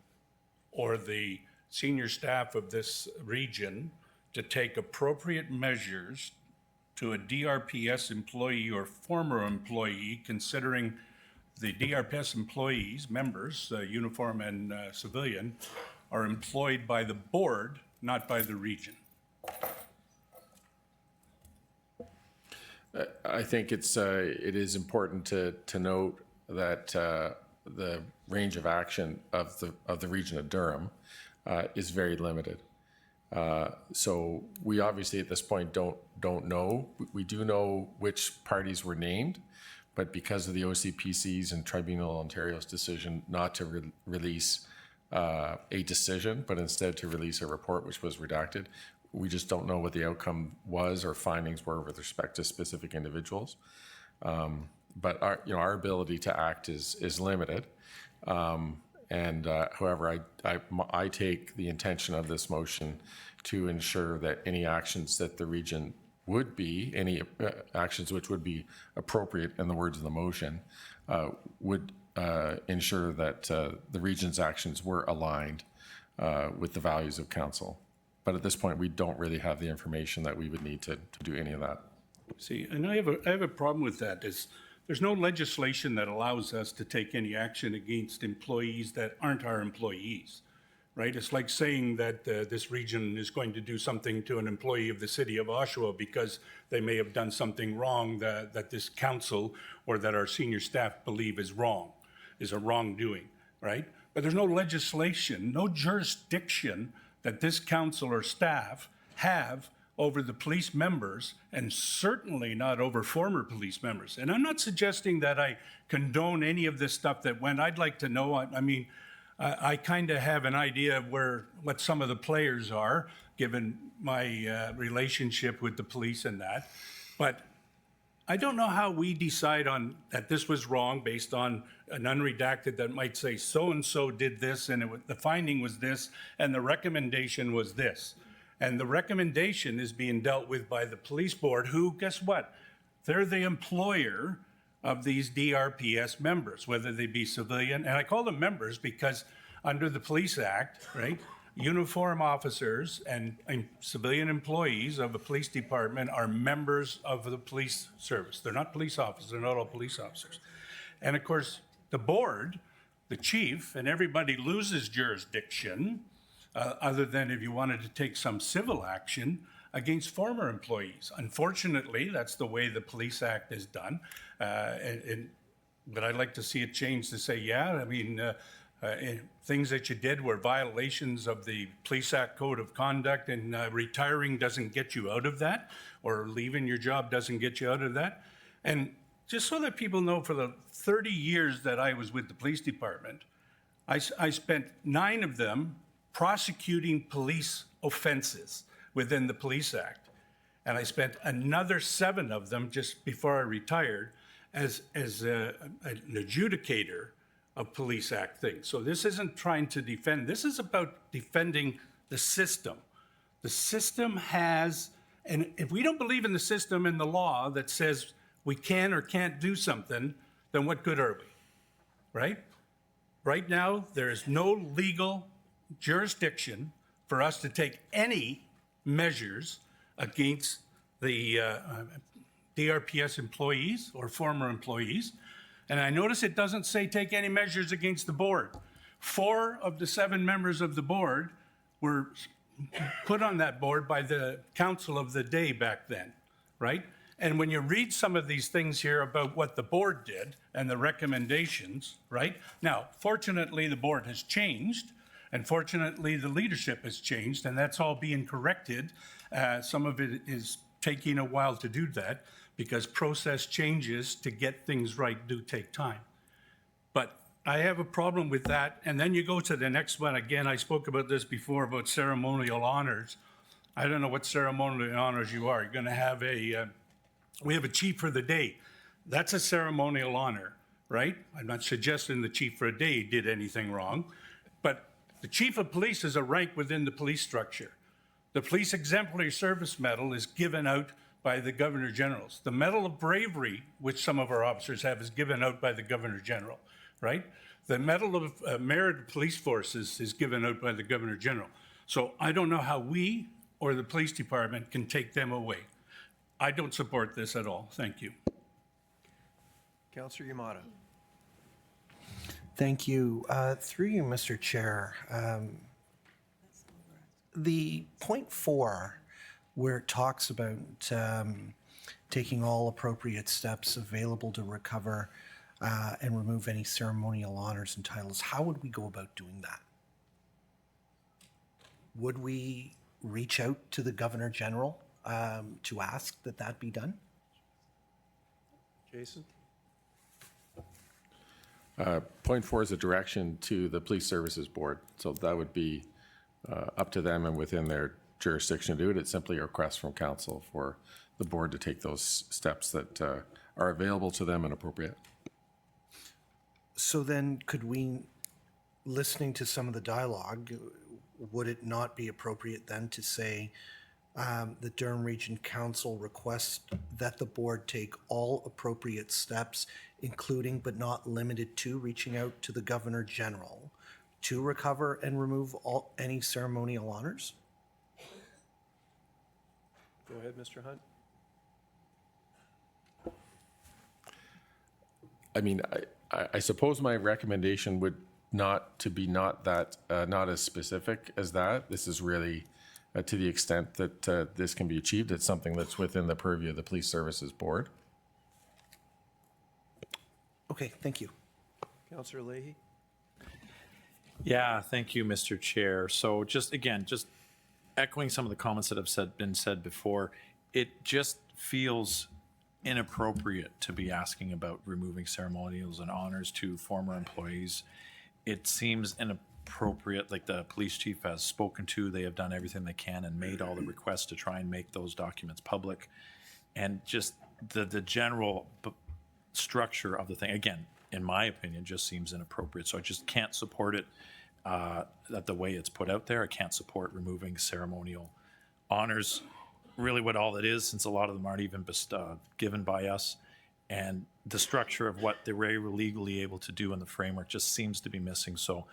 Speaker 14: or the senior staff of this region to take appropriate measures to a DRPS employee or former employee, considering the DRPS employees, members, uniform and civilian, are employed by the board, not by the region?
Speaker 20: I think it is important to note that the range of action of the region of Durham is very limited. So we obviously at this point don't know. We do know which parties were named, but because of the OCPC's and Tribunal Ontario's decision not to release a decision, but instead to release a report which was redacted, we just don't know what the outcome was or findings were with respect to specific individuals. But our ability to act is limited. However, I take the intention of this motion to ensure that any actions that the region would be, any actions which would be appropriate in the words of the motion, would ensure that the region's actions were aligned with the values of council. But at this point, we don't really have the information that we would need to do any of that.
Speaker 14: See, and I have a problem with that. There's no legislation that allows us to take any action against employees that aren't our employees, right? It's like saying that this region is going to do something to an employee of the city of Oshawa because they may have done something wrong that this council or that our senior staff believe is wrong, is a wrongdoing, right? But there's no legislation, no jurisdiction that this council or staff have over the police members, and certainly not over former police members. And I'm not suggesting that I condone any of this stuff that went. I'd like to know, I mean, I kind of have an idea of what some of the players are, given my relationship with the police and that. But I don't know how we decide on that this was wrong based on an unredacted that might say so-and-so did this, and the finding was this, and the recommendation was this. And the recommendation is being dealt with by the police board, who, guess what? They're the employer of these DRPS members, whether they be civilian. And I call them members because under the Police Act, right, uniform officers and civilian employees of the police department are members of the police service. They're not police officers. They're not all police officers. And of course, the board, the chief, and everybody loses jurisdiction other than if you wanted to take some civil action against former employees. Unfortunately, that's the way the Police Act is done. But I'd like to see it changed to say, yeah, I mean, things that you did were violations of the Police Act Code of Conduct, and retiring doesn't get you out of that, or leaving your job doesn't get you out of that. And just so that people know, for the 30 years that I was with the police department, I spent 9 of them prosecuting police offenses within the Police Act. And I spent another 7 of them just before I retired as an adjudicator of Police Act things. So this isn't trying to defend, this is about defending the system. The system has, and if we don't believe in the system and the law that says we can or can't do something, then what good are we, right? Right now, there is no legal jurisdiction for us to take any measures against the DRPS employees or former employees. And I notice it doesn't say take any measures against the board. 4 of the 7 members of the board were put on that board by the council of the day back then, right? And when you read some of these things here about what the board did and the recommendations, right? Now, fortunately, the board has changed. And fortunately, the leadership has changed, and that's all being corrected. Some of it is taking a while to do that because process changes to get things right do take time. But I have a problem with that. And then you go to the next one. Again, I spoke about this before about ceremonial honors. I don't know what ceremonial honors you are. You're going to have we have a chief for the day. That's a ceremonial honor, right? I'm not suggesting the chief for a day did anything wrong, but the chief of police is a rank within the police structure. The Police Exemplary Service Medal is given out by the Governor Generals. The Medal of Bravery, which some of our officers have, is given out by the Governor General, right? The Medal of Merit of Police Forces is given out by the Governor General. So I don't know how we or the police department can take them away. I don't support this at all. Thank you.
Speaker 1: Councillor Yamada.
Speaker 17: Thank you. Through you, Mr. Chair, the point 4, where it talks about taking all appropriate steps available to recover and remove any ceremonial honors and titles, how would we go about doing that? Would we reach out to the Governor General to ask that that be done?
Speaker 1: Jason?
Speaker 20: Point 4 is a direction to the Police Services Board. So that would be up to them and within their jurisdiction to do it. It's simply a request from council for the board to take those steps that are available to them and appropriate.
Speaker 17: So then could we, listening to some of the dialogue, would it not be appropriate then to say the Durham Region Council requests that the board take all appropriate steps, including but not limited to reaching out to the Governor General to recover and remove any ceremonial honors.
Speaker 1: Go ahead, Mr. Hunt.
Speaker 20: I mean, I suppose my recommendation would not as specific as that. This is really to the extent that this can be achieved. It's something that's within the purview of the Police Services Board.
Speaker 17: Okay, thank you.
Speaker 1: Councillor Leahy?
Speaker 21: Yeah, thank you, Mr. Chair. So just echoing some of the comments that have been said before, it just feels inappropriate to be asking about removing ceremonials and honors to former employees. It seems inappropriate, like the police chief has spoken to, they have done everything they can and made all the requests to try and make those documents public. And just the general structure of the thing, again, in my opinion, just seems inappropriate. So I just can't support it that the way it's put out there. I can't support removing ceremonial honors. Really what all it is, since a lot of them aren't even given by us, and the structure of what they were legally able to do in the framework just seems to be missing. So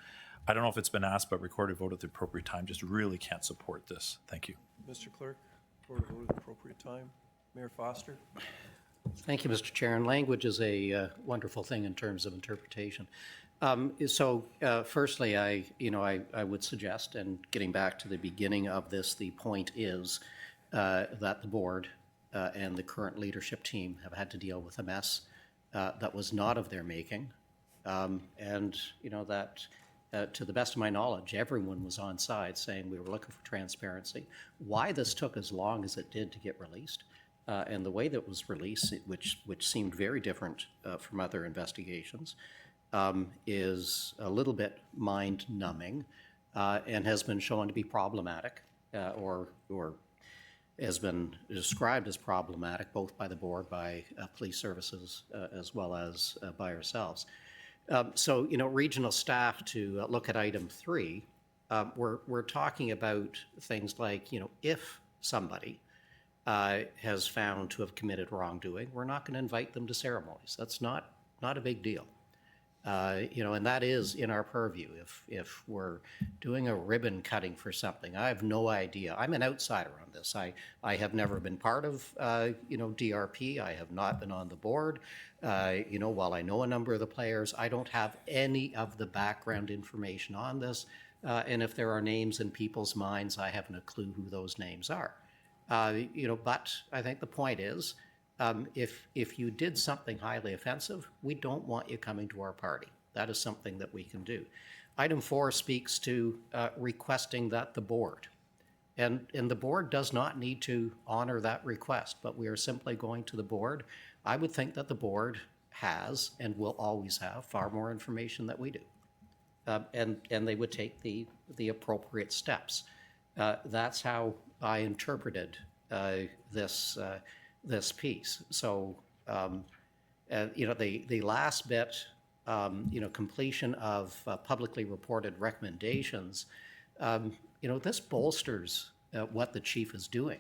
Speaker 21: I don't know if it's been asked, but recorded vote at the appropriate time, just really can't support this. Thank you.
Speaker 1: Mr. Clerk, recorded vote at the appropriate time. Mayor Foster?
Speaker 18: Thank you, Mr. Chair. And language is a wonderful thing in terms of interpretation. Firstly, I would suggest, and getting back to the beginning of this, the point is that the board and the current leadership team have had to deal with a mess that was not of their making. To the best of my knowledge, everyone was on side saying we were looking for transparency. Why this took as long as it did to get released, and the way that it was released, which seemed very different from other investigations, is a little bit mind-numbing and has been shown to be problematic or has been described as problematic both by the board, by police services, as well as by ourselves. Regional staff, to look at item 3, we're talking about things like, if somebody has found to have committed wrongdoing, we're not going to invite them to ceremonies. That's not a big deal. And that is in our purview. If we're doing a ribbon cutting for something, I have no idea. I'm an outsider on this. I have never been part of, DRP. I have not been on the board. While I know a number of the players, I don't have any of the background information on this. And if there are names in people's minds, I haven't a clue who those names are. But I think the point is, if you did something highly offensive, we don't want you coming to our party. That is something that we can do. Item 4 speaks to requesting that the board, and the board does not need to honor that request, but we are simply going to the board. I would think that the board has and will always have far more information than we do. And they would take the appropriate steps. That's how I interpreted this piece. So, the last bit, completion of publicly reported recommendations, this bolsters what the chief is doing.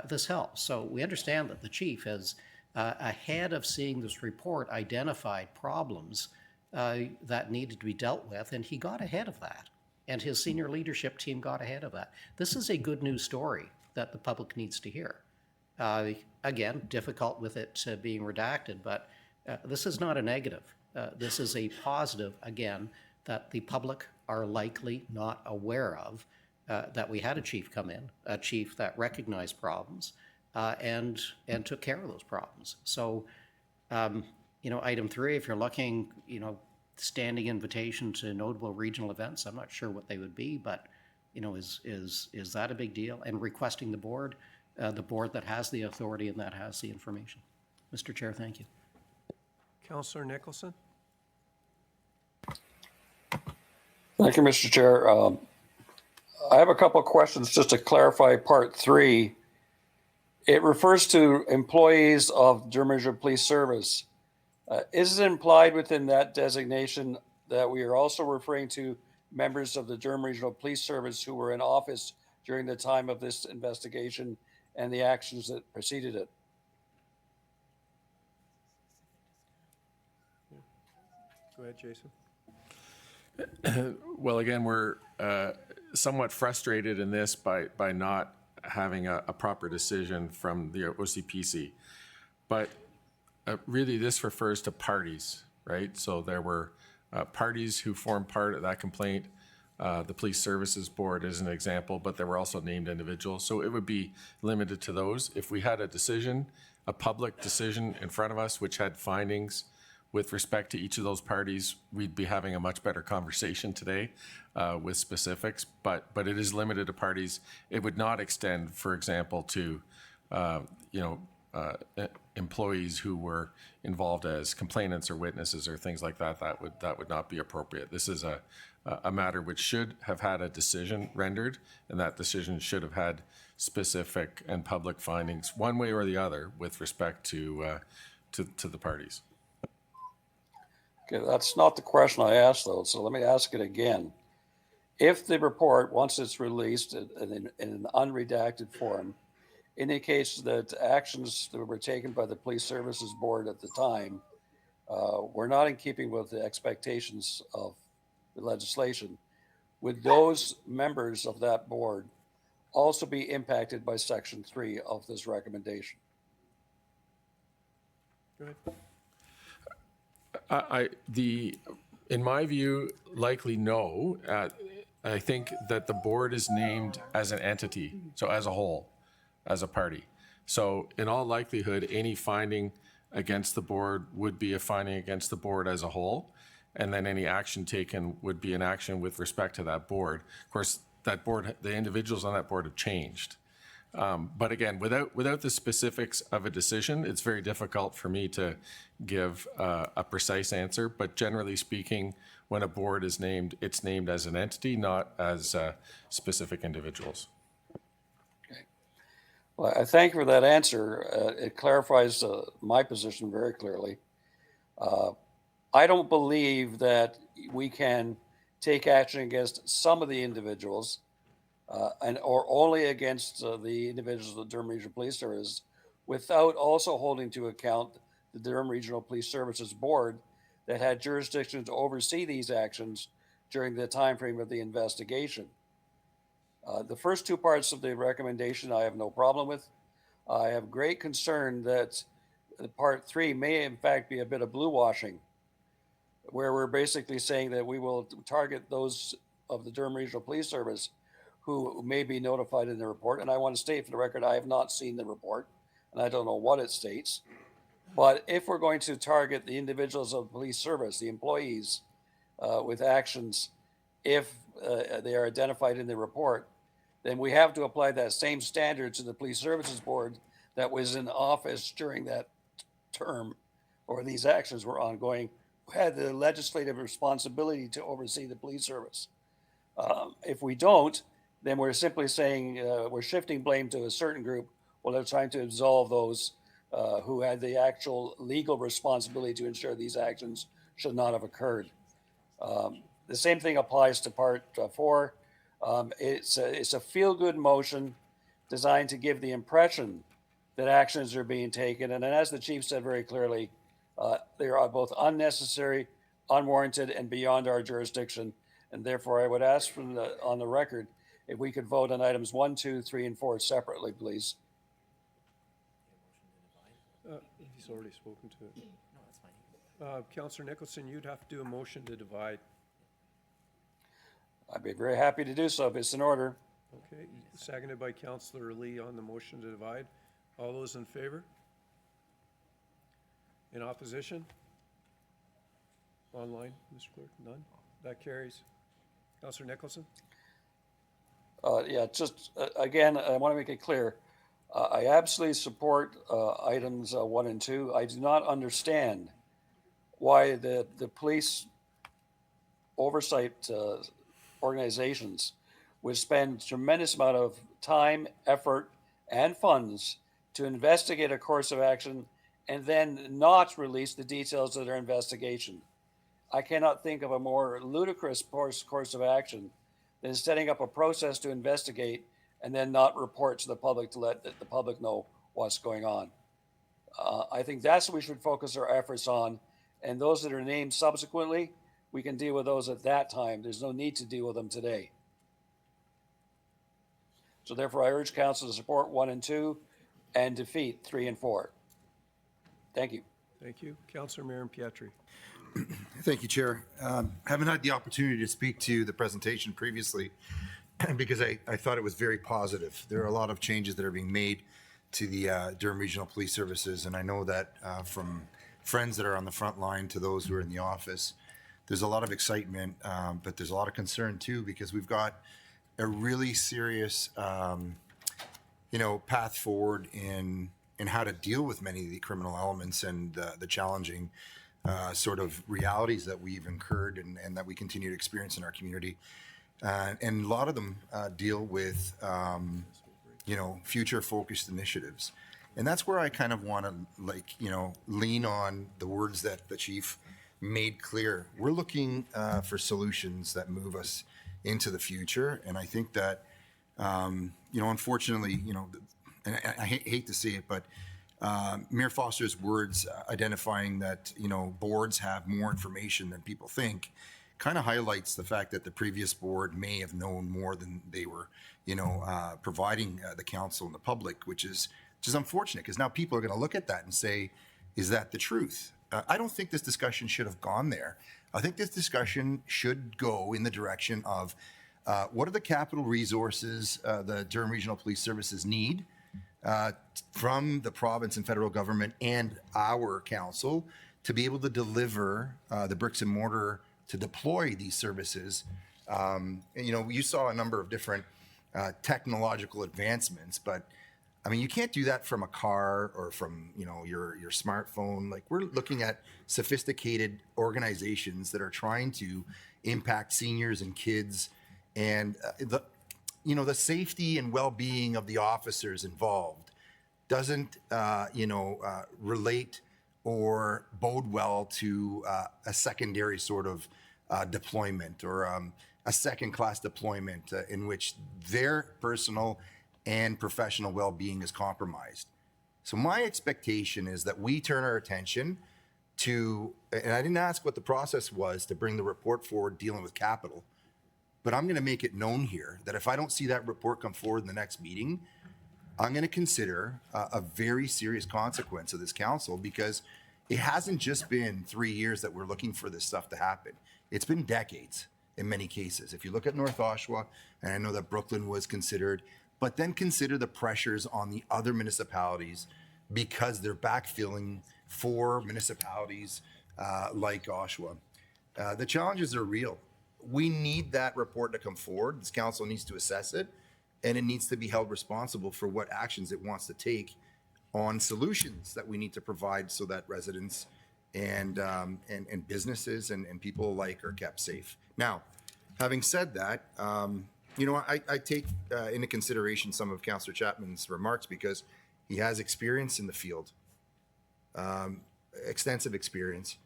Speaker 18: This helps. So we understand that the chief has, ahead of seeing this report, identified problems that needed to be dealt with, and he got ahead of that. And his senior leadership team got ahead of that. This is a good news story that the public needs to hear. Again, difficult with it being redacted, but this is not a negative. This is a positive, again, that the public are likely not aware of, that we had a chief come in, a chief that recognized problems and took care of those problems. So, item 3, if you're looking, standing invitation to notable regional events, I'm not sure what they would be, but, is that a big deal? And requesting the board that has the authority and that has the information. Mr. Chair, thank you.
Speaker 1: Councillor Nicholson?
Speaker 22: Thank you, Mr. Chair. I have a couple of questions just to clarify part 3. It refers to employees of Durham Regional Police Service. Is it implied within that designation that we are also referring to members of the Durham Regional Police Service who were in office during the time of this investigation and the actions that preceded it.
Speaker 1: Go ahead, Jason.
Speaker 20: Well, again, we're somewhat frustrated in this by not having a proper decision from the OCPC. But really, this refers to parties, right? So there were parties who formed part of that complaint. The Police Services Board is an example, but there were also named individuals. So it would be limited to those. If we had a decision, a public decision in front of us, which had findings with respect to each of those parties, we'd be having a much better conversation today with specifics, but it is limited to parties. It would not extend, for example, to, employees who were involved as complainants or witnesses or things like that. That would not be appropriate. This is a matter which should have had a decision rendered, and that decision should have had specific and public findings, one way or the other, with respect to the parties.
Speaker 22: Okay, that's not the question I asked, though, so let me ask it again. If the report, once it's released in an unredacted form, indicates that actions that were taken by the Police Services Board at the time were not in keeping with the expectations of the legislation, would those members of that board also be impacted by Section 3 of this recommendation?
Speaker 1: Go ahead.
Speaker 20: In my view, likely no. I think that the board is named as an entity, so as a whole, as a party. So in all likelihood, any finding against the board would be a finding against the board as a whole, and then any action taken would be an action with respect to that board. Of course, that board, the individuals on that board have changed. But again, without the specifics of a decision, it's very difficult for me to give a precise answer. But generally speaking, when a board is named, it's named as an entity, not as specific individuals.
Speaker 22: Okay. Well, I thank you for that answer. It clarifies my position very clearly. I don't believe that we can take action against some of the individuals or only against the individuals of the Durham Regional Police Service without also holding to account the Durham Regional Police Services Board that had jurisdiction to oversee these actions during the time frame of the investigation. The first two parts of the recommendation I have no problem with. I have great concern that part 3 may in fact be a bit of blue washing, where we're basically saying that we will target those of the Durham Regional Police Service who may be notified in the report. And I want to state for the record, I have not seen the report and I don't know what it states. But if we're going to target the individuals of the police service, the employees with actions, if they are identified in the report, then we have to apply that same standard to the Police Services Board that was in office during that term, or these actions were ongoing, who had the legislative responsibility to oversee the police service. If we don't, then we're simply saying we're shifting blame to a certain group while they're trying to absolve those who had the actual legal responsibility to ensure these actions should not have occurred. The same thing applies to part 4. It's a feel-good motion designed to give the impression that actions are being taken. And then, as the chief said very clearly, they are both unnecessary, unwarranted, and beyond our jurisdiction. And therefore, I would ask on the record if we could vote on items 1, 2, 3, and 4 separately, please.
Speaker 1: He's already spoken to it. No, that's fine. Councillor Nicholson, you'd have to do a motion to divide.
Speaker 22: I'd be very happy to do so if it's in order.
Speaker 1: Okay, seconded by Councillor Lee on the motion to divide. All those in favor? In opposition? Online, Mr. Clerk? None? That carries. Councillor Nicholson?
Speaker 22: Yeah, just again, I want to make it clear. I absolutely support items 1 and 2. I do not understand why the police oversight organizations would spend tremendous amount of time, effort, and funds to investigate a course of action and then not release the details of their investigation. I cannot think of a more ludicrous course of action than setting up a process to investigate and then not report to the public to let the public know what's going on. I think that's what we should focus our efforts on. And those that are named subsequently, we can deal with those at that time. There's no need to deal with them today. So therefore, I urge council to support 1 and 2 and defeat 3 and 4. Thank you.
Speaker 1: Thank you. Councillor Marin Pietri.
Speaker 2: Thank you, Chair. Haven't had the opportunity to speak to the presentation previously because I thought it was very positive. There are a lot of changes that are being made to the Durham Regional Police Services, and I know that from friends that are on the front line to those who are in the office, there's a lot of excitement, but there's a lot of concern too, because we've got a really serious, path forward in how to deal with many of the criminal elements and the challenging sort of realities that we've incurred and that we continue to experience in our community. And a lot of them deal with, future focused initiatives. And that's where I kind of want to lean on the words that the chief made clear. We're looking for solutions that move us into the future. And I think that, unfortunately, and I hate to see it, but Mayor Foster's words identifying that, boards have more information than people think kind of highlights the fact that the previous board may have known more than they were, providing the council and the public, which is unfortunate because now people are going to look at that and say, is that the truth? I don't think this discussion should have gone there. I think this discussion should go in the direction of what are the capital resources the Durham Regional Police Services need from the province and federal government and our council to be able to deliver the bricks and mortar to deploy these services. You saw a number of different technological advancements, but I mean, you can't do that from a car or from, your smartphone. Like, we're looking at sophisticated organizations that are trying to impact seniors and kids, and the safety and well-being of the officers involved doesn't, relate or bode well to a secondary sort of deployment or a second-class deployment in which their personal and professional well-being is compromised. So my expectation is that we turn our attention to, and I didn't ask what the process was to bring the report forward dealing with capital, but I'm going to make it known here that if I don't see that report come forward in the next meeting, I'm going to consider a very serious consequence of this council, because it hasn't just been 3 years that we're looking for this stuff to happen. It's been decades in many cases. If you look at North Oshawa, and I know that Brooklyn was considered, but then consider the pressures on the other municipalities because they're backfilling for municipalities like Oshawa. The challenges are real. We need that report to come forward. This council needs to assess it, and it needs to be held responsible for what actions it wants to take on solutions that we need to provide so that residents and businesses and people alike are kept safe. Now, having said that, I take into consideration some of Councillor Chapman's remarks because he has experience in the field, extensive experience.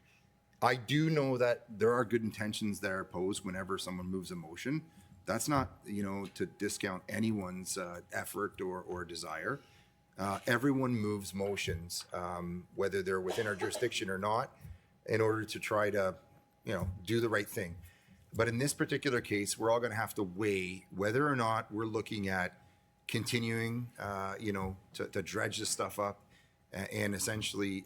Speaker 2: I do know that there are good intentions that are posed whenever someone moves a motion. That's not, to discount anyone's effort or desire. Everyone moves motions, whether they're within our jurisdiction or not, in order to try to, do the right thing. But in this particular case, we're all going to have to weigh whether or not we're looking at continuing, to dredge this stuff up and essentially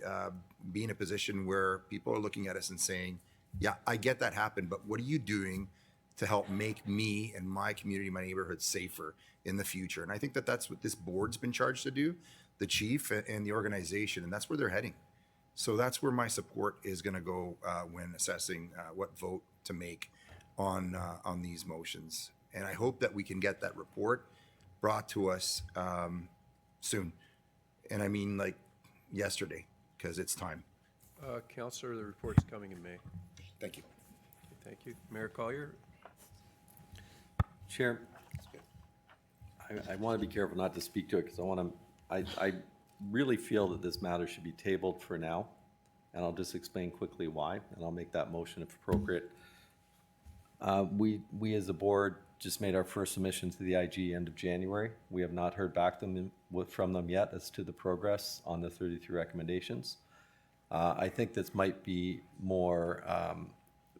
Speaker 2: be in a position where people are looking at us and saying, yeah, I get that happened, but what are you doing to help make me and my community, my neighborhood safer in the future? And I think that that's what this board's been charged to do, the chief and the organization, and that's where they're heading. So that's where my support is going to go when assessing what vote to make on these motions. And I hope that we can get that report brought to us soon. And I mean, like yesterday, because it's time.
Speaker 1: Councillor, the report's coming in May.
Speaker 2: Thank you.
Speaker 1: Thank you. Mayor Collier?
Speaker 3: Chair, I want to be careful not to speak to it because I really feel that this matter should be tabled for now, and I'll just explain quickly why, and I'll make that motion if appropriate. We as a board just made our first submission to the IG end of January. We have not heard back from them yet as to the progress on the 33 recommendations. I think this might be more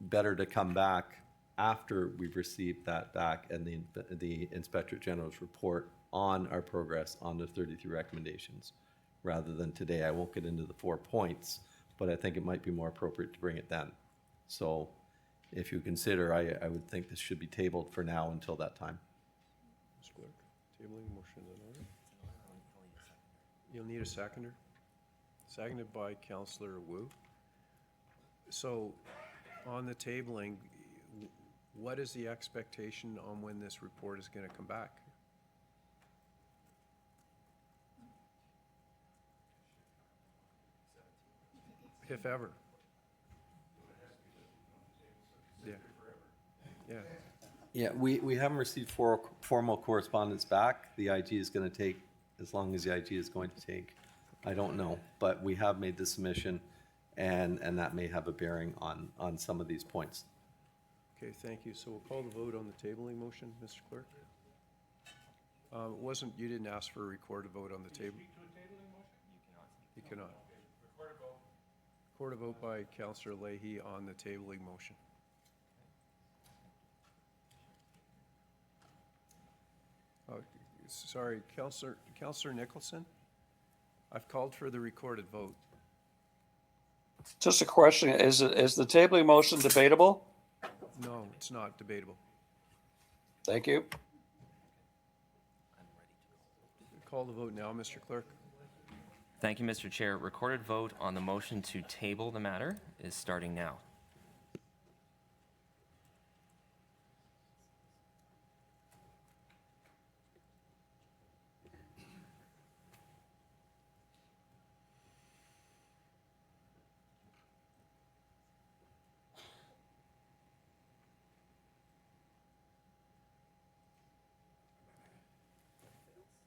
Speaker 3: better to come back after we've received that back and the Inspector General's report on our progress on the 33 recommendations, rather than today. I won't get into the 4 points, but I think it might be more appropriate to bring it then. So if you consider, I would think this should be tabled for now until that time.
Speaker 1: Mr. Clerk, tabling motion in order. You'll need a seconder. Seconded by Councillor Wu. So on the tabling, what is the expectation on when this report is going to come back? If ever. Yeah. Yeah.
Speaker 3: Yeah, we haven't received formal correspondence back. The IG is going to take as long as the IG is going to take. I don't know, but we have made the submission, and that may have a bearing on some of these points.
Speaker 1: Okay, thank you. So we'll call the vote on the tabling motion, Mr. Clerk. It wasn't, you didn't ask for a recorded vote on the table. You cannot. Record a vote by Councillor Leahy on the tabling motion. Sorry, Councillor Nicholson? I've called for the recorded vote.
Speaker 22: Just a question, is the tabling motion debatable?
Speaker 1: No, it's not debatable.
Speaker 22: Thank you.
Speaker 1: Call the vote now, Mr. Clerk.
Speaker 5: Thank you, Mr. Chair. Recorded vote on the motion to table the matter is starting now.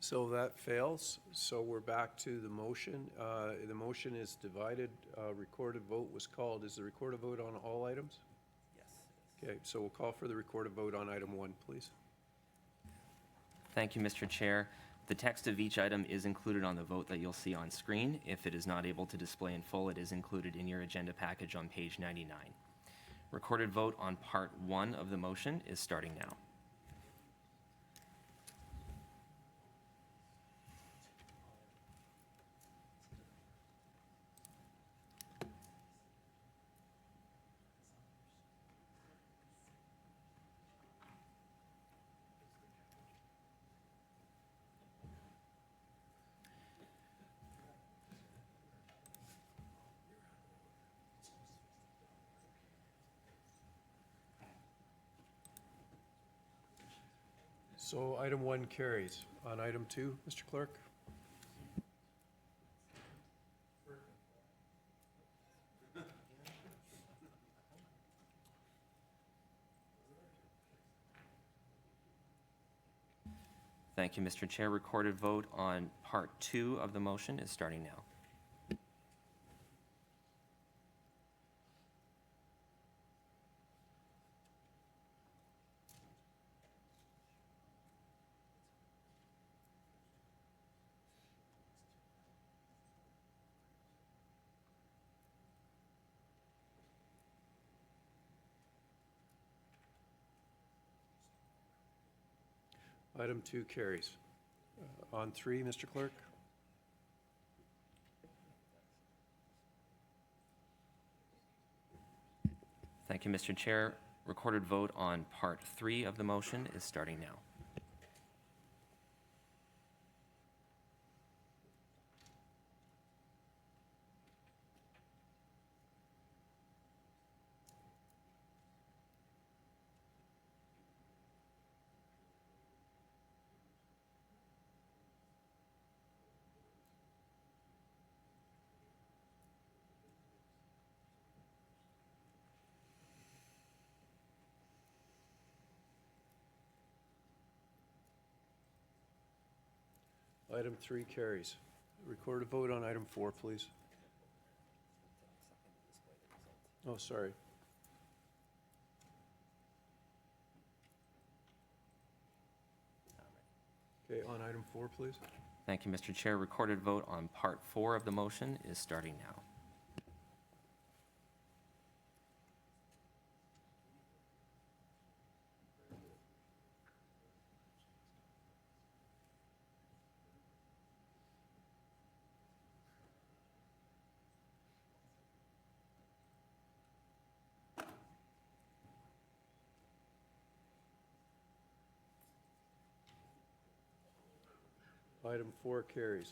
Speaker 1: So that fails. So we're back to the motion. The motion is divided. Recorded vote was called. Is the recorded vote on all items?
Speaker 5: Yes.
Speaker 1: Okay, so we'll call for the recorded vote on item 1, please.
Speaker 5: Thank you, Mr. Chair. The text of each item is included on the vote that you'll see on screen. If it is not able to display in full, it is included in your agenda package on page 99. Recorded vote on part 1 of the motion is starting now.
Speaker 1: So item 1 carries. On item 2, Mr. Clerk?
Speaker 5: Thank you, Mr. Chair. Recorded vote on part 2 of the motion is starting now.
Speaker 1: Item 2 carries. On 3, Mr. Clerk?
Speaker 5: Thank you, Mr. Chair. Recorded vote on part 3 of the motion is starting now.
Speaker 1: Item 3 carries. Record a vote on item 4, please. Oh, sorry. Okay, on item 4, please.
Speaker 5: Thank you, Mr. Chair. Recorded vote on Part 4 of the motion is starting now.
Speaker 1: Item 4 carries.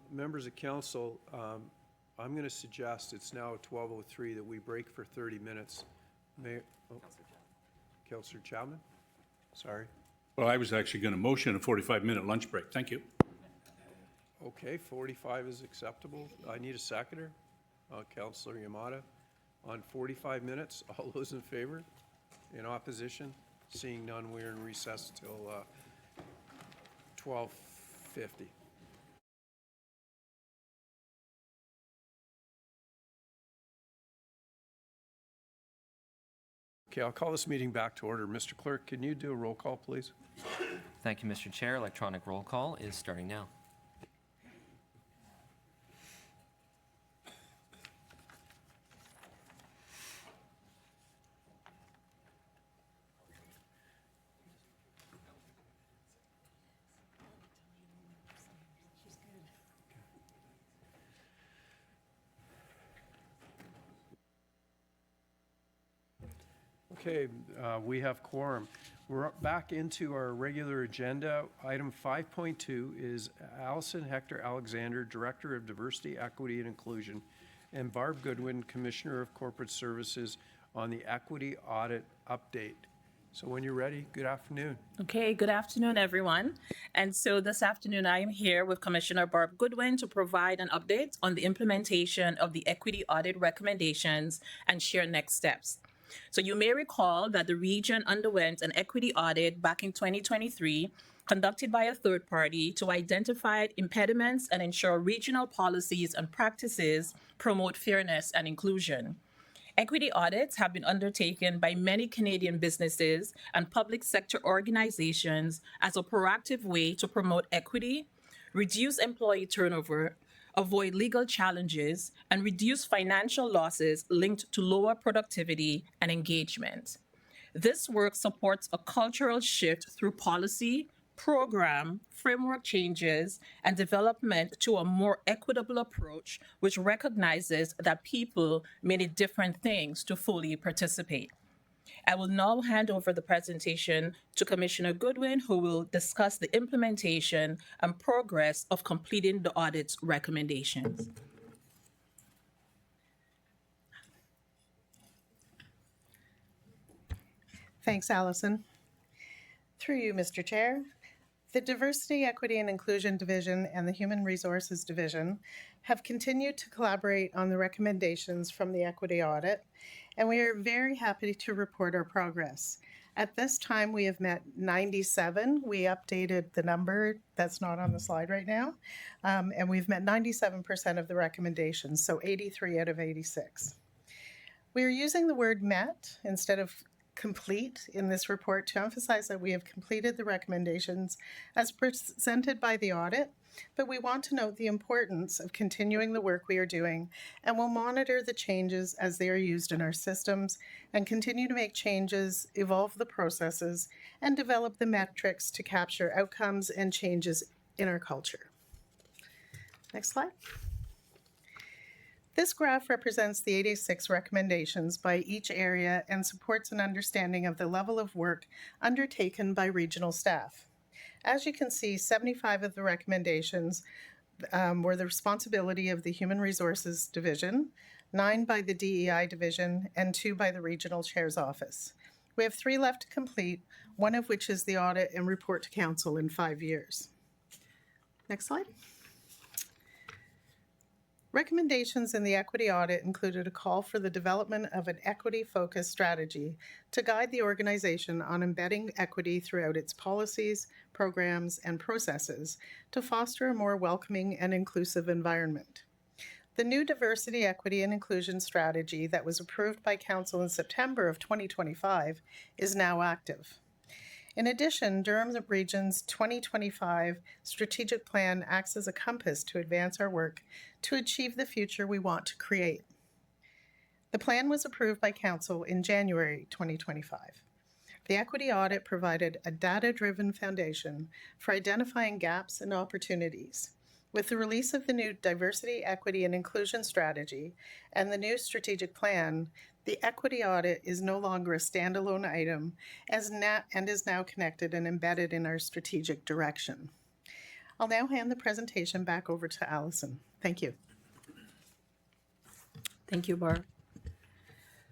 Speaker 1: Members of council, I'm going to suggest it's now 12:03 that we break for 30 minutes. Councillor Chapman? Sorry.
Speaker 14: Well, I was actually going to motion a 45-minute lunch break. Thank you.
Speaker 1: Okay, 45 is acceptable. I need a seconder. Councillor Yamada on 45 minutes. All those in favor? In opposition? Seeing none, we're in recess till 12:50. Okay, I'll call this meeting back to order. Mr. Clerk, can you do a roll call, please?
Speaker 5: Thank you, Mr. Chair. Electronic roll call is starting now.
Speaker 1: Okay, we have quorum. We're back into our regular agenda. Item 5.2 is Allison Hector Alexander, Director of Diversity, Equity, and Inclusion, and Barb Goodwin, Commissioner of Corporate Services, on the Equity Audit Update. So when you're ready, good afternoon.
Speaker 6: Okay, good afternoon, everyone. And so this afternoon, I am here with Commissioner Barb Goodwin to provide an update on the implementation of the equity audit recommendations and share next steps. So you may recall that the region underwent an equity audit back in 2023, conducted by a third party to identify impediments and ensure regional policies and practices promote fairness and inclusion. Equity audits have been undertaken by many Canadian businesses and public sector organizations as a proactive way to promote equity, reduce employee turnover, avoid legal challenges, and reduce financial losses linked to lower productivity and engagement. This work supports a cultural shift through policy, program, framework changes, and development to a more equitable approach, which recognizes that people may need different things to fully participate. I will now hand over the presentation to Commissioner Goodwin, who will discuss the implementation and progress of completing the audit's recommendations.
Speaker 7: Thanks, Allison. Through you, Mr. Chair. The Diversity, Equity, and Inclusion Division and the Human Resources Division have continued to collaborate on the recommendations from the equity audit, and we are very happy to report our progress. At this time, we have met 97. We updated the number that's not on the slide right now, and we've met 97% of the recommendations, so 83 out of 86. We are using the word met instead of complete in this report to emphasize that we have completed the recommendations as presented by the audit, but we want to note the importance of continuing the work we are doing, and will monitor the changes as they are used in our systems and continue to make changes, evolve the processes, and develop the metrics to capture outcomes and changes in our culture. Next slide. This graph represents the 86 recommendations by each area and supports an understanding of the level of work undertaken by regional staff. As you can see, 75 of the recommendations were the responsibility of the Human Resources Division, 9 by the DEI Division, and 2 by the Regional Chair's Office. We have 3 left to complete, one of which is the audit and report to Council in 5 years. Next slide. Recommendations in the equity audit included a call for the development of an equity-focused strategy to guide the organization on embedding equity throughout its policies, programs, and processes to foster a more welcoming and inclusive environment. The new Diversity, Equity, and Inclusion strategy that was approved by Council in September of 2025 is now active. In addition, Durham Region's 2025 strategic plan acts as a compass to advance our work to achieve the future we want to create. The plan was approved by Council in January 2025. The equity audit provided a data-driven foundation for identifying gaps and opportunities. With the release of the new Diversity, Equity, and Inclusion Strategy and the new strategic plan, the equity audit is no longer a standalone item and is now connected and embedded in our strategic direction. I'll now hand the presentation back over to Allison. Thank you.
Speaker 6: Thank you, Barb.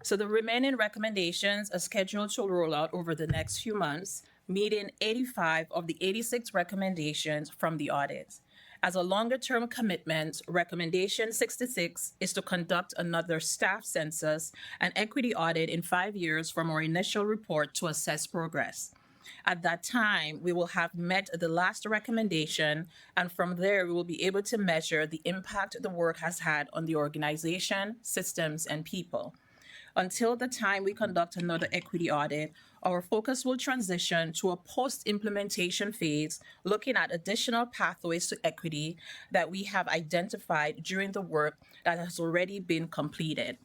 Speaker 6: So the remaining recommendations are scheduled to roll out over the next few months, meeting 85 of the 86 recommendations from the audit. As a longer-term commitment, recommendation 66 is to conduct another staff census and equity audit in 5 years from our initial report to assess progress. At that time, we will have met the last recommendation, and from there, we will be able to measure the impact the work has had on the organization, systems, and people. Until the time we conduct another equity audit, our focus will transition to a post-implementation phase, looking at additional pathways to equity that we have identified during the work that has already been completed.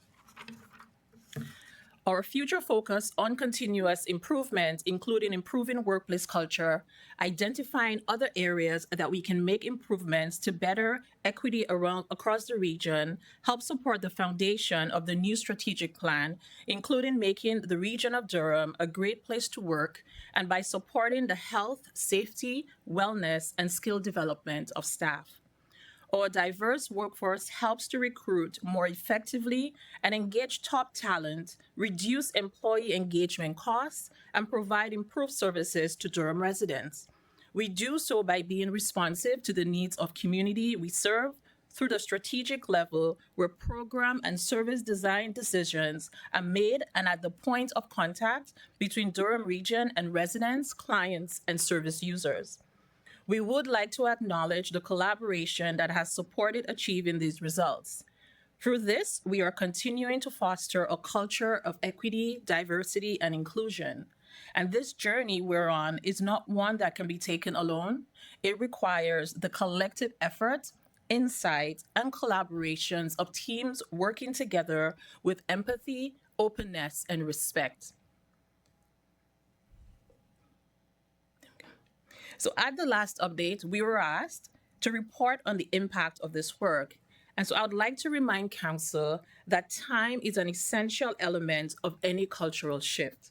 Speaker 6: Our future focus on continuous improvement, including improving workplace culture, identifying other areas that we can make improvements to better equity across the region, help support the foundation of the new strategic plan, including making the region of Durham a great place to work, and by supporting the health, safety, wellness, and skill development of staff. Our diverse workforce helps to recruit more effectively and engage top talent, reduce employee engagement costs, and provide improved services to Durham residents. We do so by being responsive to the needs of community we serve through the strategic level where program and service design decisions are made and at the point of contact between Durham Region and residents, clients, and service users. We would like to acknowledge the collaboration that has supported achieving these results. Through this, we are continuing to foster a culture of equity, diversity, and inclusion. And this journey we're on is not one that can be taken alone. It requires the collective effort, insight, and collaborations of teams working together with empathy, openness, and respect. So at the last update, we were asked to report on the impact of this work. And so I would like to remind Council that time is an essential element of any cultural shift.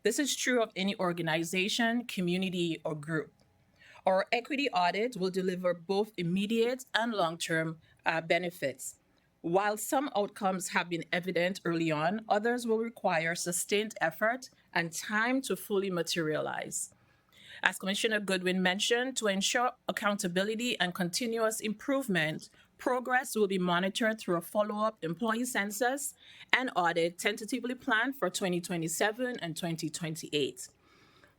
Speaker 6: This is true of any organization, community, or group. Our equity audit will deliver both immediate and long-term benefits. While some outcomes have been evident early on, others will require sustained effort and time to fully materialize. As Commissioner Goodwin mentioned, to ensure accountability and continuous improvement, progress will be monitored through a follow-up employee census and audit tentatively planned for 2027 and 2028.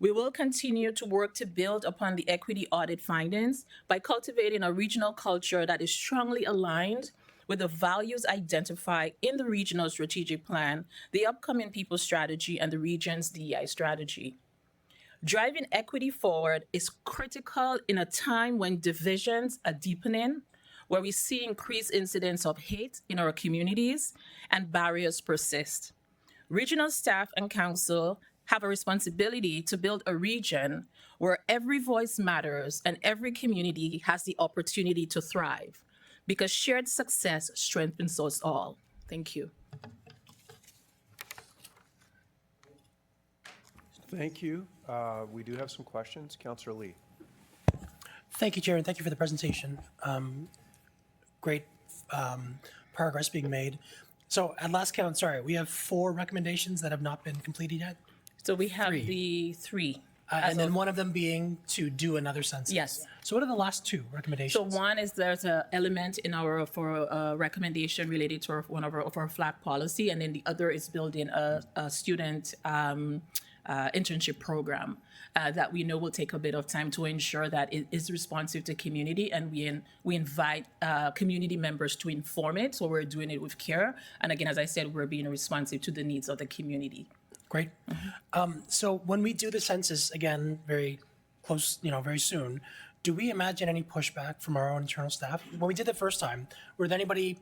Speaker 6: We will continue to work to build upon the equity audit findings by cultivating a regional culture that is strongly aligned with the values identified in the regional strategic plan, the upcoming people strategy, and the region's DEI strategy. Driving equity forward is critical in a time when divisions are deepening, where we see increased incidents of hate in our communities and barriers persist. Regional staff and council have a responsibility to build a region where every voice matters and every community has the opportunity to thrive, because shared success strengthens us all. Thank you.
Speaker 1: Thank you. We do have some questions. Councillor Lee.
Speaker 8: Thank you, Chair, and thank you for the presentation. Great progress being made. So at last count, we have 4 recommendations that have not been completed yet?
Speaker 6: So we have the 3.
Speaker 8: And then one of them being to do another census.
Speaker 6: Yes.
Speaker 8: So what are the last 2 recommendations?
Speaker 6: So one is there's an element in our recommendation related to one of our flag policy, and then the other is building a student internship program that we know will take a bit of time to ensure that it is responsive to community, and we invite community members to inform it, so we're doing it with care. And again, as I said, we're being responsive to the needs of the community.
Speaker 8: Great. So when we do the census again, very close, very soon, do we imagine any pushback from our own internal staff? When we did the first time, were there anybody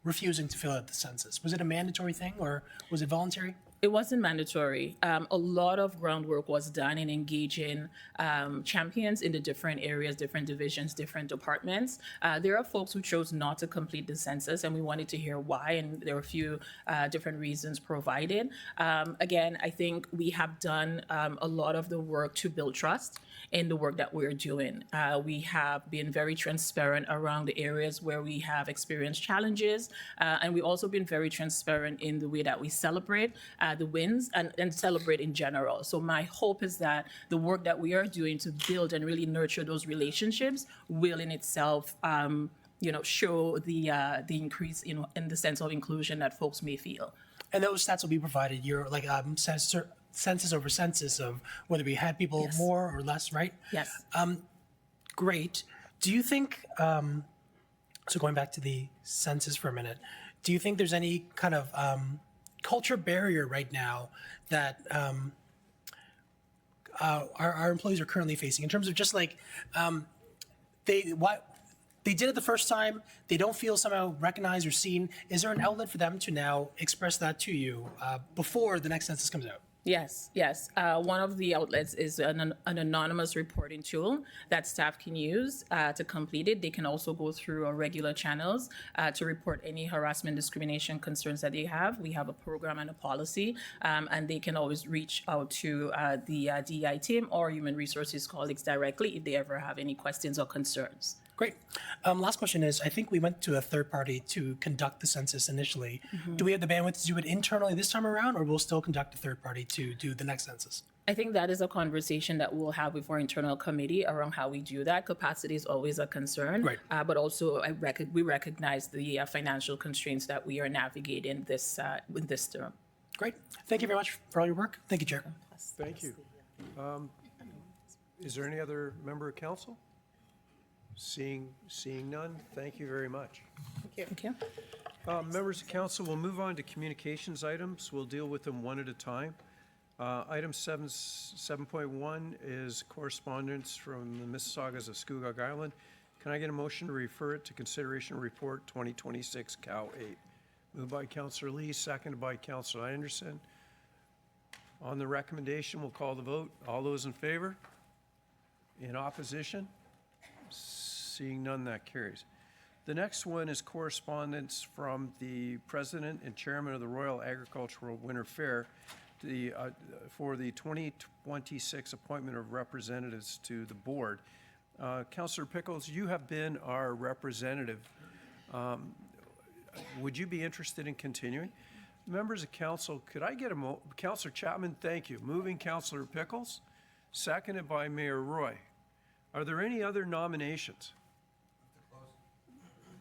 Speaker 8: refusing to fill out the census? Was it a mandatory thing or was it voluntary?
Speaker 6: It wasn't mandatory. A lot of groundwork was done in engaging champions in the different areas, different divisions, different departments. There are folks who chose not to complete the census, and we wanted to hear why, and there were a few different reasons provided. Again, I think we have done a lot of the work to build trust in the work that we're doing. We have been very transparent around the areas where we have experienced challenges, and we've also been very transparent in the way that we celebrate the wins and celebrate in general. So my hope is that the work that we are doing to build and really nurture those relationships will in itself show the increase in the sense of inclusion that folks may feel.
Speaker 8: And those stats will be provided. You're like census over census of whether we had people more or less, right?
Speaker 6: Yes.
Speaker 8: Great. Do you think, so going back to the census for a minute, do you think there's any kind of culture barrier right now that our employees are currently facing in terms of just like they did it the first time, they don't feel somehow recognized or seen? Is there an outlet for them to now express that to you before the next census comes out?
Speaker 6: Yes. One of the outlets is an anonymous reporting tool that staff can use to complete it. They can also go through our regular channels to report any harassment, discrimination concerns that they have. We have a program and a policy, and they can always reach out to the DEI team or Human Resources colleagues directly if they ever have any questions or concerns.
Speaker 8: Great. Last question is, I think we went to a third party to conduct the census initially.
Speaker 6: Mm-hmm.
Speaker 8: Do we have the bandwidth to do it internally this time around, or we'll still conduct a third party to do the next census?
Speaker 6: I think that is a conversation that we'll have with our internal committee around how we do that. Capacity is always a concern,
Speaker 8: right.
Speaker 6: But also we recognize the financial constraints that we are navigating this term.
Speaker 8: Great. Thank you very much for all your work. Thank you, Chair.
Speaker 1: Thank you. Is there any other member of council? Seeing none, thank you very much.
Speaker 6: Thank you.
Speaker 1: Members of council, we'll move on to communications items. We'll deal with them one at a time. Item 7.1 is correspondence from the Mississaugas of Scugog Island. Can I get a motion to refer it to consideration report 2026 Cal 8? Moved by Councillor Lee, seconded by Councillor Anderson. On the recommendation, we'll call the vote. All those in favor? In opposition? Seeing none, that carries. The next one is correspondence from the President and Chairman of the Royal Agricultural Winter Fair for the 2026 appointment of representatives to the board. Councillor Pickles, you have been our representative. Would you be interested in continuing? Members of council, could I get Councillor Chapman, thank you. Moving Councillor Pickles, seconded by Mayor Roy. Are there any other nominations?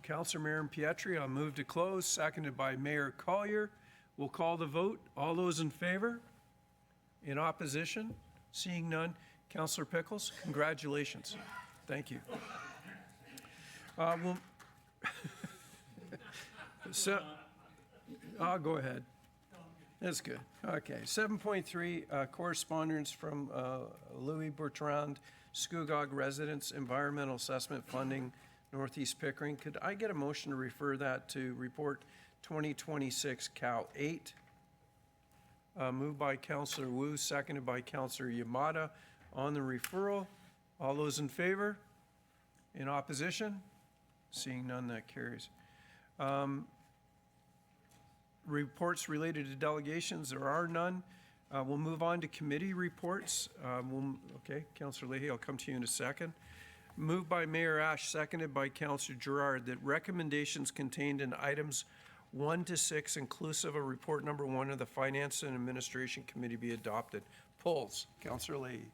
Speaker 1: Councillor Marin Pietri, I'll move to close, seconded by Mayor Collier. We'll call the vote. All those in favor? In opposition? Seeing none. Councillor Pickles, congratulations. Thank you. I'll go ahead. That's good. Okay. 7.3, correspondence from Louis Bertrand, Scugog Residents, Environmental Assessment Funding, Northeast Pickering. Could I get a motion to refer that to report 2026 Cal 8? Moved by Councillor Wu, seconded by Councillor Yamada. On the referral, all those in favor? In opposition? Seeing none, that carries. Reports related to delegations, there are none. We'll move on to committee reports. Okay, Councillor Leahy, I'll come to you in a second. Moved by Mayor Ash, seconded by Councillor Gerard, that recommendations contained in items 1 to 6, inclusive of report number 1 of the Finance and Administration Committee, be adopted. Polls, Councillor Leahy.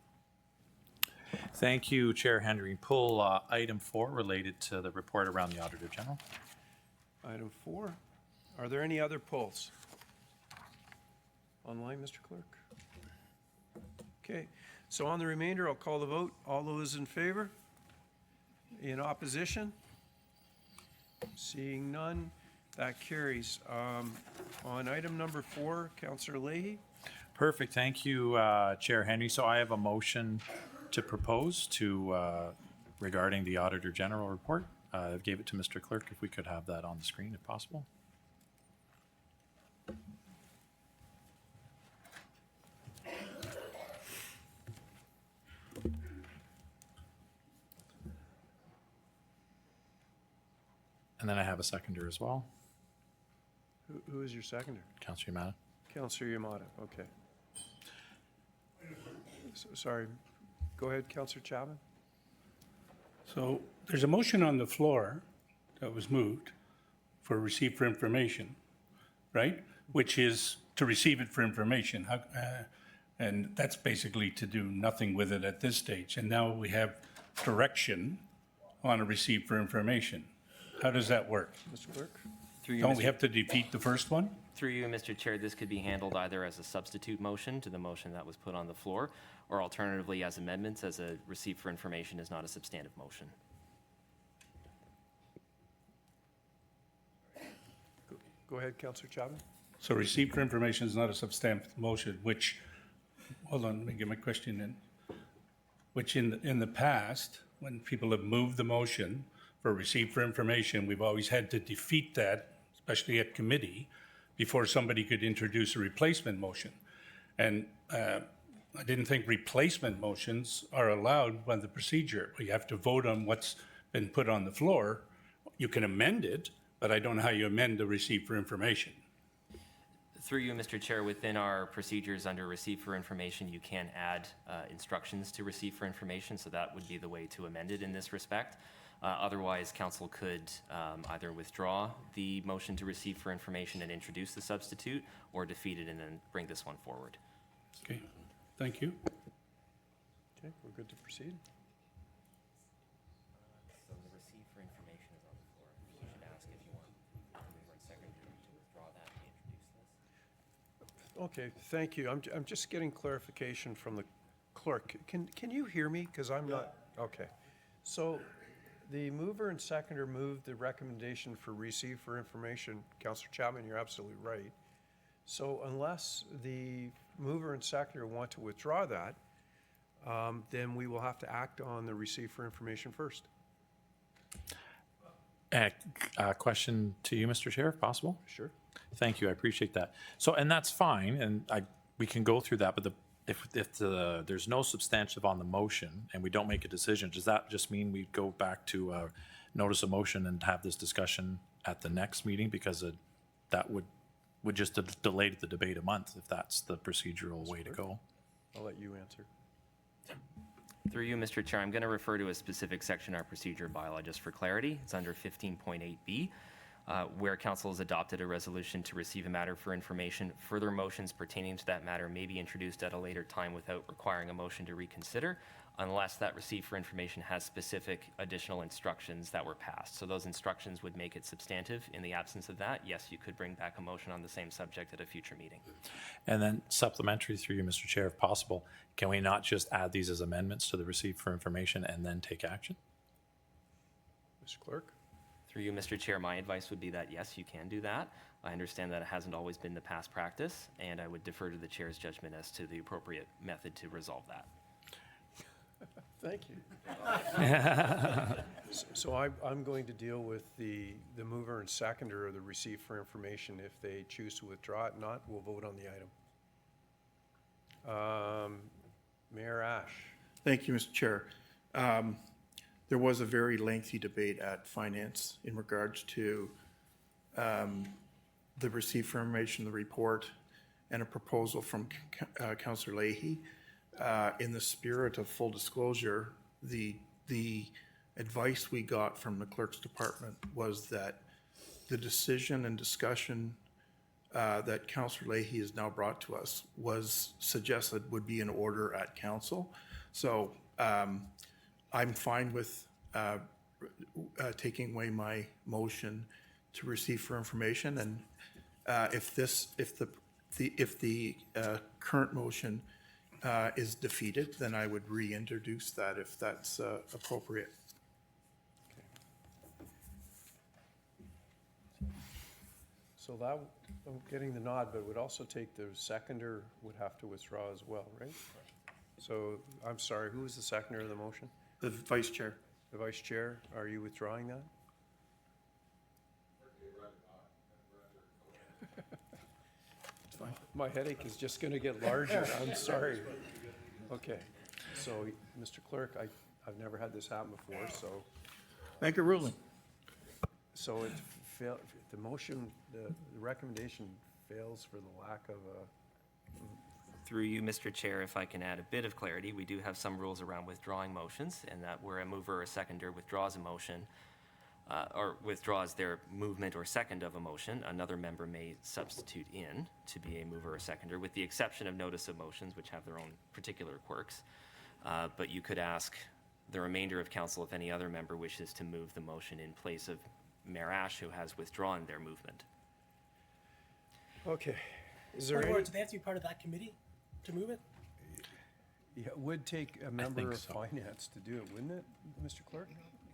Speaker 21: Thank you, Chair Henry. Pull item 4 related to the report around the Auditor General.
Speaker 1: Item 4. Are there any other polls? Online, Mr. Clerk? Okay, so on the remainder, I'll call the vote. All those in favor? In opposition? Seeing none, that carries. On item number 4, Councillor Leahy.
Speaker 21: Perfect. Thank you, Chair Henry. So I have a motion to propose regarding the Auditor General report. I gave it to Mr. Clerk. If we could have that on the screen, if possible. And then I have a seconder as well,
Speaker 1: Who is your seconder?
Speaker 21: Councillor Yamada.
Speaker 1: Councillor Yamada, okay. Sorry, go ahead, Councillor Chapman.
Speaker 14: So there's a motion on the floor that was moved for receive for information, right? Which is to receive it for information. And that's basically to do nothing with it at this stage. And now we have direction on a receive for information. How does that work?
Speaker 1: Mr. Clerk?
Speaker 14: Don't we have to defeat the first one?
Speaker 5: Through you, Mr. Chair, this could be handled either as a substitute motion to the motion that was put on the floor, or alternatively as amendments, as a receipt for information is not a substantive motion.
Speaker 1: Go ahead, Councillor Chapman.
Speaker 14: So receive for information is not a substantive motion, which, hold on, let me get my question in. Which in the past, when people have moved the motion for receive for information, we've always had to defeat that, especially at committee, before somebody could introduce a replacement motion. And I didn't think replacement motions are allowed by the procedure. You have to vote on what's been put on the floor. You can amend it, but I don't know how you amend the receive for information.
Speaker 5: Through you, Mr. Chair, within our procedures under receive for information, you can add instructions to receive for information, so that would be the way to amend it in this respect. Otherwise, council could either withdraw the motion to receive for information and introduce the substitute, or defeat it and then bring this one forward.
Speaker 14: Okay, thank you.
Speaker 1: Okay, we're good to proceed.
Speaker 5: So the receive for information is on the floor. You should ask if you want mover and seconder to withdraw that and introduce this.
Speaker 1: Okay, thank you. I'm just getting clarification from the clerk. Can you hear me? Because I'm not, okay. So the mover and seconder moved the recommendation for receive for information. Councillor Chapman, you're absolutely right. So unless the mover and seconder want to withdraw that, then we will have to act on the receive for information first.
Speaker 21: Question to you, Mr. Chair, if possible?
Speaker 1: Sure.
Speaker 21: Thank you, I appreciate that. So, and that's fine, and we can go through that, but if there's no substantive on the motion and we don't make a decision, does that just mean we go back to notice a motion and have this discussion at the next meeting? Because that would just delay the debate a month if that's the procedural way to go.
Speaker 1: I'll let you answer.
Speaker 5: Through you, Mr. Chair, I'm going to refer to a specific section of our procedure bylaw just for clarity. It's under 15.8B. Where council has adopted a resolution to receive a matter for information, further motions pertaining to that matter may be introduced at a later time without requiring a motion to reconsider, unless that receive for information has specific additional instructions that were passed. So those instructions would make it substantive. In the absence of that, yes, you could bring back a motion on the same subject at a future meeting.
Speaker 21: And then supplementary through you, Mr. Chair, if possible, can we not just add these as amendments to the receive for information and then take action?
Speaker 1: Mr. Clerk?
Speaker 5: Through you, Mr. Chair, my advice would be that, yes, you can do that. I understand that it hasn't always been the past practice, and I would defer to the chair's judgment as to the appropriate method to resolve that.
Speaker 1: Thank you. So I'm going to deal with the mover and seconder of the receive for information. If they choose to withdraw it, not, we'll vote on the item. Mayor Ash.
Speaker 9: Thank you, Mr. Chair. There was a very lengthy debate at Finance in regards to the receive for information, the report, and a proposal from Councillor Leahy. In the spirit of full disclosure, the advice we got from the clerk's department was that the decision and discussion that Councillor Leahy has now brought to us was suggested would be in order at council. So I'm fine with taking away my motion to receive for information, and if the current motion is defeated, then I would reintroduce that if that's appropriate.
Speaker 1: So that, I'm getting the nod, but it would also take the seconder would have to withdraw as well, right? So, I'm sorry, who was the seconder of the motion?
Speaker 9: The vice chair.
Speaker 1: The vice chair, are you withdrawing that?
Speaker 9: It's fine.
Speaker 1: My headache is just gonna get larger, I'm sorry. Okay, so, Mr. Clerk, I've never had this happen before, so,
Speaker 9: Make a ruling.
Speaker 1: so it fail, the motion, the recommendation fails for the lack of a,
Speaker 5: Through you, Mr. Chair, if I can add a bit of clarity, we do have some rules around withdrawing motions, and that where a mover or seconder withdraws a motion, or withdraws their movement or second of a motion, another member may substitute in to be a mover or seconder, with the exception of notice of motions, which have their own particular quirks. But you could ask the remainder of council if any other member wishes to move the motion in place of Mayor Ash, who has withdrawn their movement.
Speaker 1: okay. Is there
Speaker 8: Point of
Speaker 1: any?
Speaker 8: order, do they have to be part of that committee to move it?
Speaker 1: Yeah, it would take a member
Speaker 21: think
Speaker 1: of
Speaker 21: so.
Speaker 1: finance to do it, wouldn't it, Mr. Clerk?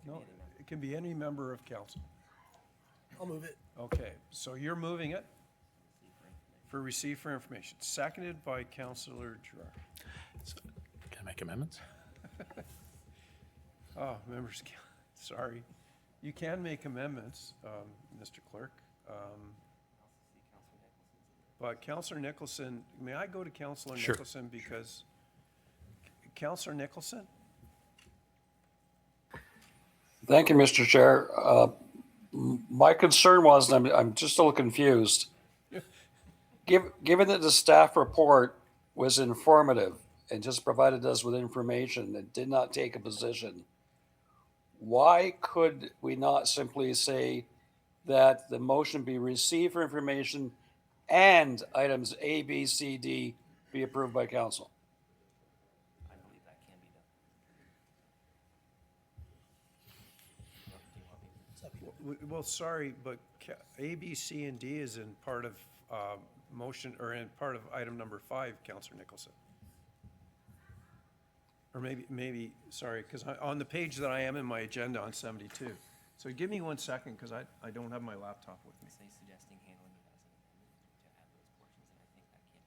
Speaker 1: No, it can be any member of council.
Speaker 8: I'll move it.
Speaker 1: Okay, so you're moving it for receive for information, seconded by Councillor Gerard.
Speaker 21: Can I make amendments?
Speaker 1: Oh, members, sorry. You can make amendments, Mr. Clerk. But Councillor Nicholson, may I go to Councillor
Speaker 21: Sure.
Speaker 1: Nicholson because Councillor Nicholson?
Speaker 22: Thank you, Mr. Chair. My concern was, and I'm just a little confused. Given that the staff report was informative and just provided us with information and did not take a position, why could we not simply say that the motion be received for information and items A, B, C, D be approved by council?
Speaker 5: I believe that can be done.
Speaker 1: Well, sorry, but A, B, C, and D is in part of motion, or in part of item number 5, Councillor Nicholson. Or maybe, sorry, because on the page that I am in my agenda on 72. So give me 1 second, because I don't have my laptop with me.
Speaker 5: Say suggesting handling it as an amendment to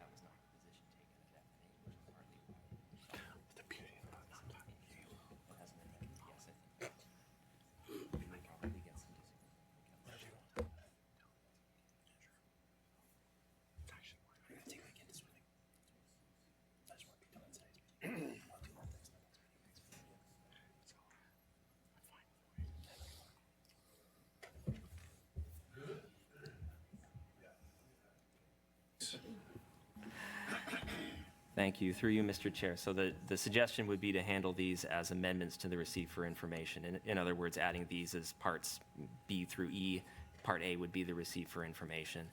Speaker 5: add those portions, and I think that can't be done. That was not the position taken at FNA, which is partly why. As an amendment, yes, I think. We may probably get some disagreement. Thank you. Through you, Mr. Chair. So the suggestion would be to handle these as amendments to the receipt for information. In other words, adding these as parts B through E. Part A would be the receipt for information.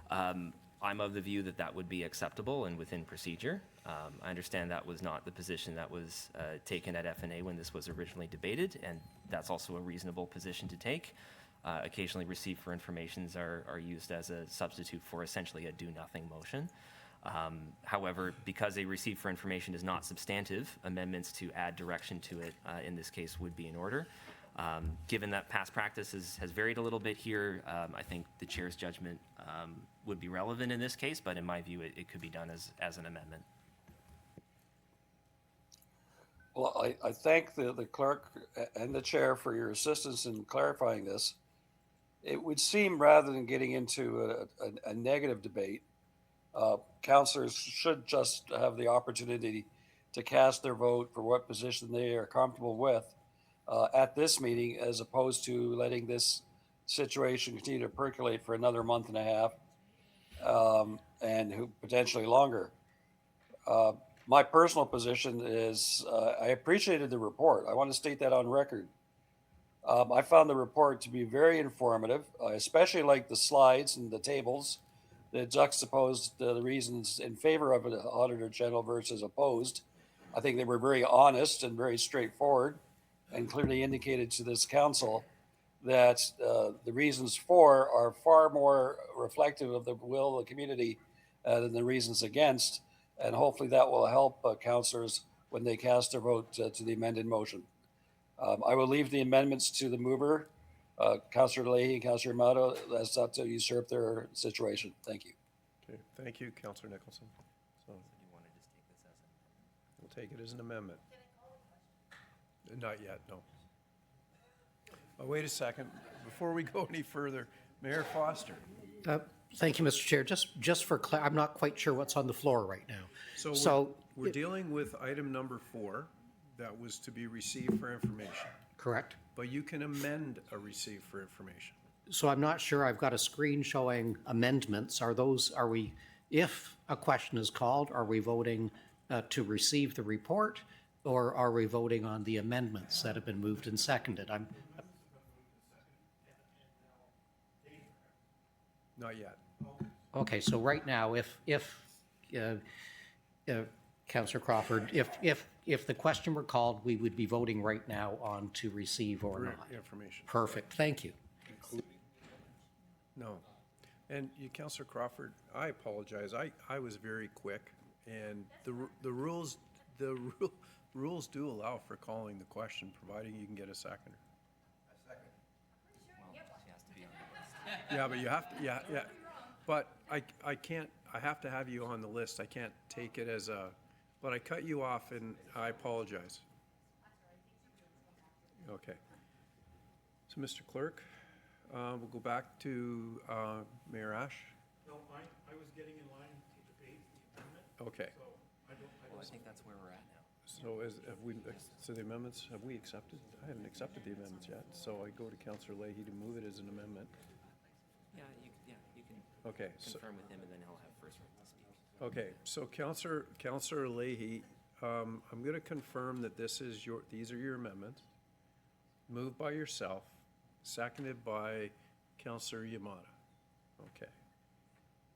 Speaker 5: I'm of the view that that would be acceptable and within procedure. I understand that was not the position that was taken at FNA when this was originally debated, and that's also a reasonable position to take. Occasionally, receipt for informations are used as a substitute for essentially a do-nothing motion. However, because a receipt for information is not substantive, amendments to add direction to it in this case would be in order. Given that past practice has varied a little bit here, I think the chair's judgment would be relevant in this case, but in my view, it could be done as an amendment.
Speaker 22: Well, I thank the clerk and the chair for your assistance in clarifying this. It would seem, rather than getting into a negative debate, councillors should just have the opportunity to cast their vote for what position they are comfortable with at this meeting, as opposed to letting this situation continue to percolate for another month and a half, and potentially longer. My personal position is I appreciated the report. I want to state that on record. I found the report to be very informative. I especially like the slides and the tables that juxtaposed the reasons in favor of an Auditor General versus opposed. I think they were very honest and very straightforward, and clearly indicated to this council that the reasons for are far more reflective of the will of the community than the reasons against. And hopefully that will help councillors when they cast their vote to the amended motion. I will leave the amendments to the mover Councillor Leahy, Councillor Amato, that's up to usurp their situation. Thank you.
Speaker 1: Okay, thank you, Councillor Nicholson. So we'll take it as an amendment. Not yet, no. Oh, wait a second. Before we go any further, Mayor Foster.
Speaker 18: Thank you, Mr. Chair. Just for I'm not quite sure what's on the floor right now.
Speaker 1: So we're dealing with item number 4 that was to be received for information.
Speaker 18: Correct.
Speaker 1: But you can amend a receive for information.
Speaker 18: So I'm not sure. I've got a screen showing amendments. Are we, if a question is called, are we voting to receive the report, or are we voting on the amendments that have been moved and seconded?
Speaker 1: Not yet.
Speaker 18: Okay, so right now, if Councillor Crawford, if the question were called, we would be voting right now on to receive or not.
Speaker 1: Information.
Speaker 18: Perfect, thank you.
Speaker 1: No. And you, Councillor Crawford, I apologize. I was very quick, and the rules do allow for calling the question, providing you can get a seconder. Yeah, but you have to, yeah. But I can't, I have to have you on the list. I can't take it as a, but I cut you off and I apologize. Okay. So, Mr. Clerk, we'll go back to Mayor Ash.
Speaker 9: No, I was getting in line to debate the amendment.
Speaker 1: Okay.
Speaker 9: So I
Speaker 5: think that's where we're at now.
Speaker 1: So the amendments, have we accepted? I haven't accepted the amendments yet. So I go to Councillor Leahy to move it as an amendment.
Speaker 5: Yeah, you can
Speaker 1: Okay.
Speaker 5: confirm with him, and then he'll have first right to speak.
Speaker 1: Okay, so Councillor Leahy, I'm going to confirm that these are your amendments, moved by yourself, seconded by Councillor Yamada. Okay.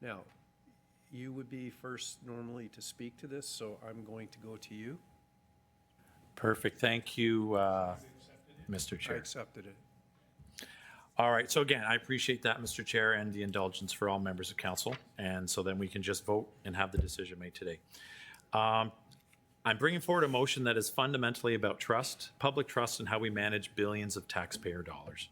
Speaker 1: Now, you would be first normally to speak to this, so I'm going to go to you.
Speaker 21: Perfect. Thank you, Mr. Chair.
Speaker 1: I accepted it.
Speaker 21: All right. So again, I appreciate that, Mr. Chair, and the indulgence for all members of council. And so then we can just vote and have the decision made today. I'm bringing forward a motion that is fundamentally about trust, public trust, and how we manage billions of taxpayer dollars.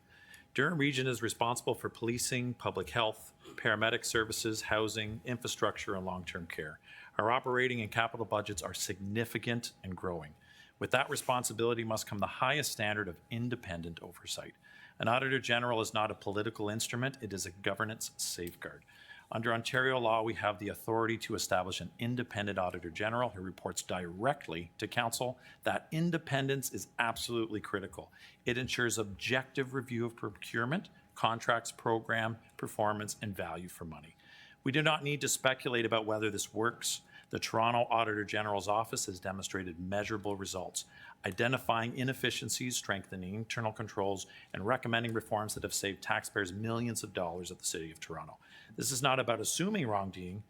Speaker 21: Durham Region is responsible for policing, public health, paramedic services, housing, infrastructure, and long-term care. Our operating and capital budgets are significant and growing. With that responsibility must come the highest standard of independent oversight. An Auditor General is not a political instrument, it is a governance safeguard. Under Ontario law, we have the authority to establish an independent Auditor General who reports directly to Council. That independence is absolutely critical. It ensures objective review of procurement, contracts, program, performance, and value for money. We do not need to speculate about whether this works. The Toronto Auditor General's office has demonstrated measurable results, identifying inefficiencies, strengthening internal controls, and recommending reforms that have saved taxpayers millions of dollars at the City of Toronto. This is not about assuming wrongdoing,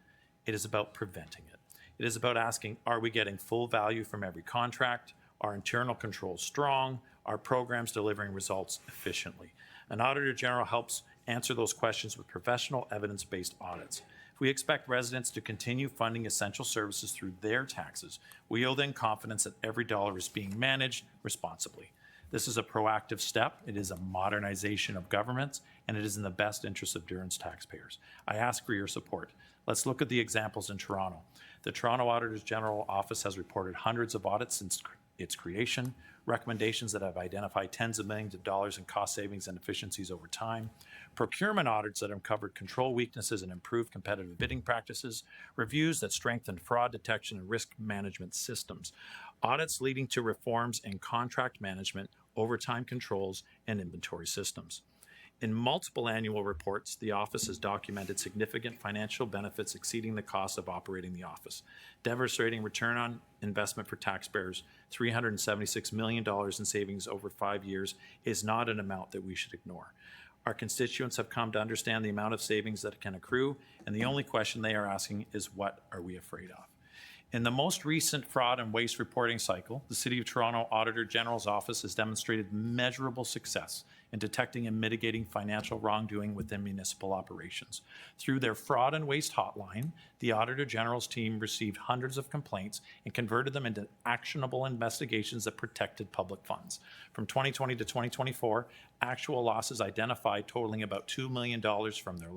Speaker 21: it is about preventing it. It is about asking, are we getting full value from every contract? Are internal controls strong? Are programs delivering results efficiently? An Auditor General helps answer those questions with professional, evidence-based audits. If we expect residents to continue funding essential services through their taxes, we owe them confidence that every dollar is being managed responsibly. This is a proactive step. It is a modernization of governments, and it is in the best interest of Durham's taxpayers. I ask for your support. Let's look at the examples in Toronto. The Toronto Auditor General Office has reported hundreds of audits since its creation, recommendations that have identified tens of millions of dollars in cost savings and efficiencies over time, procurement audits that uncovered control weaknesses and improved competitive bidding practices, reviews that strengthened fraud detection and risk management systems, audits leading to reforms in contract management, overtime controls, and inventory systems. In multiple annual reports, the office has documented significant financial benefits exceeding the cost of operating the office. Demonstrating return on investment for taxpayers, $376 million in savings over 5 years is not an amount that we should ignore. Our constituents have come to understand the amount of savings that can accrue, and the only question they are asking is, what are we afraid of? In the most recent fraud and waste reporting cycle, the City of Toronto Auditor General's Office has demonstrated measurable success in detecting and mitigating financial wrongdoing within municipal operations. Through their fraud and waste hotline, the Auditor General's team received hundreds of complaints and converted them into actionable investigations that protected public funds. From 2020 to 2024, actual losses identified totaling about $2 million from the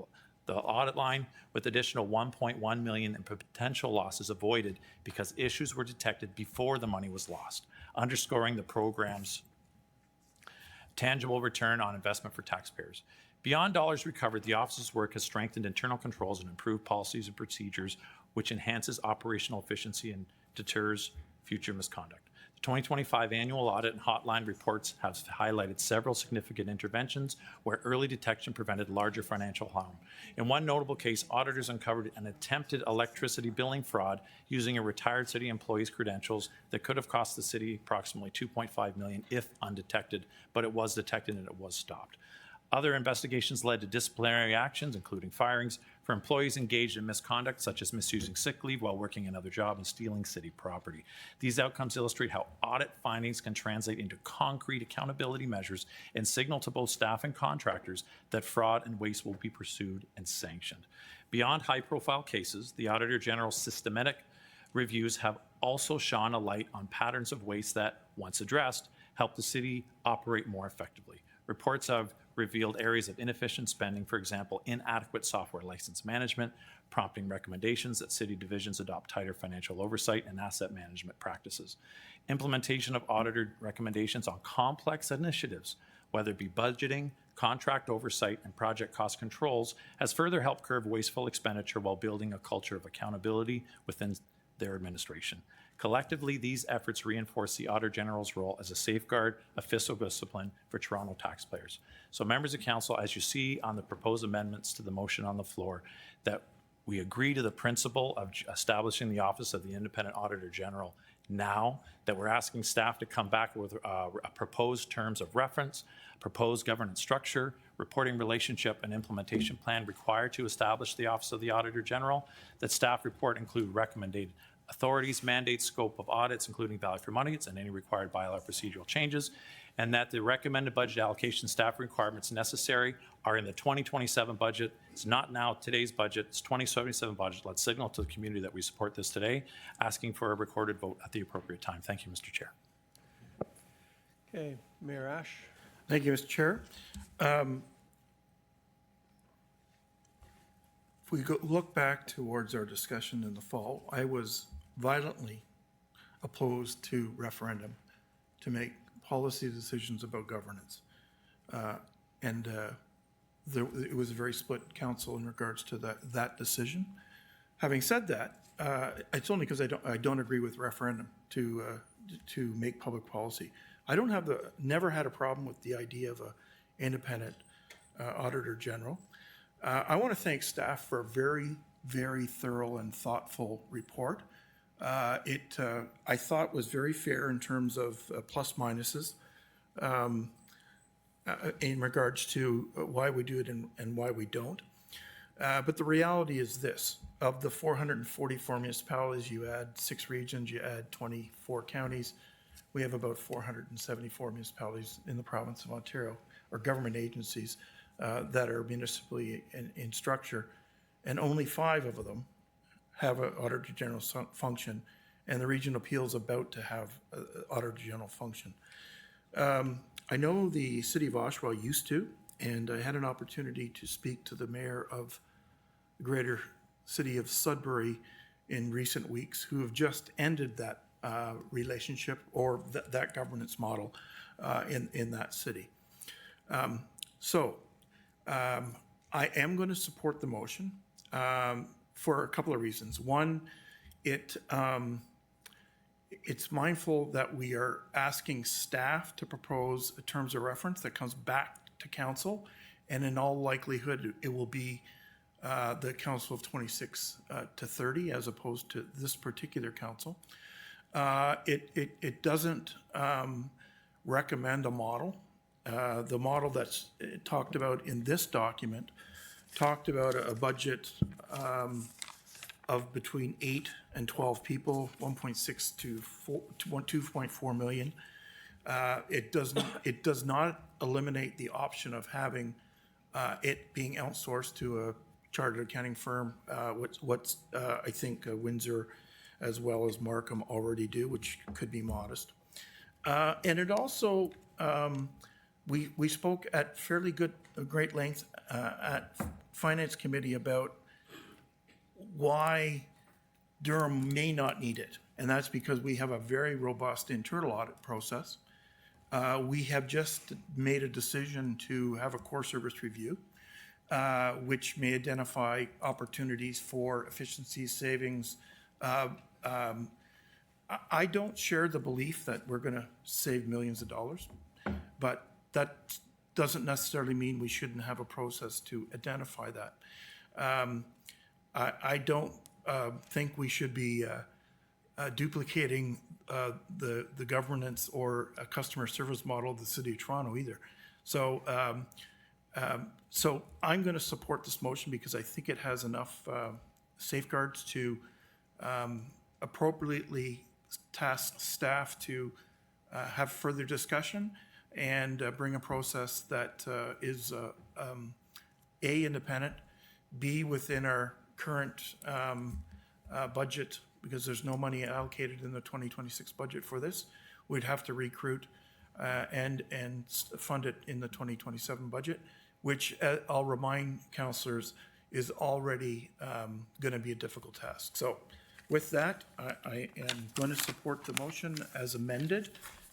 Speaker 21: audit line, with additional $1.1 million in potential losses avoided because issues were detected before the money was lost, underscoring the program's tangible return on investment for taxpayers. Beyond dollars recovered, the office's work has strengthened internal controls and improved policies and procedures, which enhances operational efficiency and deters future misconduct. The 2025 annual audit and hotline reports have highlighted several significant interventions where early detection prevented larger financial harm. In one notable case, auditors uncovered an attempted electricity billing fraud using a retired city employee's credentials that could have cost the city approximately $2.5 million if undetected, but it was detected and it was stopped. Other investigations led to disciplinary actions, including firings for employees engaged in misconduct, such as misusing sick leave while working another job and stealing city property. These outcomes illustrate how audit findings can translate into concrete accountability measures and signal to both staff and contractors that fraud and waste will be pursued and sanctioned. Beyond high-profile cases, the Auditor General's systematic reviews have also shone a light on patterns of waste that, once addressed, help the city operate more effectively. Reports have revealed areas of inefficient spending, for example, inadequate software license management, prompting recommendations that city divisions adopt tighter financial oversight and asset management practices. Implementation of auditor recommendations on complex initiatives, whether it be budgeting, contract oversight, and project cost controls, has further helped curb wasteful expenditure while building a culture of accountability within their administration. Collectively, these efforts reinforce the Auditor General's role as a safeguard of fiscal discipline for Toronto taxpayers. So members of council, as you see on the proposed amendments to the motion on the floor, that we agree to the principle of establishing the Office of the Independent Auditor General now, that we're asking staff to come back with proposed terms of reference, proposed governance structure, reporting relationship, and implementation plan required to establish the Office of the Auditor General, that staff report include recommended authorities, mandates, scope of audits, including value for money, and any required bylaw procedural changes, and that the recommended budget allocation staff requirements necessary are in the 2027 budget. It's not now today's budget, it's 2077 budget. Let's signal to the community that we support this today, asking for a recorded vote at the appropriate time. Thank you, Mr. Chair.
Speaker 1: Okay, Mayor Ash.
Speaker 9: Thank you, Mr. Chair. If we look back towards our discussion in the fall, I was violently opposed to referendum to make policy decisions about governance. It was a very split council in regards to that decision. Having said that, it's only because I don't agree with referendum to make public policy. I never had a problem with the idea of an independent Auditor General. I want to thank staff for a very, very thorough and thoughtful report. I thought was very fair in terms of plus minuses in regards to why we do it and why we don't. But the reality is this: of the 444 municipalities, you add 6 regions, you add 24 counties, we have about 474 municipalities in the province of Ontario, or government agencies that are municipally in structure, and only 5 of them have an Auditor General function, and the Region of Peel is about to have an Auditor General function. I know the City of Oshawa used to, and I had an opportunity to speak to the Mayor of the Greater City of Sudbury in recent weeks, who have just ended that relationship or that governance model in that city. I am going to support the motion for a couple of reasons. One, it's mindful that we are asking staff to propose terms of reference that comes back to council, and in all likelihood, it will be the council of 26 to 30 as opposed to this particular council. It doesn't recommend a model. The model that's talked about in this document talked about a budget of between 8 and 12 people, 1.6 to 2.4 million. It does not eliminate the option of having it being outsourced to a chartered accounting firm, what's I think Windsor as well as Markham already do, which could be modest. And it also, we spoke at fairly great length at Finance Committee about why Durham may not need it. And that's because we have a very robust internal audit process. We have just made a decision to have a core service review, which may identify opportunities for efficiency savings. I don't share the belief that we're going to save millions of dollars, but that doesn't necessarily mean we shouldn't have a process to identify that. I don't think we should be duplicating the governance or a customer service model of the City of Toronto either. So, so I'm going to support this motion because I think it has enough safeguards to appropriately task staff to have further discussion and bring a process that is A, independent, B, within our current budget, because there's no money allocated in the 2026 budget for this. We'd have to recruit and fund it in the 2027 budget, which I'll remind councillors is already going to be a difficult task. So with that, I am going to support the motion as amended.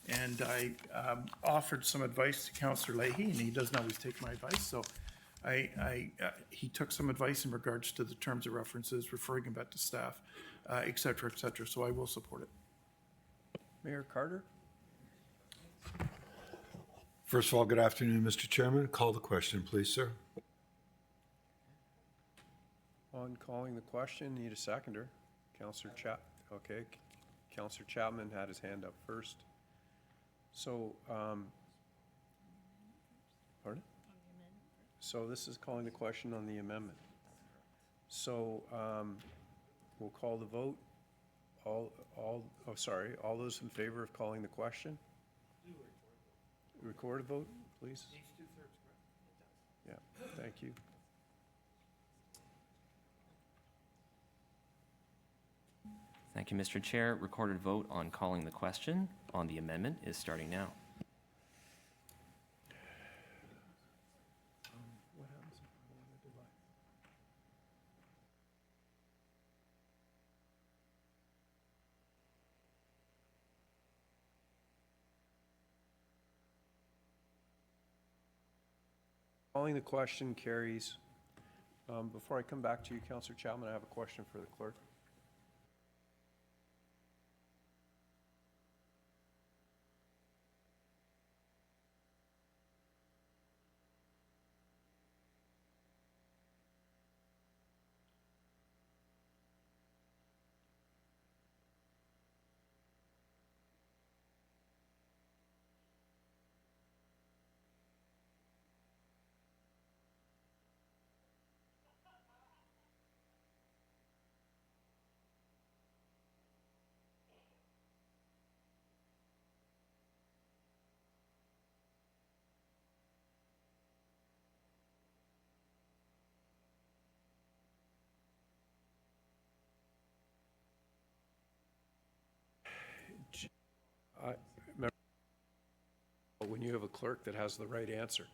Speaker 9: And I offered some advice to Councillor Leahy, and he doesn't always take my advice. So he took some advice in regards to the terms of references, referring him back to staff, et cetera, et cetera. So I will support it.
Speaker 1: Mayor Carter?
Speaker 10: First of all, good afternoon, Mr. Chairman. Call the question, please, sir.
Speaker 1: On calling the question, need a seconder. Councillor okay. Councillor Chapman had his hand up first. So, pardon? So this is calling the question on the amendment. So, we'll call the vote. All those in favor of calling the question? Record a vote, please. Yeah, thank you.
Speaker 5: Thank you, Mr. Chair. Recorded vote on calling the question on the amendment is starting now.
Speaker 1: What happens if we want to divide? Calling the question carries. Before I come back to you, Councillor Chapman, I have a question for the clerk. When you have a clerk that has the right answer.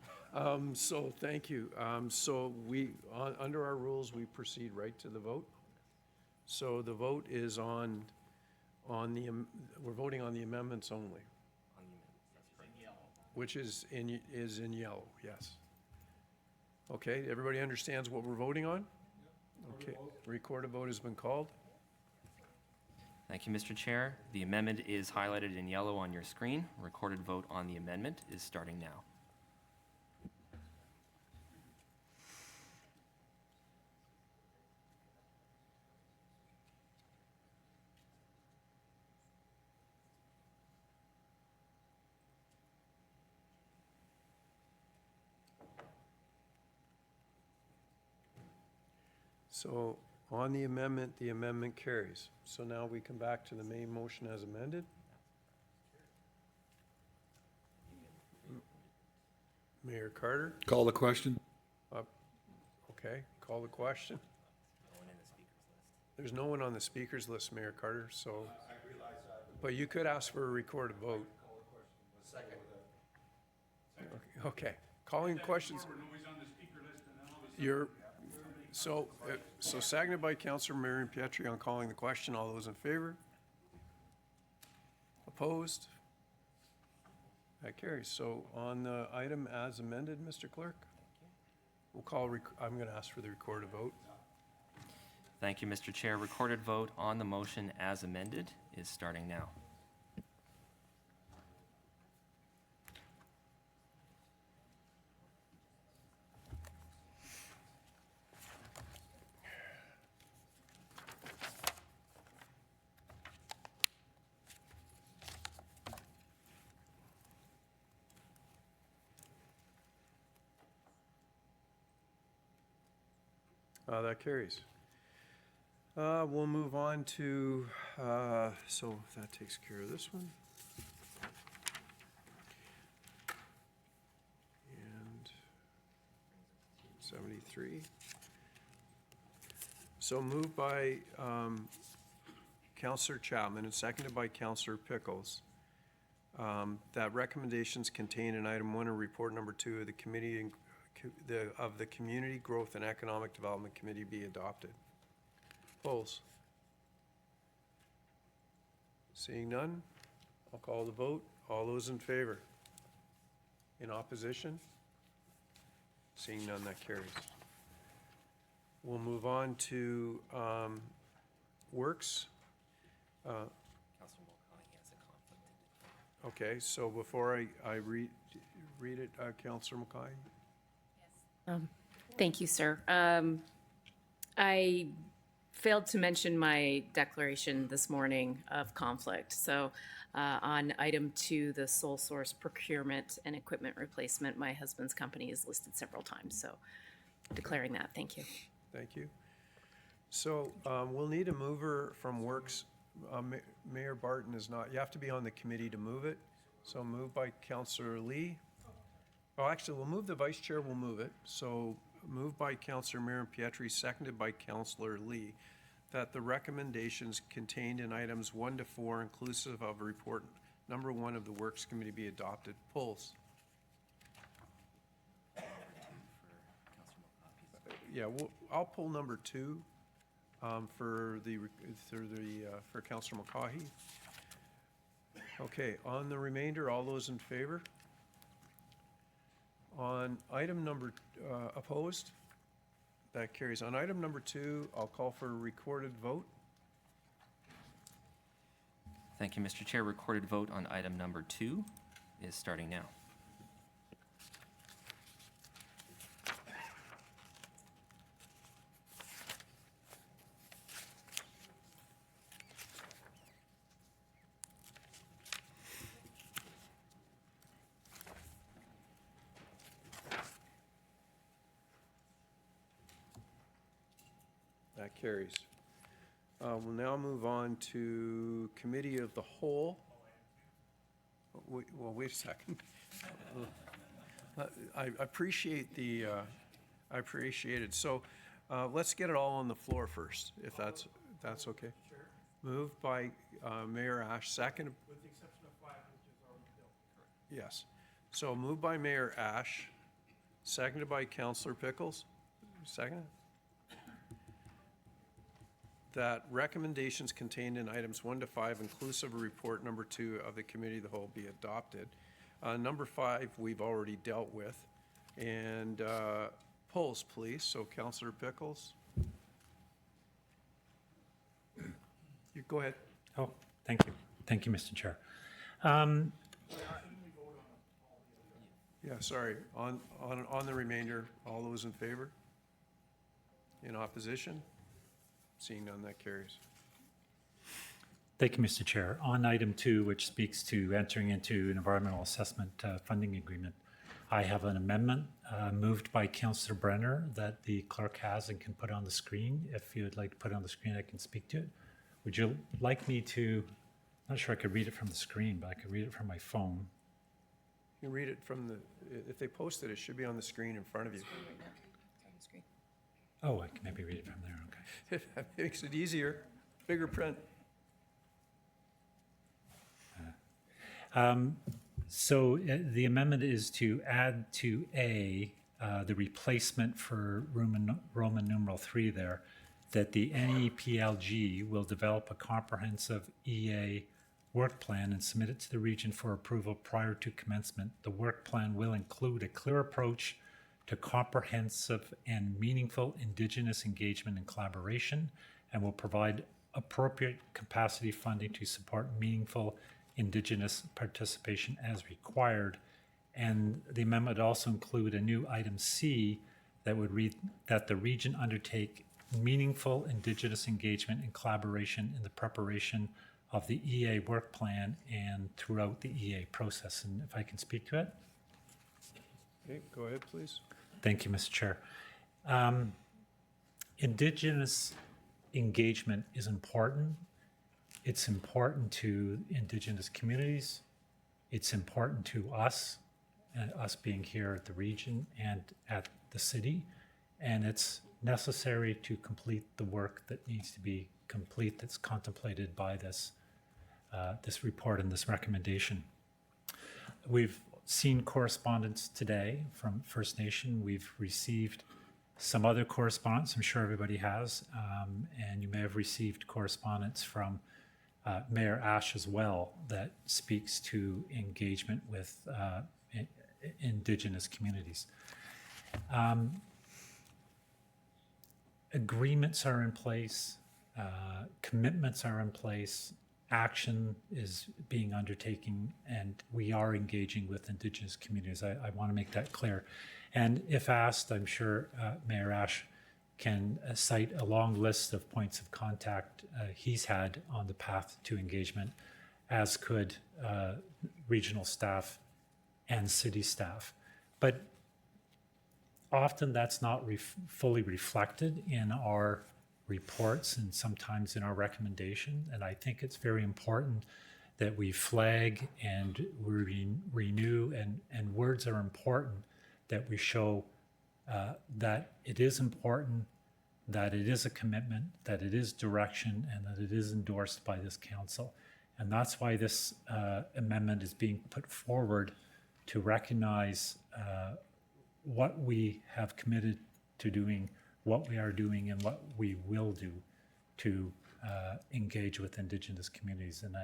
Speaker 1: So thank you. So under our rules, we proceed right to the vote. So the vote is we're voting on the amendments only. Which is in yellow, yes. Okay, everybody understands what we're voting on? Okay, recorded vote has been called.
Speaker 5: Thank you, Mr. Chair. The amendment is highlighted in yellow on your screen. Recorded vote on the amendment is starting now.
Speaker 1: So On the amendment carries. So now we come back to the main motion as amended. Mayor Carter?
Speaker 10: Call the question.
Speaker 1: Okay, call the question. There's no one on the speakers list, Mayor Carter, so. But you could ask for a recorded vote. Okay, calling questions. So seconded by Councillor Marion Pietri on calling the question. All those in favor? Opposed? That carries. So on the item as amended, Mr. Clerk, we'll call, I'm going to ask for the recorded vote.
Speaker 5: Thank you, Mr. Chair. Recorded vote on the motion as amended is starting now.
Speaker 1: That carries. We'll move on to, so that takes care of this one. And 73. So moved by Councillor Chapman and seconded by Councillor Pickles, that recommendations contained in item 1 and report number 2 of the committee of the Community Growth and Economic Development Committee be adopted. Polls. Seeing none, I'll call the vote. All those in favor? In opposition? Seeing none, that carries. We'll move on to Works. Okay, so before I read it, Councillor Mackay.
Speaker 11: Thank you, sir. I failed to mention my declaration this morning of conflict. So on item 2, the sole source procurement and equipment replacement, my husband's company is listed several times. So declaring that, thank you.
Speaker 1: Thank you. So we'll need a mover from Works. Mayor Barton is not, you have to be on the committee to move it. So moved by Councillor Lee. Oh, actually, we'll move the vice chair, we'll move it. So moved by Councillor Marion Pietri, seconded by Councillor Lee, that the recommendations contained in items 1 to 4, inclusive of report number 1 of the Works Committee be adopted. Polls. Yeah, I'll pull number 2 for Councillor Mulcahy. Okay, on the remainder, all those in favor? On item number, opposed? That carries. On item number 2, I'll call for a recorded vote.
Speaker 5: Thank you, Mr. Chair. Recorded vote on item number 2 is starting now.
Speaker 1: That carries. We'll now move on to Committee of the Whole. Well, wait a second. I appreciate the, I appreciate it. So let's get it all on the floor first, if that's okay. Sure. Moved by Mayor Ash, second. With the exception of 5, which is already built. Yes. So moved by Mayor Ash, seconded by Councillor Pickles. Second. That recommendations contained in items 1 to 5, inclusive of report number 2 of the Committee of the Whole, be adopted. Number 5, we've already dealt with. And polls, please. So Councillor Pickles. You go ahead.
Speaker 12: Oh, thank you. Thank you, Mr. Chair.
Speaker 1: Yeah, sorry. On the remainder, all those in favor? In opposition? Seeing none, that carries.
Speaker 12: Thank you, Mr. Chair. On item 2, which speaks to entering into an environmental assessment funding agreement, I have an amendment moved by Councillor Brenner that the clerk has and can put on the screen. If you would like to put it on the screen, I can speak to it. Would you like me to, I'm not sure I could read it from the screen, but I could read it from my phone.
Speaker 1: You can read it from the, if they post it, it should be on the screen in front of you.
Speaker 12: Oh, I can maybe read it from there, okay.
Speaker 1: If that makes it easier, bigger print.
Speaker 12: So the amendment is to add to A, the replacement for Roman numeral 3 there, that the NEPLG will develop a comprehensive EA work plan and submit it to the region for approval prior to commencement. The work plan will include a clear approach to comprehensive and meaningful Indigenous engagement and collaboration, and will provide appropriate capacity funding to support meaningful Indigenous participation as required. And the amendment would also include a new item C that would read that the region undertake meaningful Indigenous engagement and collaboration in the preparation of the EA work plan and throughout the EA process. And if I can speak to it.
Speaker 1: Okay, go ahead, please.
Speaker 12: Thank you, Mr. Chair. Indigenous engagement is important. It's important to Indigenous communities. It's important to us, us being here at the region and at the city. And it's necessary to complete the work that needs to be complete that's contemplated by this, this report and this recommendation. We've seen correspondence today from First Nation. We've received some other correspondence, I'm sure everybody has, and you may have received correspondence from Mayor Ash as well that speaks to engagement with Indigenous communities. Agreements are in place, commitments are in place, action is being undertaken, and we are engaging with Indigenous communities. I want to make that clear. And if asked, I'm sure Mayor Ash can cite a long list of points of contact he's had on the path to engagement, as could regional staff and city staff. But often that's not fully reflected in our reports and sometimes in our recommendation. And I think it's very important that we flag and renew, and words are important, that we show that it is important, that it is a commitment, that it is direction, and that it is endorsed by this council. And that's why this amendment is being put forward, to recognize what we have committed to doing, what we are doing, and what we will do to engage with Indigenous communities. And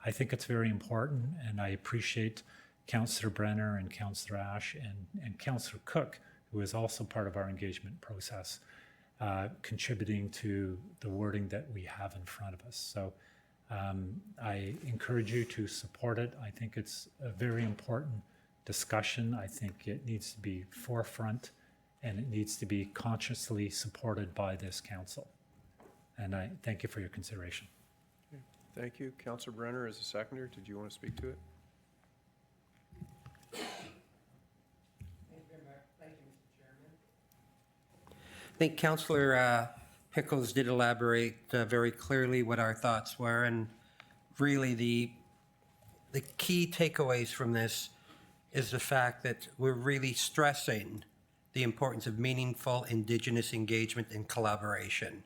Speaker 12: I think it's very important, and I appreciate Councillor Brenner and Councillor Ash and Councillor Cook, who is also part of our engagement process, contributing to the wording that we have in front of us. So I encourage you to support it. I think it's a very important discussion. I think it needs to be forefront, and it needs to be consciously supported by this council. And I thank you for your consideration.
Speaker 1: Okay. Thank you. Councillor Brenner as a seconder, did you want to speak to it?
Speaker 15: I think Councillor Pickles did elaborate very clearly what our thoughts were, and really the key takeaways from this is the fact that we're really stressing the importance of meaningful Indigenous engagement and collaboration.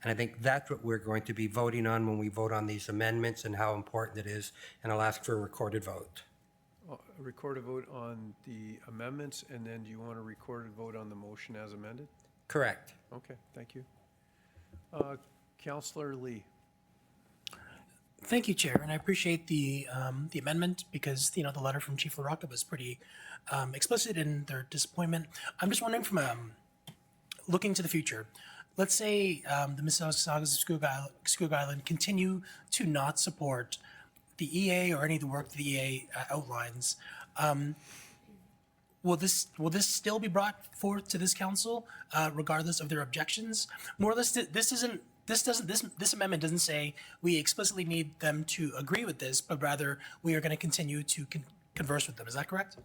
Speaker 15: And I think that's what we're going to be voting on when we vote on these amendments, and how important it is, and I'll ask for a recorded vote.
Speaker 1: A recorded vote on the amendments, and then do you want a recorded vote on the motion as amended?
Speaker 15: Correct.
Speaker 1: Okay, thank you. Councillor Lee.
Speaker 8: Thank you, Chair, and I appreciate the amendment, because the letter from Chief LaRocca was pretty explicit in their disappointment. I'm just wondering, from looking to the future, let's say the Mississaugas of Scugog Island continue to not support the EA or any of the work the EA outlines. Will this still be brought forth to this council, regardless of their objections? More or less, this amendment doesn't say we explicitly need them to agree with this, but rather we are going to continue to converse with them. Is that correct?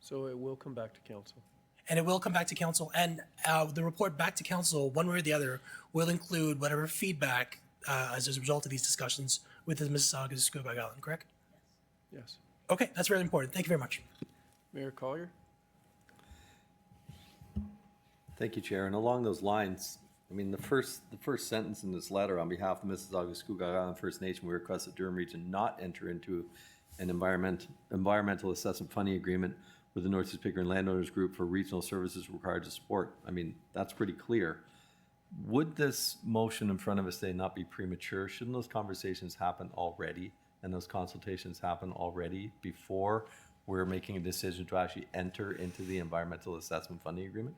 Speaker 1: So it will come back to council.
Speaker 8: And it will come back to council, and the report back to council, one way or the other, will include whatever feedback as a result of these discussions with the Mississaugas Scugog Island, correct?
Speaker 1: Yes.
Speaker 8: Okay, that's really important. Thank you very much.
Speaker 1: Mayor Collier?
Speaker 3: Thank you, Chair. And along those lines, I mean, the first sentence in this letter, on behalf of Mississauga Scugog Island First Nation, we request that Durham Region not enter into an environmental assessment funding agreement with the Northeast Pickering Landowners Group for regional services required to support. I mean, that's pretty clear. Would this motion in front of us today not be premature? Shouldn't those conversations happen already and those consultations happen already before we're making a decision to actually enter into the environmental assessment funding agreement?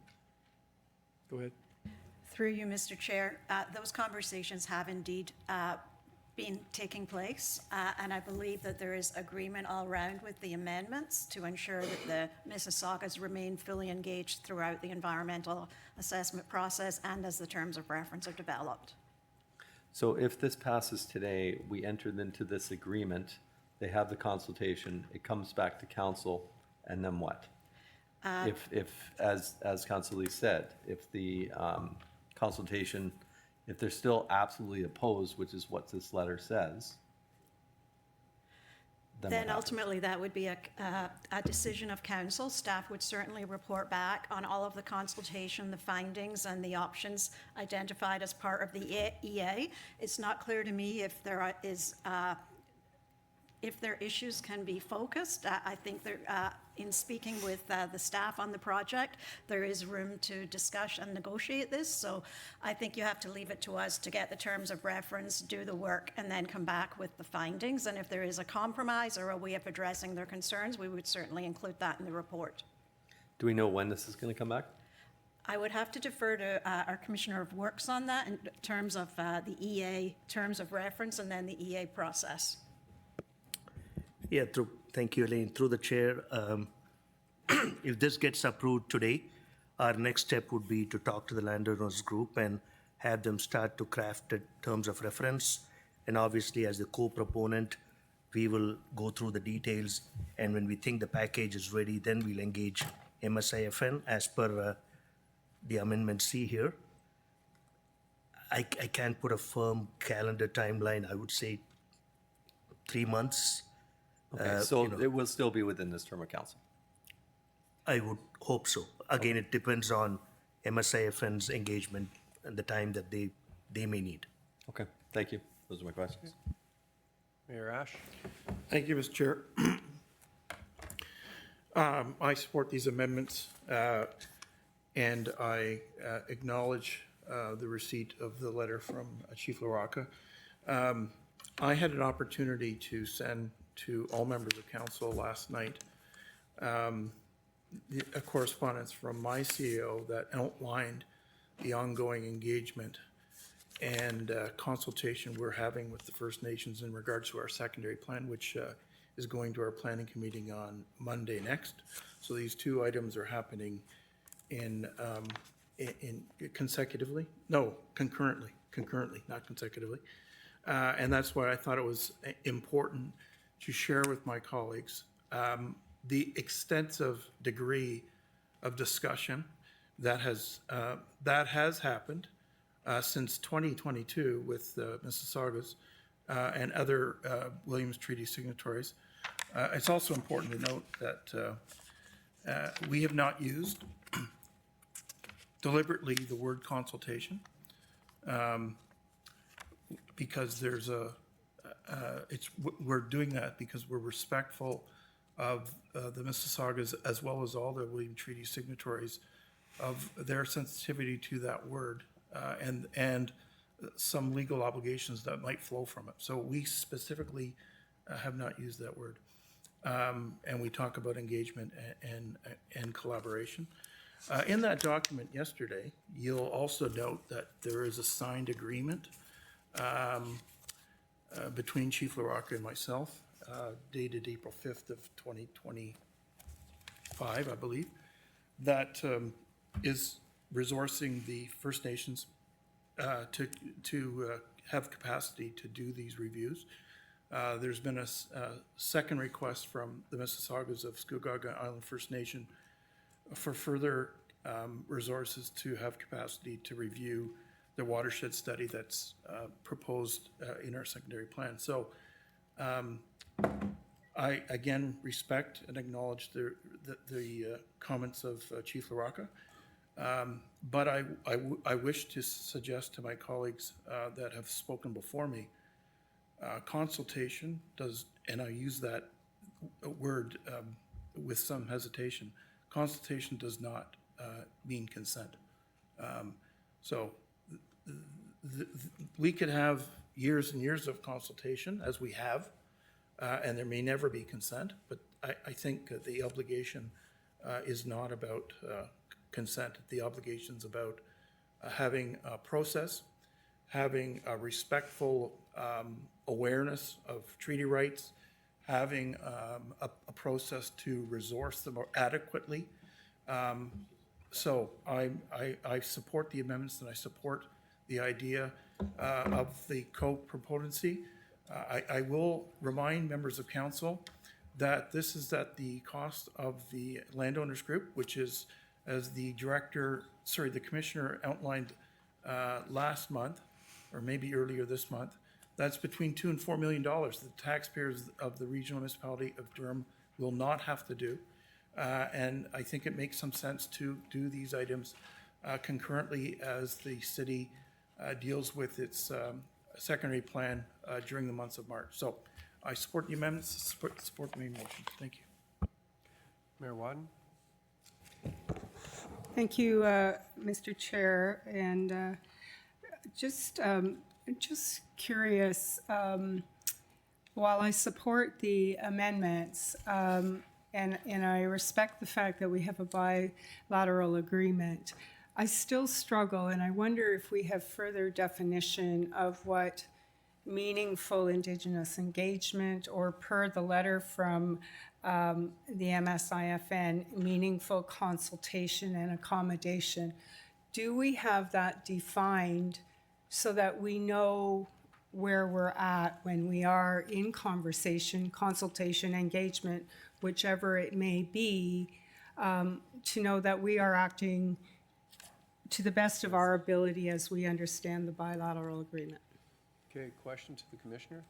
Speaker 1: Go ahead.
Speaker 16: Through you, Mr. Chair, those conversations have indeed been taking place, and I believe that there is agreement all around with the amendments to ensure that the Mississaugas remain fully engaged throughout the environmental assessment process and as the terms of reference are developed.
Speaker 3: So if this passes today, we entered into this agreement, they have the consultation, it comes back to council, and then what? If as Councilor Lee said, if the consultation, if they're still absolutely opposed, which is what this letter says, then what happens?
Speaker 16: Ultimately that would be a decision of council. Staff would certainly report back on all of the consultation, the findings and the options identified as part of the EA. It's not clear to me if there is if their issues can be focused. I think in speaking with the staff on the project, there is room to discuss and negotiate this. So I think you have to leave it to us to get the terms of reference, do the work, and then come back with the findings. And if there is a compromise or a way of addressing their concerns, we would certainly include that in the report.
Speaker 3: Do we know when this is going to come back?
Speaker 16: I would have to defer to our Commissioner of Works on that in terms of the EA terms of reference and then the EA process.
Speaker 19: Yeah, thank you, Elaine. Through the chair, if this gets approved today, our next step would be to talk to the landowners group and have them start to craft the terms of reference. And obviously, as the co-proponent, we will go through the details. And when we think the package is ready, then we'll engage MSIFN as per the Amendment C here. I can't put a firm calendar timeline. I would say 3 months.
Speaker 3: Okay, so it will still be within this term of council?
Speaker 19: I would hope so. Again, it depends on MSIFN's engagement and the time that they may need.
Speaker 3: Okay, thank you. Those are my questions.
Speaker 1: Mayor Ash?
Speaker 9: Thank you, Mr. Chair. I support these amendments, and I acknowledge the receipt of the letter from Chief LaRocca. I had an opportunity to send to all members of council last night a correspondence from my CEO that outlined the ongoing engagement and consultation we're having with the First Nations in regards to our secondary plan, which is going to our planning committee on Monday next. So these two items are happening in consecutively? No, concurrently, not consecutively. And that's why I thought it was important to share with my colleagues the extensive degree of discussion that has happened since 2022 with Mississaugas and other Williams Treaty signatories. It's also important to note that we have not used deliberately the word consultation because there's we're doing that because we're respectful of the Mississaugas as well as all the Williams Treaty signatories of their sensitivity to that word and some legal obligations that might flow from it. So we specifically have not used that word. And we talk about engagement and collaboration. In that document yesterday, you'll also note that there is a signed agreement between Chief LaRocca and myself, dated April 5th of 2025, I believe, that is resourcing the First Nations to have capacity to do these reviews. There's been a second request from the Mississaugas of Scugog Island First Nation for further resources to have capacity to review the watershed study that's proposed in our secondary plan. So I again respect and acknowledge the comments of Chief LaRocca, but I wish to suggest to my colleagues that have spoken before me, consultation does, and I use that word with some hesitation, consultation does not mean consent. So we could have years and years of consultation, as we have, and there may never be consent, but I think the obligation is not about consent. The obligation's about having a process, having a respectful awareness of treaty rights, having a process to resource them adequately. So I support the amendments, and I support the idea of the co-propotency. I will remind members of council that this is at the cost of the landowners group, which is, as the commissioner outlined last month, or maybe earlier this month, that's between $2 and $4 million. The taxpayers of the regional municipality of Durham will not have to do. And I think it makes some sense to do these items concurrently as the city deals with its secondary plan during the months of March. So I support the amendments, support the main motion. Thank you.
Speaker 1: Mayor Wadden?
Speaker 4: Thank you, Mr. Chair. And just curious, while I support the amendments, and I respect the fact that we have a bilateral agreement, I still struggle, and I wonder if we have further definition of what meaningful Indigenous engagement, or per the letter from the MSIFN, meaningful consultation and accommodation. Do we have that defined so that we know where we're at when we are in conversation, consultation, engagement, whichever it may be, to know that we are acting to the best of our ability as we understand the bilateral agreement?
Speaker 1: Okay, question to the commissioner?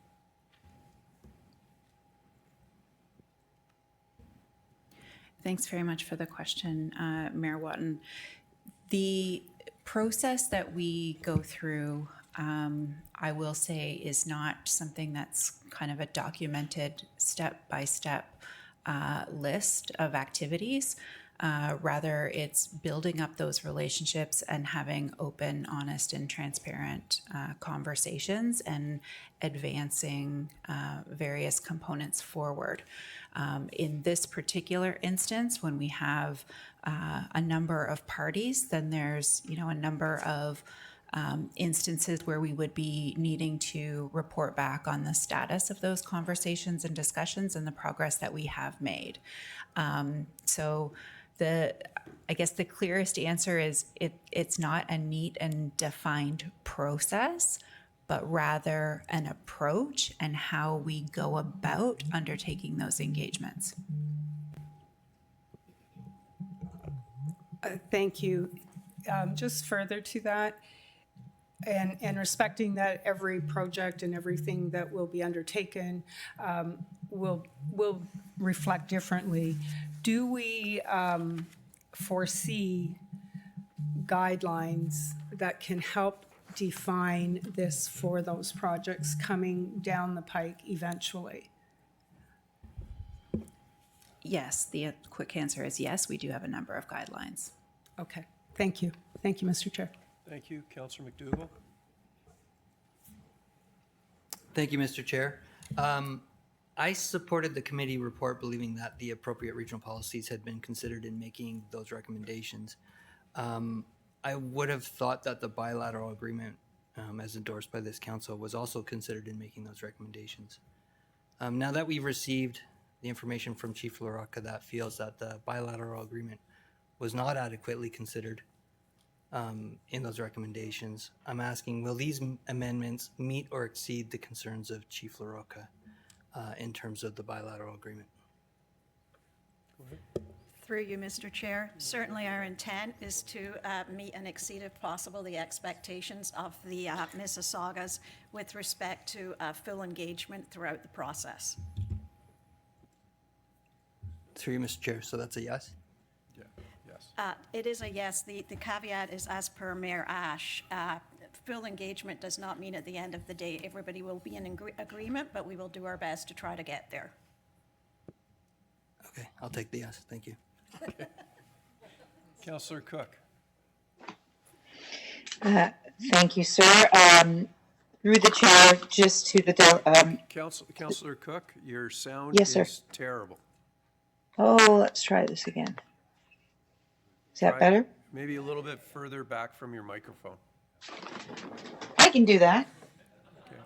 Speaker 13: Thanks very much for the question, Mayor Watton. The process that we go through, I will say, is not something that's kind of a documented step-by-step list of activities. Rather, it's building up those relationships and having open, honest, and transparent conversations and advancing various components forward. In this particular instance, when we have a number of parties, then there's a number of instances where we would be needing to report back on the status of those conversations and discussions and the progress that we have made. So I guess the clearest answer is it's not a neat and defined process, but rather an approach and how we go about undertaking those engagements.
Speaker 4: Thank you. Just further to that, and respecting that every project and everything that will be undertaken will reflect differently, do we foresee guidelines that can help define this for those projects coming down the pike eventually?
Speaker 13: Yes, the quick answer is yes, we do have a number of guidelines.
Speaker 4: Okay, thank you. Thank you, Mr. Chair.
Speaker 1: Thank you. Councillor McDougall?
Speaker 23: Thank you, Mr. Chair. I supported the committee report, believing that the appropriate regional policies had been considered in making those recommendations. I would have thought that the bilateral agreement, as endorsed by this council, was also considered in making those recommendations. Now that we've received the information from Chief LaRocca that feels that the bilateral agreement was not adequately considered in those recommendations, I'm asking, will these amendments meet or exceed the concerns of Chief LaRocca? in terms of the bilateral agreement.
Speaker 16: Through you, Mr. Chair, certainly our intent is to meet and exceed, if possible, the expectations of the Mississaugas with respect to full engagement throughout the process.
Speaker 23: Through you, Mr. Chair, so that's a yes?
Speaker 1: Yeah, yes.
Speaker 16: It is a yes. The caveat is as per Mayor Ash. Full engagement does not mean at the end of the day everybody will be in agreement, but we will do our best to try to get there.
Speaker 23: Okay, I'll take the yes. Thank you.
Speaker 1: Councillor Cook.
Speaker 2: Thank you, sir. Through the chair, just to the...
Speaker 1: Councillor Cook, your sound
Speaker 2: Yes, sir.
Speaker 1: is terrible.
Speaker 2: Oh, let's try this again. Is that
Speaker 1: Try
Speaker 2: better?
Speaker 1: Maybe a little bit further back from your microphone.
Speaker 2: I can do that.
Speaker 1: Okay.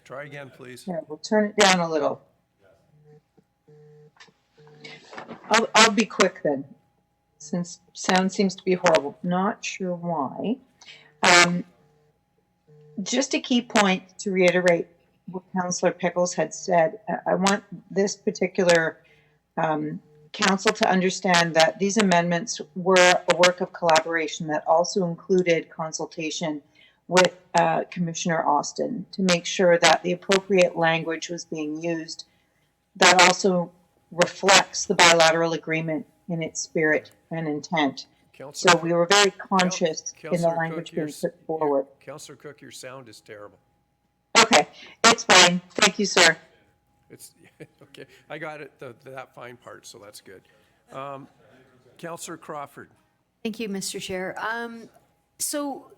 Speaker 1: Try again, please.
Speaker 2: Here, we'll turn it down a little. I'll be quick then, since sound seems to be horrible. Not sure why. Just a key point to reiterate what Councillor Pickles had said. I want this particular council to understand that these amendments were a work of collaboration that also included consultation with Commissioner Austin to make sure that the appropriate language was being used that also reflects the bilateral agreement in its spirit and intent. So we were very conscious in the language being put forward.
Speaker 1: Councillor Cook, your sound is terrible.
Speaker 2: Okay, it's fine. Thank you, sir.
Speaker 1: It's okay. I got it, that fine part, so that's good. Councillor Crawford.
Speaker 17: Thank you, Mr. Chair. So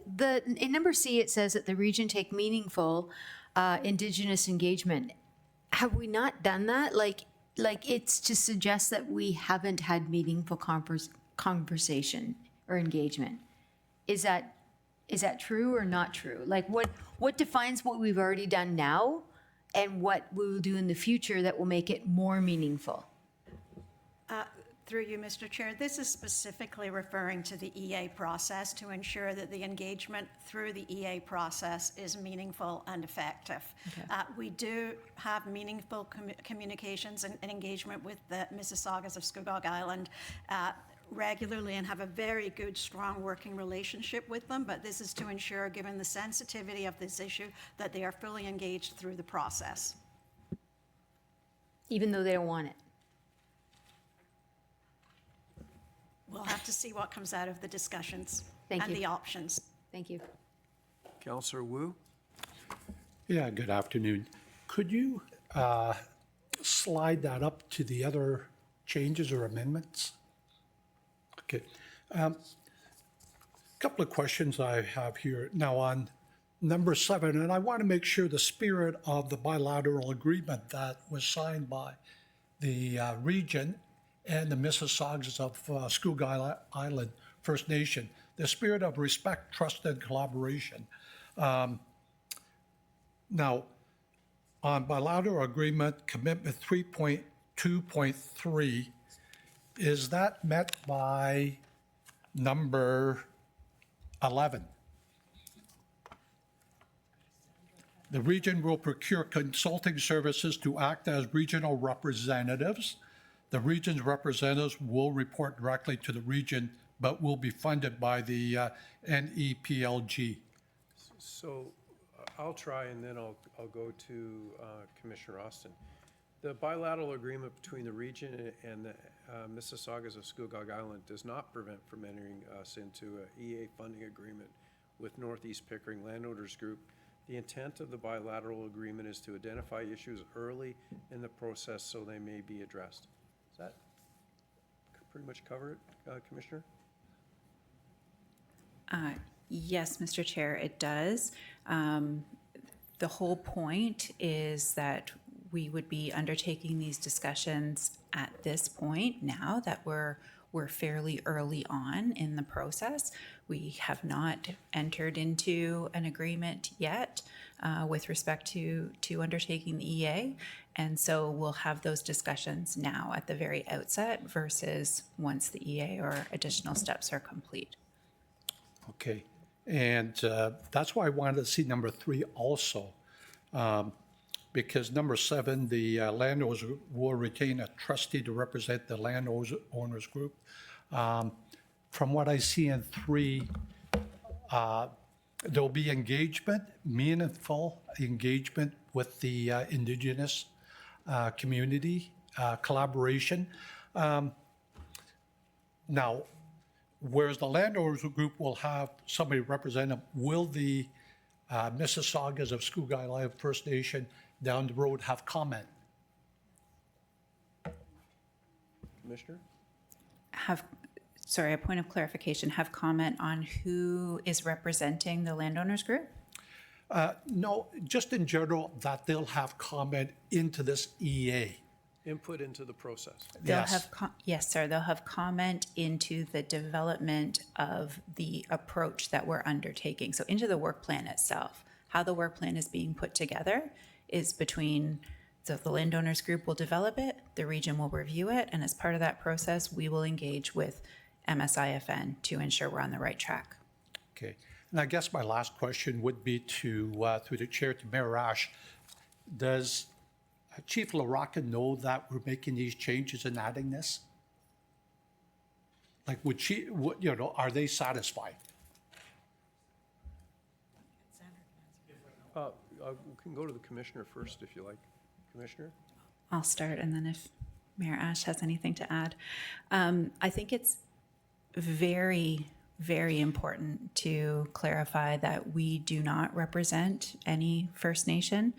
Speaker 17: in number C, it says that the region take meaningful Indigenous engagement. Have we not done that? Like it's to suggest that we haven't had meaningful conversation or engagement. Is that true or not true? Like what defines what we've already done now and what we will do in the future that will make it more meaningful?
Speaker 16: Through you, Mr. Chair, this is specifically referring to the EA process to ensure that the engagement through the EA process is meaningful and effective. Okay. We do have meaningful communications and engagement with the Mississaugas of Scugog Island regularly and have a very good, strong working relationship with them, but this is to ensure, given the sensitivity of this issue, that they are fully engaged through the process.
Speaker 17: Even though they don't want it?
Speaker 16: We'll have to see what comes out of the discussions
Speaker 17: and
Speaker 16: the options.
Speaker 17: Thank you.
Speaker 1: Councillor Wu.
Speaker 20: Yeah, good afternoon. Could you slide that up to the other changes or amendments? Okay. Couple of questions I have here now on number 7, and I want to make sure the spirit of the bilateral agreement that was signed by the region and the Mississaugas of Scugog Island First Nation, the spirit of respect, trust, and collaboration. Now, on bilateral agreement commitment 3.2.3, is that met by number 11? The region will procure consulting services to act as regional representatives. The region's representatives will report directly to the region, but will be funded by the NEPLG.
Speaker 1: So I'll try and then I'll go to Commissioner Austin. The bilateral agreement between the region and the Mississaugas of Scugog Island does not prevent from entering us into an EA funding agreement with Northeast Pickering Landowners Group. The intent of the bilateral agreement is to identify issues early in the process so they may be addressed. Does that pretty much cover it, Commissioner?
Speaker 13: Yes, Mr. Chair, it does. The whole point is that we would be undertaking these discussions at this point now that we're fairly early on in the process. We have not entered into an agreement yet with respect to undertaking the EA. And so we'll have those discussions now at the very outset versus once the EA or additional steps are complete.
Speaker 20: Okay, and that's why I wanted to see number 3 also. because number 7, the landowners will retain a trustee to represent the landowners group. From what I see in 3, there'll be engagement, meaningful engagement with the Indigenous community, collaboration. Now, whereas the landowners group will have somebody represent them, will the Mississaugas of Scoogui Island First Nation down the road have comment?
Speaker 1: Commissioner?
Speaker 13: Sorry, a point of clarification, have comment on who is representing the landowners group?
Speaker 20: No, just in general, that they'll have comment into this EA.
Speaker 1: Input into the process.
Speaker 13: They'll have, yes, sir, they'll have comment into the development of the approach that we're undertaking. So into the work plan itself. How the work plan is being put together is between, so the landowners group will develop it, the region will review it, and as part of that process, we will engage with MSIFN to ensure we're on the right track.
Speaker 20: Okay. And I guess my last question would be to, through the chair, to Mayor Ash. Does Chief LaRocca know that we're making these changes and adding this? Like, are they satisfied?
Speaker 1: We can go to the commissioner first if you like. Commissioner?
Speaker 13: I'll start, and then if Mayor Ash has anything to add. I think it's very, very important to clarify that we do not represent any First Nation.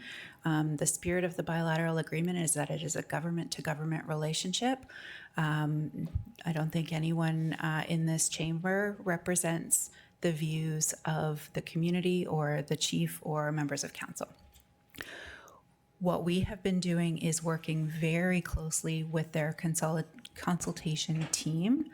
Speaker 13: The spirit of the bilateral agreement is that it is a government-to-government relationship. I don't think anyone in this chamber represents the views of the community or the chief or members of council. What we have been doing is working very closely with their consultation team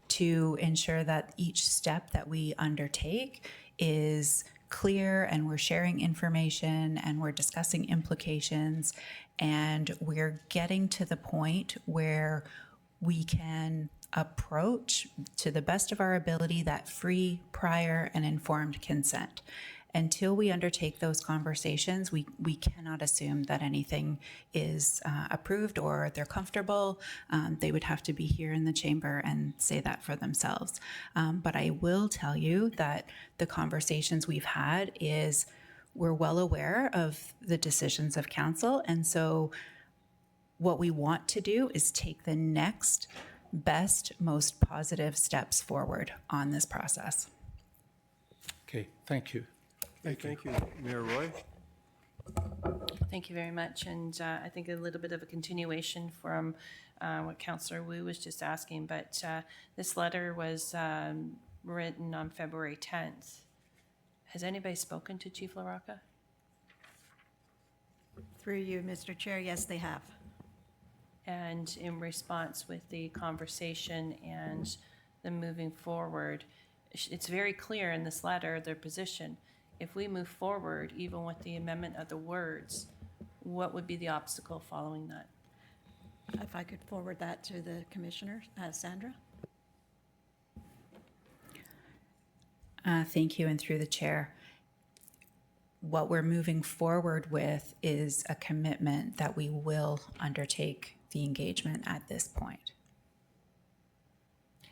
Speaker 13: to ensure that each step that we undertake is clear, and we're sharing information and we're discussing implications, and we're getting to the point where we can approach, to the best of our ability, that free, prior, and informed consent. Until we undertake those conversations, we cannot assume that anything is approved or they're comfortable. They would have to be here in the chamber and say that for themselves. But I will tell you that the conversations we've had is we're well aware of the decisions of council. And so what we want to do is take the next best, most positive steps forward on this process.
Speaker 20: Okay, thank you.
Speaker 1: Thank you. Mayor Roy?
Speaker 6: Thank you very much. And I think a little bit of a continuation from what Councillor Wu was just asking, but this letter was written on February 10th. Has anybody spoken to Chief LaRocca?
Speaker 16: Through you, Mr. Chair, yes, they have.
Speaker 6: And in response with the conversation and the moving forward, it's very clear in this letter, their position. If we move forward, even with the amendment of the words, what would be the obstacle following that?
Speaker 16: If I could forward that to the Commissioner, Sandra?
Speaker 13: Thank you, and through the chair. What we're moving forward with is a commitment that we will undertake the engagement at this point.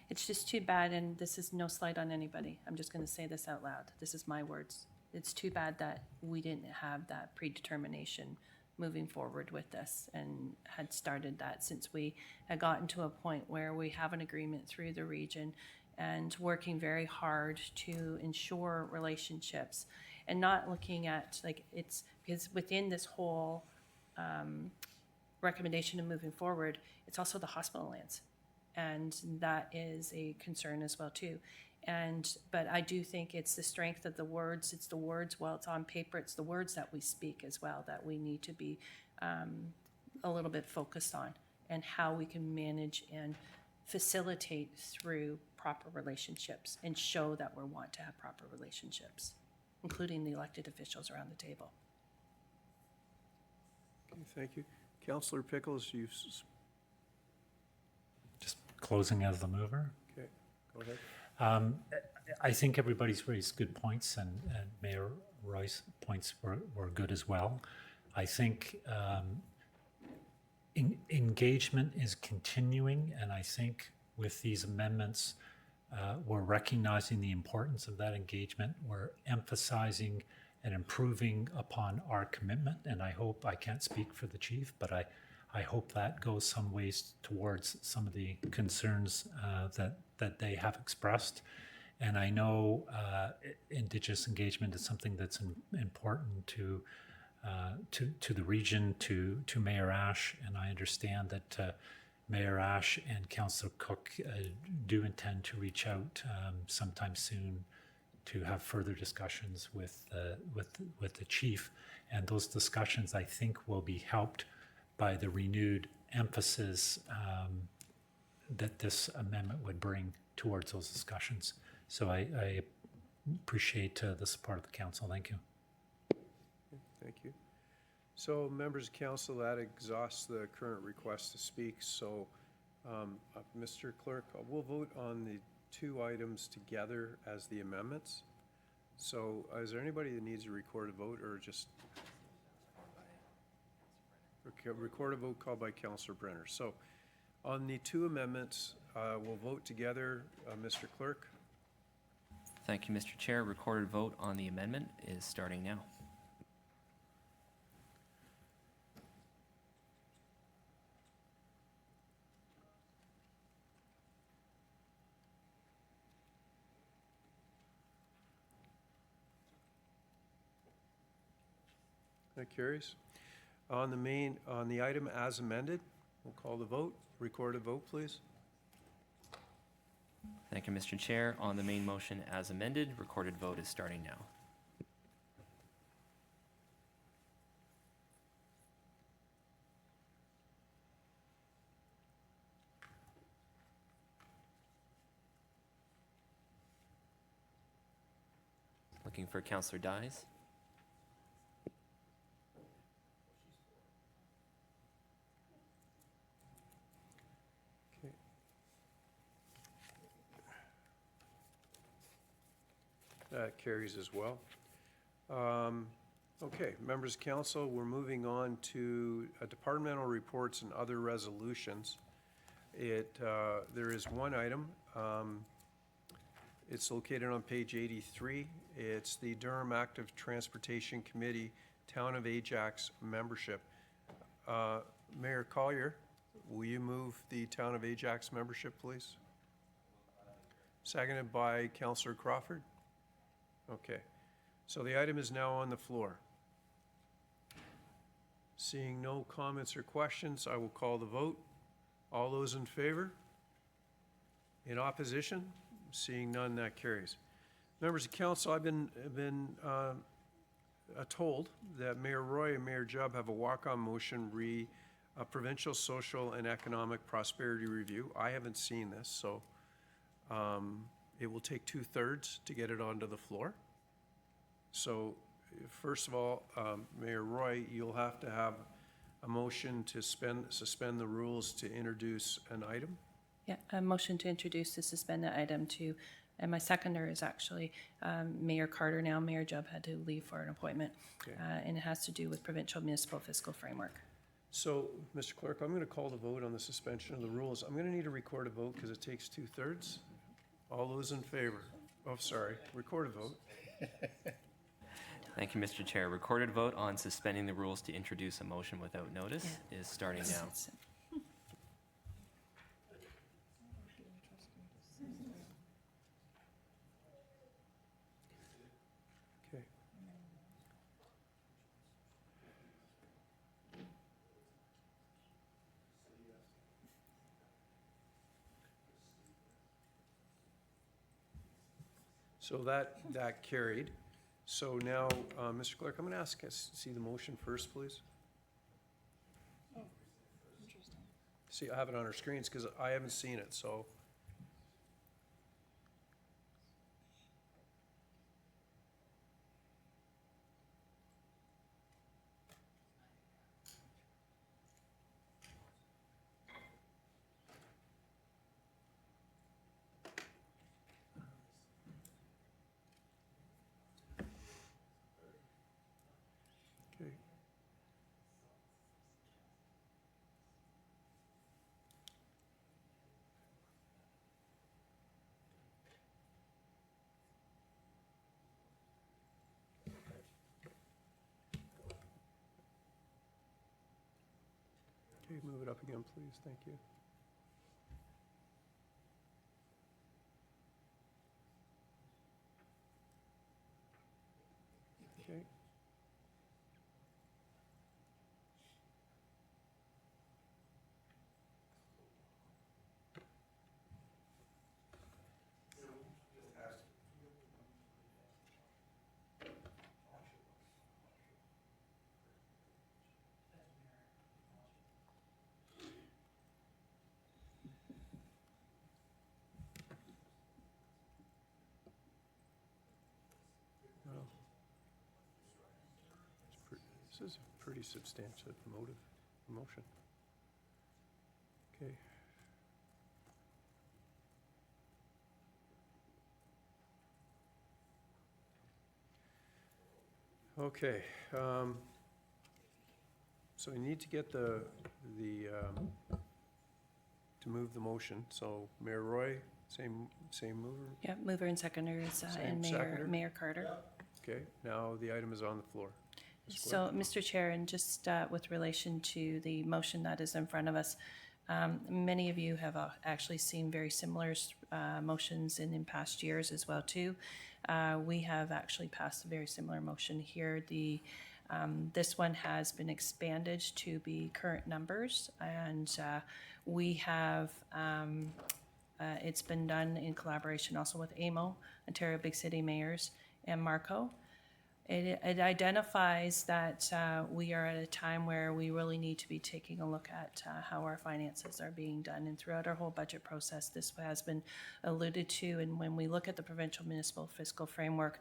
Speaker 6: It's just too bad, and this is no slight on anybody. I'm just going to say this out loud. This is my words. It's too bad that we didn't have that predetermination moving forward with this and had started that since we had gotten to a point where we have an agreement through the region and working very hard to ensure relationships and not looking at, like, it's because within this whole recommendation of moving forward, it's also the hospital lands. And that is a concern as well too. But I do think it's the strength of the words. It's the words, while it's on paper, it's the words that we speak as well that we need to be a little bit focused on, and how we can manage and facilitate through proper relationships and show that we want to have proper relationships, including the elected officials around the table.
Speaker 1: Okay, thank you. Councillor Pickles, you've...
Speaker 12: Just closing as the mover.
Speaker 1: Okay, go ahead.
Speaker 12: I think everybody's raised good points, and Mayor Roy's points were good as well. I think engagement is continuing, and I think with these amendments, we're recognizing the importance of that engagement. We're emphasizing and improving upon our commitment, and I hope, I can't speak for the chief, but I hope that goes some ways towards some of the concerns that they have expressed. And I know Indigenous engagement is something that's important to the region, to Mayor Ash, and I understand that Mayor Ash and Councillor Cook do intend to reach out sometime soon to have further discussions with the chief, and those discussions I think will be helped by the renewed emphasis that this amendment would bring towards those discussions. So I appreciate the support of the council. Thank you.
Speaker 1: Thank you. So, members of council, that exhausts the current request to speak. So, Mr. Clerk, we'll vote on the two items together as the amendments. So, is there anybody that needs a recorded vote, or just record a vote called by Councillor Brenner? So, on the two amendments, we'll vote together. Mr. Clerk?
Speaker 5: Thank you, Mr. Chair. Recorded vote on the amendment is starting now.
Speaker 1: That carries. On the item as amended, we'll call the vote. Record a vote, please.
Speaker 5: Thank you, Mr. Chair. On the main motion as amended, recorded vote is starting now. Looking for Councillor Dyes.
Speaker 1: That carries as well. Okay, members of council, we're moving on to departmental reports and other resolutions. There is one item. It's located on page 83. It's the Durham Active Transportation Committee Town of Ajax membership. Mayor Collier, will you move the Town of Ajax membership, please? Seconded by Councillor Crawford. Okay, so the item is now on the floor. Seeing no comments or questions, I will call the vote. All those in favor? In opposition? Seeing none, that carries. Members of council, I've been told that Mayor Roy and Mayor Jubb have a walk-on motion a provincial social and economic prosperity review. I haven't seen this, so it will take 2/3 to get it onto the floor. So, first of all, Mayor Roy, you'll have to have a motion to suspend the rules to introduce an item.
Speaker 6: Yeah, a motion to introduce to suspend the item to, and my seconder is actually Mayor Carter now. Mayor Jubb had to leave for an appointment,
Speaker 1: Okay.
Speaker 6: and it has to do with provincial municipal fiscal framework.
Speaker 1: So, Mr. Clerk, I'm going to call the vote on the suspension of the rules. I'm going to need a recorded vote because it takes 2/3. All those in favor? Oh, sorry, recorded vote.
Speaker 5: Thank you, Mr. Chair. Recorded vote on suspending the rules to introduce a motion without notice is starting now.
Speaker 1: Okay. So that carried. So now, Mr. Clerk, I'm going to ask us to see the motion first, please. See, I have it on our screens because I haven't seen it, so. Okay. Okay, move it up again, please. Thank you. Okay. Well, this is a pretty substantive motion. Okay. Okay, so we need to get to move the motion. So Mayor Roy, same mover?
Speaker 6: Yeah, mover and seconder is,
Speaker 1: Same
Speaker 6: and
Speaker 1: seconder?
Speaker 6: Mayor Carter.
Speaker 1: Okay, now the item is on the floor. Ms.
Speaker 6: So, Mr. Chair, and just with relation to the motion that is in front of us, many of you have actually seen very similar motions in past years as well too. We have actually passed a very similar motion here. This one has been expanded to be current numbers, and we have it's been done in collaboration also with AMO, Ontario Big City Mayors, and Marco. It identifies that we are at a time where we really need to be taking a look at how our finances are being done. And throughout our whole budget process, this has been alluded to. And when we look at the provincial municipal fiscal framework,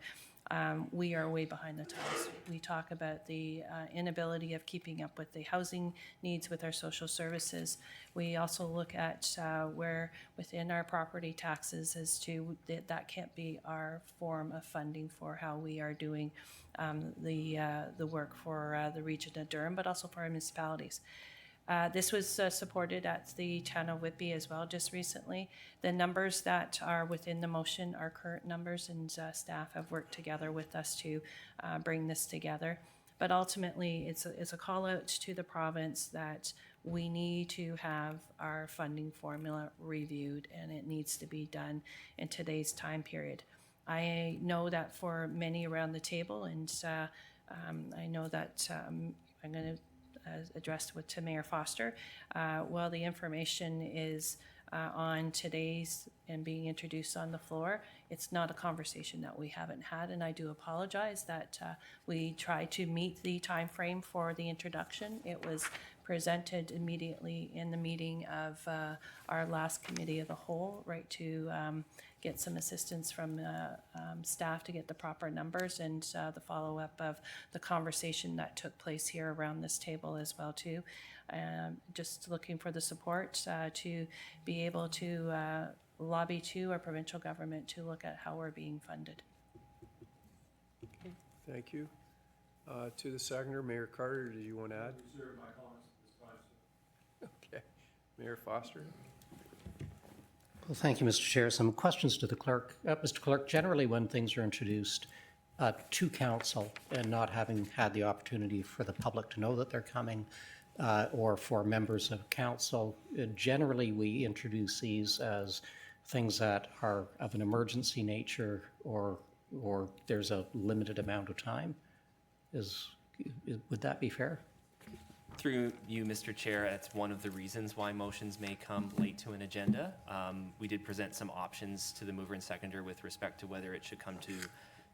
Speaker 6: we are way behind the times. We talk about the inability of keeping up with the housing needs with our social services. We also look at where within our property taxes as to that can't be our form of funding for how we are doing the work for the region of Durham, but also for our municipalities. This was supported at the town of Whitby as well just recently. The numbers that are within the motion are current numbers, and staff have worked together with us to bring this together. But ultimately, it's a call out to the province that we need to have our funding formula reviewed, and it needs to be done in today's time period. I know that for many around the table, and I know that I'm going to addressed to Mayor Foster. While the information is on today's and being introduced on the floor, it's not a conversation that we haven't had, and I do apologize that we tried to meet the time frame for the introduction. It was presented immediately in the meeting of our last committee of the whole, right, to get some assistance from staff to get the proper numbers, and the follow-up of the conversation that took place here around this table as well too. Just looking for the support to be able to lobby to our provincial government to look at how we're being funded.
Speaker 1: Okay, thank you. To the seconder, Mayor Carter, did you want to add? Okay, Mayor Foster.
Speaker 18: Well, thank you, Mr. Chair. Some questions to the clerk. Mr. Clerk, generally when things are introduced to council and not having had the opportunity for the public to know that they're coming, or for members of council, generally we introduce these as things that are of an emergency nature, or there's a limited amount of time. Would that be fair?
Speaker 5: Through you, Mr. Chair, that's one of the reasons why motions may come late to an agenda. We did present some options to the mover and seconder with respect to whether it should come to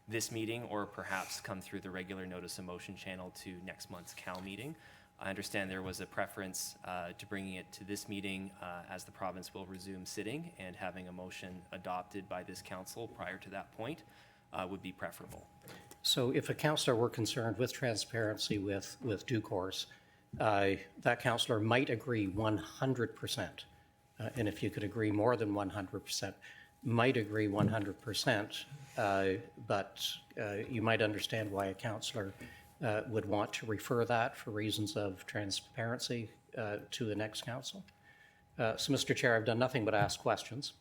Speaker 5: this meeting or perhaps come through the regular notice of motion channel to next month's CAL meeting. I understand there was a preference to bringing it to this meeting as the province will resume sitting, and having a motion adopted by this council prior to that point would be preferable.
Speaker 18: So if a councillor were concerned with transparency with due course, that councillor might agree 100%, and if you could agree more than 100%, might agree 100%, but you might understand why a councillor would want to refer that for reasons of transparency to the next council. So, Mr. Chair, I've done nothing but ask questions.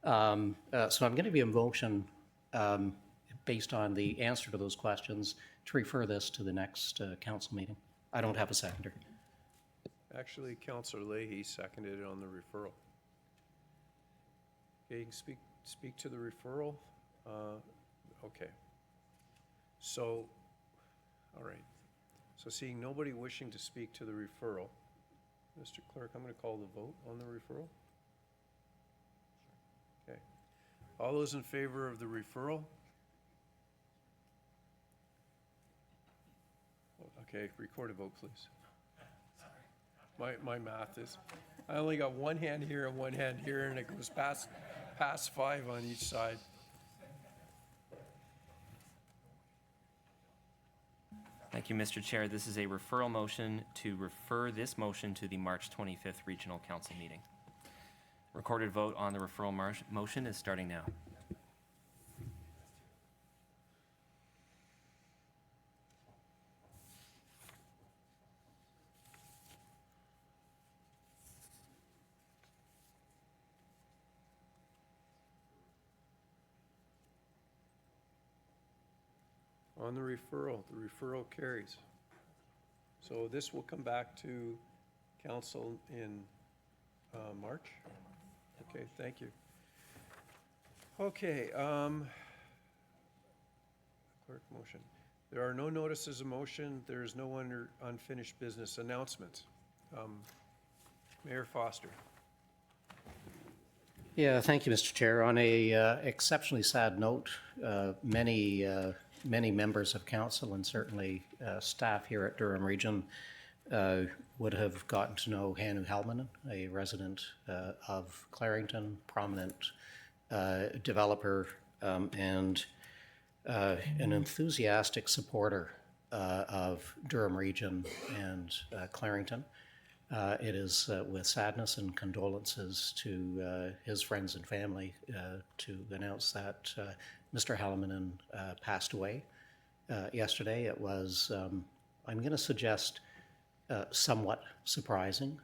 Speaker 18: So I'm going to give you a motion based on the answer to those questions to refer this to the next council meeting. I don't have a seconder.
Speaker 1: Actually, Counselor Leahy seconded it on the referral. Okay, you can speak to the referral. Okay. So, all right. So seeing nobody wishing to speak to the referral, Mr. Clerk, I'm going to call the vote on the referral. Okay. All those in favor of the referral? Okay, record a vote, please. My math is, I only got one hand here and one hand here, and it goes past 5 on each side.
Speaker 5: Thank you, Mr. Chair. This is a referral motion to refer this motion to the March 25th Regional Council meeting. Recorded vote on the referral motion is starting now.
Speaker 1: On the referral carries. So this will come back to council in March? Okay, thank you. Okay, clerk motion. There are no notices of motion. There is no unfinished business announcements. Mayor Foster.
Speaker 18: Yeah, thank you, Mr. Chair. On a exceptionally sad note, many members of council and certainly staff here at Durham Region would have gotten to know Hannu Helminen, a resident of Clarington, prominent developer, and an enthusiastic supporter of Durham Region and Clarington. It is with sadness and condolences to his friends and family to announce that Mr. Helminen passed away yesterday. It was, I'm going to suggest, somewhat surprising.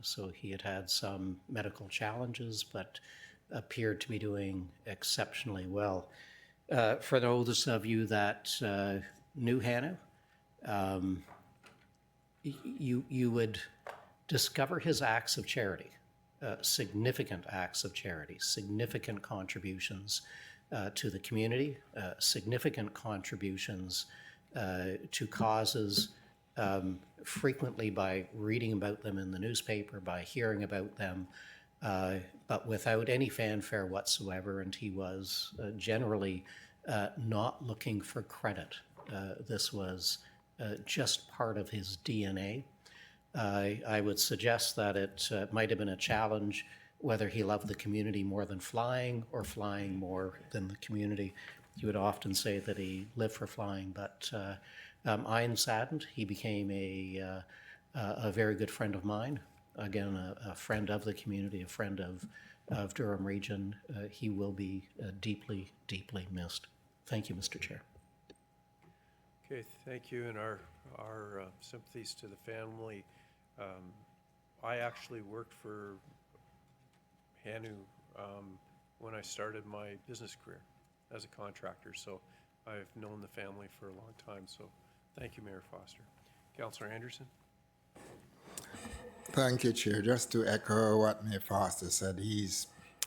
Speaker 18: So he had some medical challenges, but appeared to be doing exceptionally well. For those of you that knew Hannu, you would discover his acts of charity, significant acts of charity, significant contributions to the community, significant contributions to causes, frequently by reading about them in the newspaper, by hearing about them, but without any fanfare whatsoever, and he was generally not looking for credit. This was just part of his DNA. I would suggest that it might have been a challenge whether he loved the community more than flying or flying more than the community. He would often say that he lived for flying, but I am saddened. He became a very good friend of mine. Again, a friend of the community, a friend of Durham Region. He will be deeply, deeply missed. Thank you, Mr. Chair.
Speaker 1: Okay, thank you, and our sympathies to the family. I actually worked for Hannu when I started my business career as a contractor, so I've known the family for a long time, so thank you, Mayor Foster. Councillor Anderson?
Speaker 7: Thank you, Chair. Just to echo what Mayor Foster said,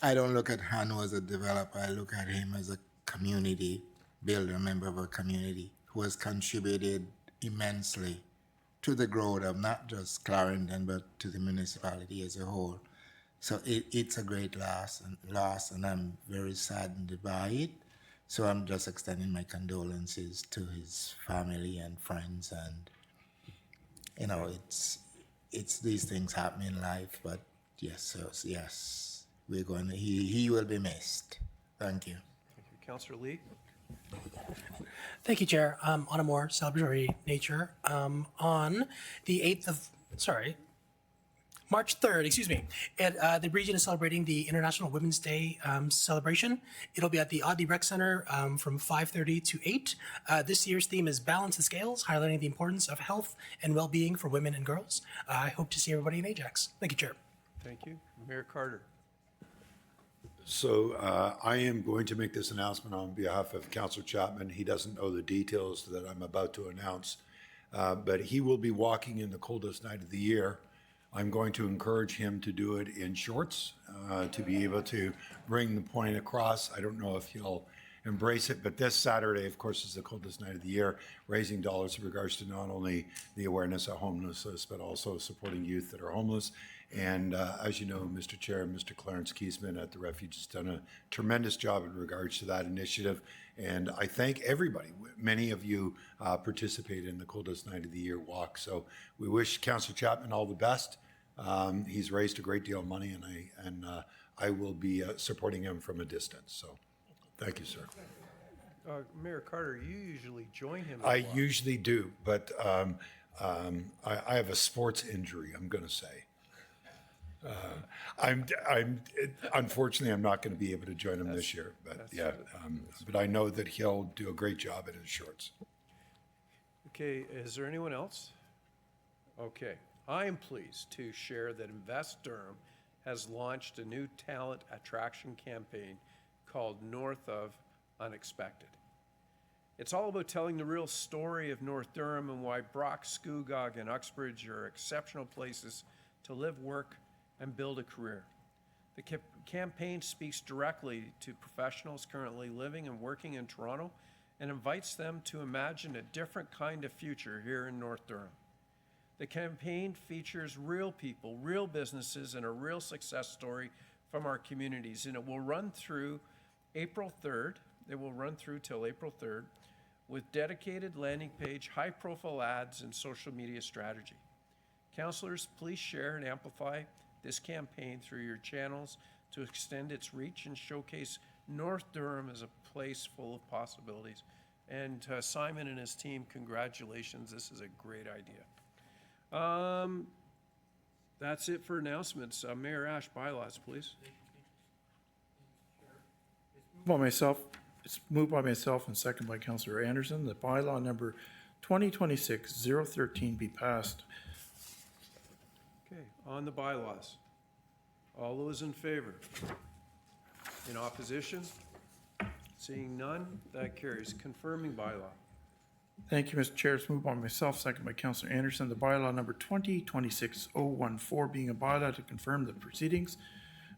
Speaker 7: I don't look at Hannu as a developer, I look at him as a community builder, a member of a community who has contributed immensely to the growth of not just Clarendon, but to the municipality as a whole. So it's a great loss, and I'm very saddened by it. So I'm just extending my condolences to his family and friends, and you know, it's these things happen in life, but yes, we're going to, he will be missed. Thank you.
Speaker 1: Thank you. Councillor Lee?
Speaker 8: Thank you, Chair. On a more celebratory nature, on the March 3rd, the region is celebrating the International Women's Day celebration. It'll be at the Audley Rec Center from 5:30 to 8. This year's theme is Balance the Scales, highlighting the importance of health and well-being for women and girls. I hope to see everybody in Ajax. Thank you, Chair.
Speaker 1: Thank you. Mayor Carter?
Speaker 10: So I am going to make this announcement on behalf of Councillor Chapman. He doesn't know the details that I'm about to announce, but he will be walking in the coldest night of the year I'm going to encourage him to do it in shorts, to be able to bring the point across. I don't know if he'll embrace it, but this Saturday, of course, is the coldest night of the year, raising dollars in regards to not only the awareness of homelessness, but also supporting youth that are homeless. And as you know, Mr. Chair, Mr. Clarence Keesman at the Refuge has done a tremendous job in regards to that initiative. And I thank everybody. Many of you participated in the coldest night of the year walk. So we wish Councillor Chapman all the best. He's raised a great deal of money, and I will be supporting him from a distance. So thank you, sir.
Speaker 1: Mayor Carter, you usually join him.
Speaker 10: I usually do, but I have a sports injury, I'm going to say. Unfortunately, I'm not going to be able to join him this year, but yeah, but I know that he'll do a great job in his shorts.
Speaker 1: Okay, is there anyone else? Okay, I am pleased to share that Invest Durham has launched a new talent attraction campaign called North of Unexpected. It's all about telling the real story of North Durham and why Brock, Scugog, and Uxbridge are exceptional places to live, work, and build a career. The campaign speaks directly to professionals currently living and working in Toronto and invites them to imagine a different kind of future here in North Durham. The campaign features real people, real businesses, and a real success story from our communities, and it will run through April 3rd. It will run through till April 3rd with dedicated landing page, high-profile ads, and social media strategy. Councillors, please share and amplify this campaign through your channels to extend its reach and showcase North Durham as a place full of possibilities. And Simon and his team, congratulations. This is a great idea. That's it for announcements. Mayor Ash, bylaws, please.
Speaker 9: It's moved by myself and seconded by Councillor Anderson that bylaw number 2026-013 be passed.
Speaker 1: Okay, on the bylaws. All those in favor? In opposition? Seeing none, that carries. Confirming bylaw.
Speaker 9: Thank you, Mr. Chair. It's moved by myself, seconded by Councillor Anderson. The bylaw number 2026-014 being a bylaw to confirm the proceedings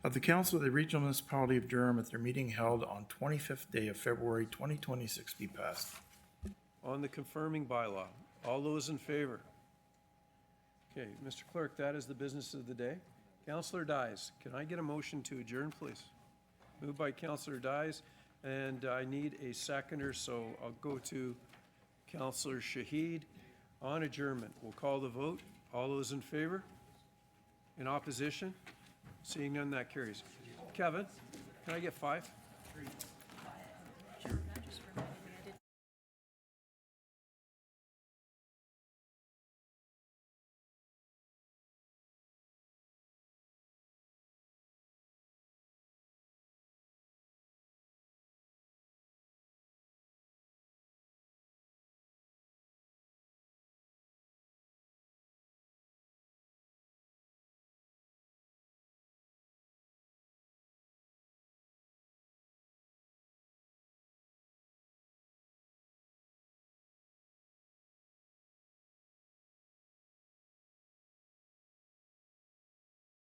Speaker 9: of the Council of the Regional Municipality of Durham at their meeting held on 25th day of February 2026 be passed.
Speaker 1: On the confirming bylaw. All those in favor? Okay, Mr. Clerk, that is the business of the day. Councillor Dyes, can I get a motion to adjourn, please? Moved by Councillor Dyes, and I need a seconder, so I'll go to Councillor Shahid on adjournment. We'll call the vote. All those in favor? In opposition? Seeing none, that carries. Kevin, can I get 5? 3.